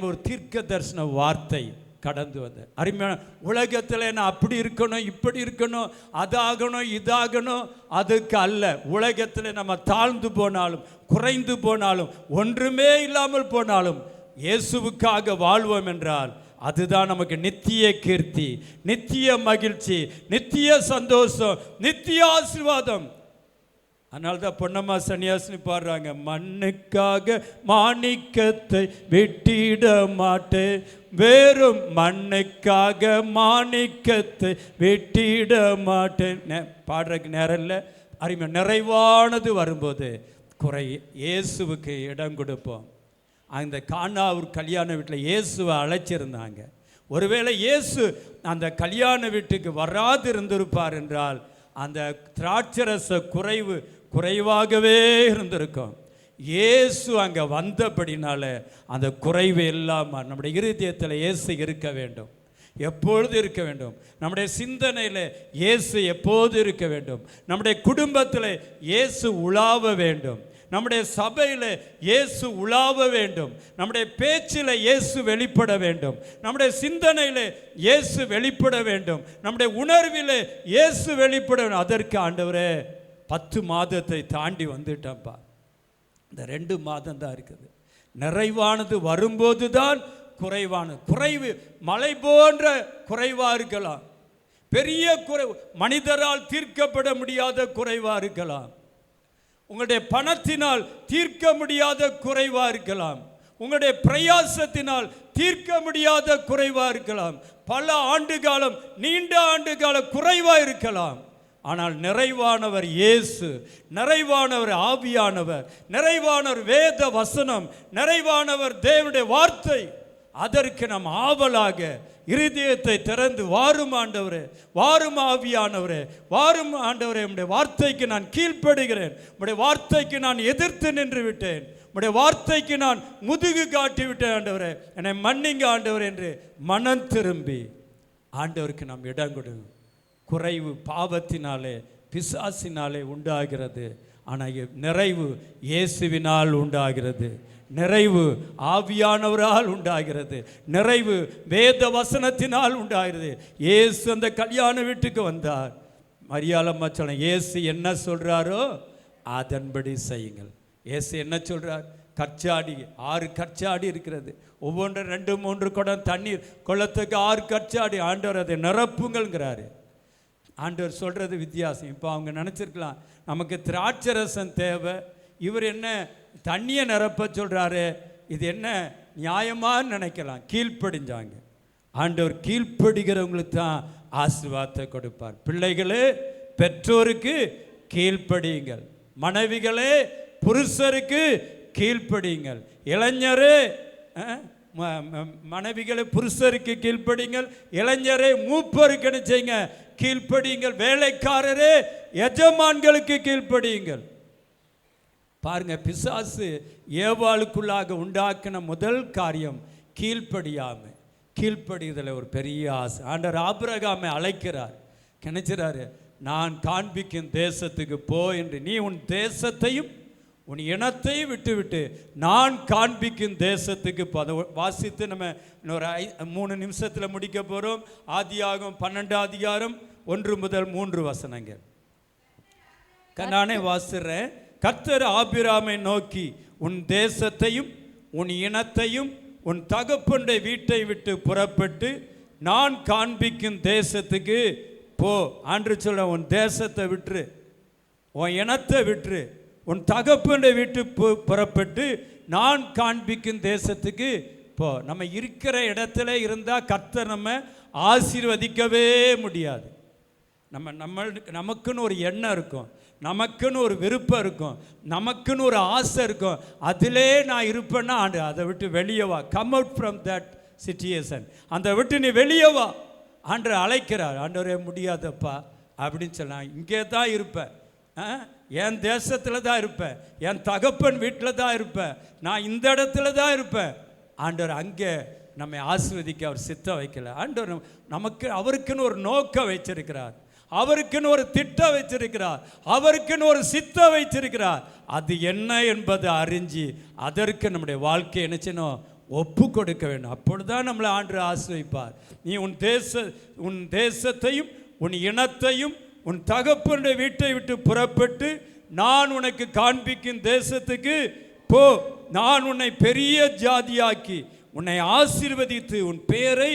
ஒரு தீர்க்க தரிசன வார்த்தை கடந்து வந்த அருமையான உலகத்தில் நான் அப்படி இருக்கணும், இப்படி இருக்கணும், அதாகணும், இதாகணும், அதுக்கு அல்ல. உலகத்தில் நம்ம தாழ்ந்து போனாலும், குறைந்து போனாலும், ஒன்றுமே இல்லாமல் போனாலும், இயேசுவுக்காக வாழ்வோம் என்றால் அதுதான் நமக்கு நித்திய கீர்த்தி, நித்திய மகிழ்ச்சி, நித்திய சந்தோஷம், நித்திய ஆசீர்வாதம். அதனால தான் பொன்னம்மா சன்னியாசினி பாடுறாங்க, மண்ணுக்காக மாணிக்கத்தை வெட்டிட மாட்டேன், வேறும் மண்ணுக்காக மாணிக்கத்தை வெட்டிட மாட்டேன். பாடுறதுக்கு நேரம் இல்லை. அருமை நிறைவானது வரும்போது இயேசுவுக்கு இடம் கொடுப்போம். அந்த கானாவூர் கல்யாண வீட்டில் இயேசுவை அழைச்சிருந்தாங்க. ஒருவேளை இயேசு அந்த கல்யாண வீட்டுக்கு வராது இருந்திருப்பார் என்றால் அந்த திராட்சரச குறைவாகவே இருந்திருக்கும். இயேசு அங்கே வந்தபடினால அந்த குறைவு இல்லாமல் நம்முடைய இருதயத்தில் இயேசு இருக்க வேண்டும், எப்பொழுது இருக்க வேண்டும். நம்முடைய சிந்தனையில் இயேசு எப்போது இருக்க வேண்டும். நம்முடைய குடும்பத்தில் இயேசு உலாவ வேண்டும். நம்முடைய சபையில் இயேசு உலாவ வேண்டும். நம்முடைய பேச்சில் இயேசு வெளிப்பட வேண்டும். நம்முடைய சிந்தனையில் இயேசு வெளிப்பட வேண்டும். நம்முடைய உணர்வில் இயேசு வெளிப்பட வேண்டும். அதற்கு ஆண்டவரே 10 மாதத்தை தாண்டி வந்துட்டப்பா. இந்த 2 மாதம் தான் இருக்குது. நிறைவானது வரும்போது தான் குறைவு மலை போன்ற குறைவா இருக்கலாம், பெரிய குறைவு மனிதரால் தீர்க்கப்பட முடியாத குறைவா இருக்கலாம், உங்களுடைய பணத்தினால் தீர்க்க முடியாத குறைவா இருக்கலாம், உங்களுடைய பிரயாசத்தினால் தீர்க்க முடியாத குறைவா இருக்கலாம், பல ஆண்டு காலம், நீண்ட ஆண்டு கால குறைவா இருக்கலாம். ஆனால் நிறைவானவர் இயேசு, நிறைவானவர் ஆவியானவர், நிறைவானவர் வேத வசனம், நிறைவானவர் தேவனுடைய வார்த்தை. அதற்கு நாம் ஆவலாக இருதயத்தை திறந்து வாரும் ஆண்டவரே, வாரும் ஆவியானவரே, வாரும் ஆண்டவரே, உம்முடைய வார்த்தைக்கு நான் கீழ்ப்படுகிறேன், உம்முடைய வார்த்தைக்கு நான் எதிர்த்து நின்று விட்டேன், உம்முடைய வார்த்தைக்கு நான் முதுகு காட்டி விட்டேன் ஆண்டவரே, என்னை மன்னிங்க ஆண்டவர் என்று மனம் திரும்பி ஆண்டவருக்கு நாம் இடம் கொடுங்க. குறைவு பாவத்தினாலே பிசாசினாலே உண்டாகிறது, ஆனால் நிறைவு இயேசுவினால் உண்டாகிறது, நிறைவு ஆவியானவரால் உண்டாகிறது, நிறைவு வேத வசனத்தினால் உண்டாகிறது. இயேசு அந்த கல்யாண வீட்டுக்கு வந்தார். மரியாளம்மா சொன்ன இயேசு என்ன சொல்றாரோ அதன்படி செய்யுங்கள். இயேசு என்ன சொல்றார்? கற்சாடி 6 கற்சாடி இருக்கிறது, ஒவ்வொன்றும் 2-3 குடம் தண்ணீர் கொள்ளத்துக்கு 6 கற்சாடி. ஆண்டவர் அதை நிரப்புங்கள்ங்கிறாரு. ஆண்டவர் சொல்கிறது வித்தியாசம். இப்போ அவங்க நினச்சிருக்கலாம் நமக்கு திராட்சரசம் தேவை, இவர் என்ன தண்ணியை நிரப்ப சொல்கிறாரு, இது என்ன நியாயமான்னு நினைக்கலாம். கீழ்ப்படிஞ்சாங்க. ஆண்டவர் கீழ்ப்படுகிறவங்களுக்கு தான் ஆசீர்வாதத்தை கொடுப்பார். பிள்ளைகளே பெற்றோருக்கு கீழ்ப்படியுங்கள், மனைவிகளே புருஷருக்கு கீழ்ப்படியுங்கள், இளைஞரே மனைவிகளை புருஷருக்கு கீழ்ப்படிங்கள், இளைஞரே மூப்பருக்கு நினைச்சீங்க கீழ்ப்படியுங்கள், வேலைக்காரரே எஜமான்களுக்கு கீழ்ப்படியுங்கள். பாருங்க, பிசாசு ஏவாளுக்குள்ளாக உண்டாக்கின முதல் காரியம் கீழ்ப்படியுதல் ஒரு பெரிய ஆசை. ஆண்டவர் ஆபிரகாமை அழைக்கிறார், நினைச்சாரு நான் காண்பிக்கும் தேசத்துக்கு போ என்று, நீ உன் தேசத்தையும் உன் இனத்தை விட்டு நான் காண்பிக்கும் தேசத்துக்கு போ. அதை வாசித்து நம்ம இன்னொரு 3 நிமிஷத்தில் முடிக்க போகிறோம். ஆதியாகமம் 12ஆம் அதிகாரம் 1 முதல் 3 வசனங்கள். நானே வாசிக்கிறேன். கர்த்தர் ஆபிராமை நோக்கி, உன் தேசத்தையும் உன் இனத்தையும் உன் தகப்பனுடைய வீட்டை விட்டு புறப்பட்டு நான் காண்பிக்கும் தேசத்துக்கு போ. ஆண்டு சொல்ல, உன் தேசத்தை விட்டுரு, உன் இனத்தை விட்டுரு, உன் தகப்பனுடைய வீட்டு புறப்பட்டு நான் காண்பிக்கும் தேசத்துக்கு போ. நம்ம இருக்கிற இடத்துல இருந்தால் கர்த்தர் நம்ம ஆசீர்வதிக்கவே முடியாது. நமக்குன்னு ஒரு எண்ணம் இருக்கும், நமக்குன்னு ஒரு விருப்பம் இருக்கும், நமக்குன்னு ஒரு ஆசை இருக்கும். அதிலே நான் இருப்பேன்னா அதை விட்டு வெளியே வா. Come out from that situation. அந்த விட்டு நீ வெளியே வா. ஆண்டவர் அழைக்கிறார். ஆண்டவரே முடியாதப்பா அப்படின்னு சொன்னான். இங்கே தான் இருப்பேன், என் தேசத்தில் தான் இருப்பேன், என் தகப்பன் வீட்டில் தான் இருப்பேன், நான் இந்த இடத்துல தான் இருப்பேன். ஆண்டவர் அங்கே நம்மை ஆசீர்வதிக்க அவர் சித்தம் வைக்கல. ஆண்டவர் நமக்கு அவருக்குன்னு ஒரு நோக்கம் வச்சிருக்கிறார், அவருக்குன்னு ஒரு திட்டம் வச்சிருக்கிறார், அவருக்குன்னு ஒரு சித்தம் வைத்திருக்கிறார். அது என்ன என்பதை அறிஞ்சு அதற்கு நம்முடைய வாழ்க்கை என்னச்சனும் ஒப்பு கொடுக்க வேண்டும். அப்பொழுதுதான் நம்மளை ஆண்டவர் ஆசீர்வதிப்பார். நீ உன் தேசத்தையும் உன் இனத்தையும் உன் தகப்பனுடைய வீட்டை விட்டு புறப்பட்டு நான் உனக்கு காண்பிக்கும் தேசத்துக்கு போ. நான் உன்னை பெரிய ஜாதியாக்கி உன்னை ஆசீர்வதித்து உன் பேரை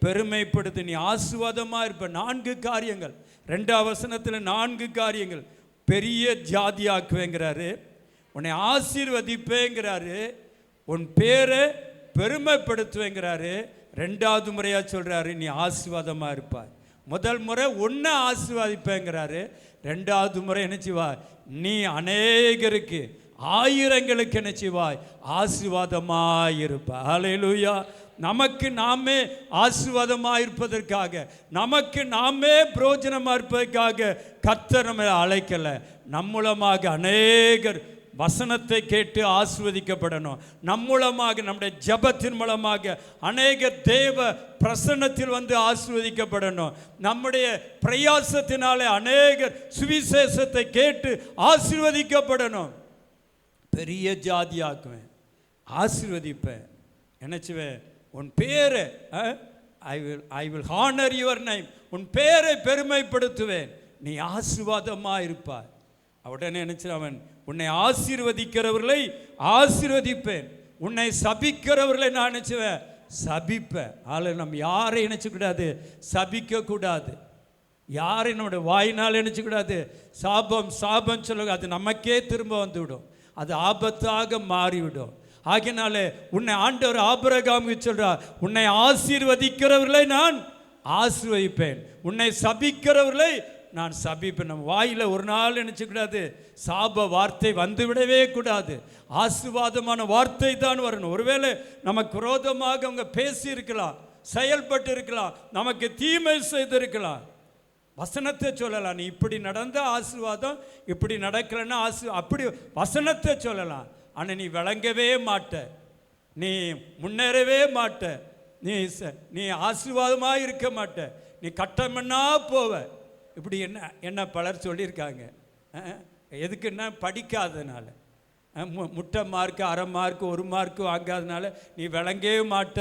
பெருமைப்படுத்தி நீ ஆசீர்வாதமாக இருப்ப. 4 காரியங்கள். 2ஆம் வசனத்தில் 4 காரியங்கள். பெரிய ஜாதியாக்குவேங்கிறாரு, உன்னை ஆசீர்வதிப்பேங்கிறாரு, உன் பேரை பெருமைப்படுத்துவேங்கிறாரு. 2வது முறையாக சொல்கிறாரு நீ ஆசீர்வாதமாக இருப்பாய். முதல் முறை உன்னை ஆசீர்வதிப்பேங்கிறாரு. 2வது முறை என்ன செய்வாய்? நீ அநேகருக்கு ஆயிரங்களுக்கு என்ன செய்வாய்? ஆசீர்வாதமாக இருப்பாய். ஹல்லேலூயா. நமக்கு நாமே ஆசீர்வாதமாக இருப்பதற்காக, நமக்கு நாமே பிரயோஜனமாக இருப்பதற்காக கர்த்தர் நம்மை அழைக்கலை. நம்மூலமாக அநேகர் வசனத்தை கேட்டு ஆசீர்வதிக்கப்படணும். நம்மூலமாக நம்முடைய ஜபத்தின் மூலமாக அநேக தேவ பிரசன்னத்தில் வந்து ஆசீர்வதிக்கப்படணும். நம்முடைய பிரயாசத்தினாலே அநேகர் சுவிசேஷத்தை கேட்டு ஆசீர்வதிக்கப்படணும். பெரிய ஜாதியாக்குவேன், ஆசீர்வதிப்பேன். என்னச்சுவேன்? உன் பேரை I will honour your name. உன் பேரை பெருமைப்படுத்துவேன். நீ ஆசீர்வாதமாக இருப்பாய். உடனே நினைச்சு அவன் உன்னை ஆசீர்வதிக்கிறவர்களை ஆசீர்வதிப்பேன், உன்னை சபிக்கிறவர்களை நான் நினைச்சுவேன் சபிப்பேன். அதில் நம்ம யாரை நினைச்சக்கூடாது? சபிக்கக்கூடாது. யாரை நம்முடைய வாயினால் நினைச்சக்கூடாது? சாபம் சாபம் சொல்லுங்க, அது நமக்கே திரும்ப வந்துவிடும், அது ஆபத்தாக மாறிவிடும். ஆகினாலே உன்னை ஆண்டவர் ஆபிரகாமுக்கு சொல்றார், உன்னை ஆசீர்வதிக்கிறவர்களை நான் ஆசீர்வதிப்பேன், உன்னை சபிக்கிறவர்களை நான் சபிப்பேன். நம்ம வாயில் ஒரு நாள் நினைச்சக்கூடாது சாப வார்த்தை வந்து விடவே கூடாது. ஆசீர்வாதமான வார்த்தை தான் வரணும். ஒருவேளை நமக்கு விரோதமாக அவங்க பேசி இருக்கலாம், செயல்பட்டு இருக்கலாம், நமக்கு தீமை செய்திருக்கலாம், வசனத்தை சொல்லலாம். நீ இப்படி நடந்த ஆசீர்வாதம், இப்படி நடக்கலைன்னா அப்படி வசனத்தை சொல்லலாம். ஆனால் நீ விளங்கவே மாட்ட, நீ முன்னேறவே மாட்ட, நீ ஆசீர்வாதமாக இருக்க மாட்ட, நீ கட்டமன்னா போவ. இப்படி என்ன பலர் சொல்லியிருக்காங்க. எதுக்குன்னா படிக்காதனால, முட்டை மார்க்கு, அரை மார்க்கு, 1 மார்க்கு வாங்காதனால நீ விளங்கவே மாட்ட,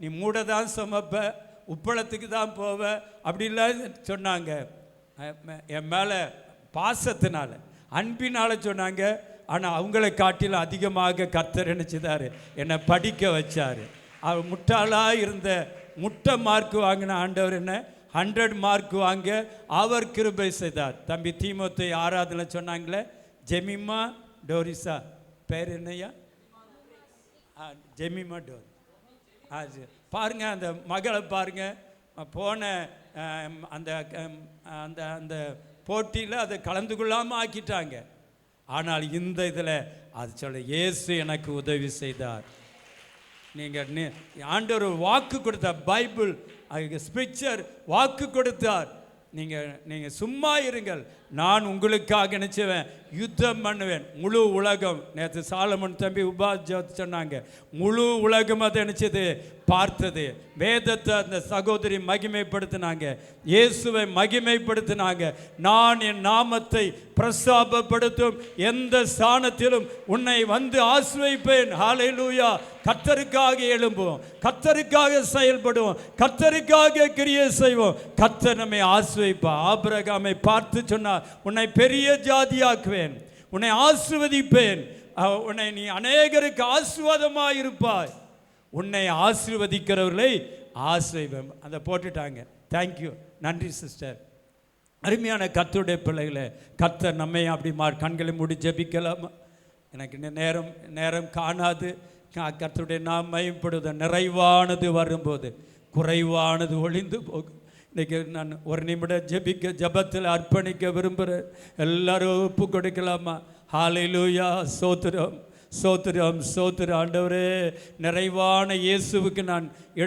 நீ மூட தான் சமைப்ப, உப்பளத்துக்கு தான் போவ, அப்படிலாம் சொன்னாங்க. என் மேலே பாசத்தினால அன்பினால் சொன்னாங்க. ஆனால் அவங்களை காட்டிலும் அதிகமாக கர்த்தர் நினச்சிதார், என்னை படிக்க வச்சார். அவர் முட்டாளாக இருந்த முட்டை மார்க்கு வாங்கின ஆண்டவர் என்ன 100 மார்க் வாங்க அவர் கிருபை செய்தார். தம்பி தீமோத்தேயு 6ஆவதுல சொன்னாங்களே, ஜெமிமா டோரிசா பேர் என்னையா? ஜெமிமா டோரி. பாருங்க, அந்த மகளை பாருங்க, போன அந்த அந்த அந்த போட்டியில் அதை கலந்து கொள்ளாமல் ஆக்கிட்டாங்க. ஆனால் இந்த இதில் அது சொல்ல, இயேசு எனக்கு உதவி செய்தார். நீங்கள் ஆண்டவர் வாக்கு கொடுத்தார், பைபிள் ஸ்பிரிச்சர் வாக்கு கொடுத்தார். நீங்கள் சும்மா இருங்கள், நான் உங்களுக்காக நினைச்சுவேன், யுத்தம் பண்ணுவேன். முழு உலகம், நேற்று சாலமன் தம்பி சொன்னாங்க, முழு உலகம் அதை நினைச்சது, பார்த்தது. வேதத்தை அந்த சகோதரி மகிமைப்படுத்தினாங்க, இயேசுவை மகிமைப்படுத்தினாங்க. நான் என் நாமத்தை பிரஸ்தாபப்படுத்தும் எந்த ஸ்தானத்திலும் உன்னை வந்து ஆசிர்வதிப்பேன். ஹல்லேலூயா. கர்த்தருக்காக எழும்புவோம், கர்த்தருக்காக செயல்படுவோம், கர்த்தருக்காக கிரியை செய்வோம். கர்த்தர் நம்மை ஆசிர்வதிப்பார். ஆபிரகாமை பார்த்து சொன்னார், உன்னை பெரிய ஜாதியாக்குவேன், உன்னை ஆசீர்வதிப்பேன், உன்னை நீ அநேகருக்கு ஆசீர்வாதமாக இருப்பாய், உன்னை ஆசீர்வதிக்கிறவர்களை ஆசீர்வதிப்பேன். அதை போட்டுட்டாங்க. தேங்க்யூ, நன்றி சிஸ்டர். அருமையான கர்த்தருடைய பிள்ளைகளை, கர்த்தர் நம்மை அப்படி கண்களை மூடி ஜெபிக்கலாமா? எனக்கு நேரம் காணாது. கர்த்தருடைய நாம் மயப்படுவது, நிறைவானது வரும்போது குறைவானது ஒளிந்து போகும். இன்றைக்கி நான் ஒரு நிமிடம் ஜெபத்தில் அர்ப்பணிக்க விரும்புகிறேன். எல்லாரும் ஒப்பு கொடுக்கலாமா? ஹல்லேலூயா. ஸ்தோத்திரம், ஸ்தோத்திரம், ஸ்தோத்திரம். ஆண்டவரே, நிறைவான இயேசுவுக்கு நான்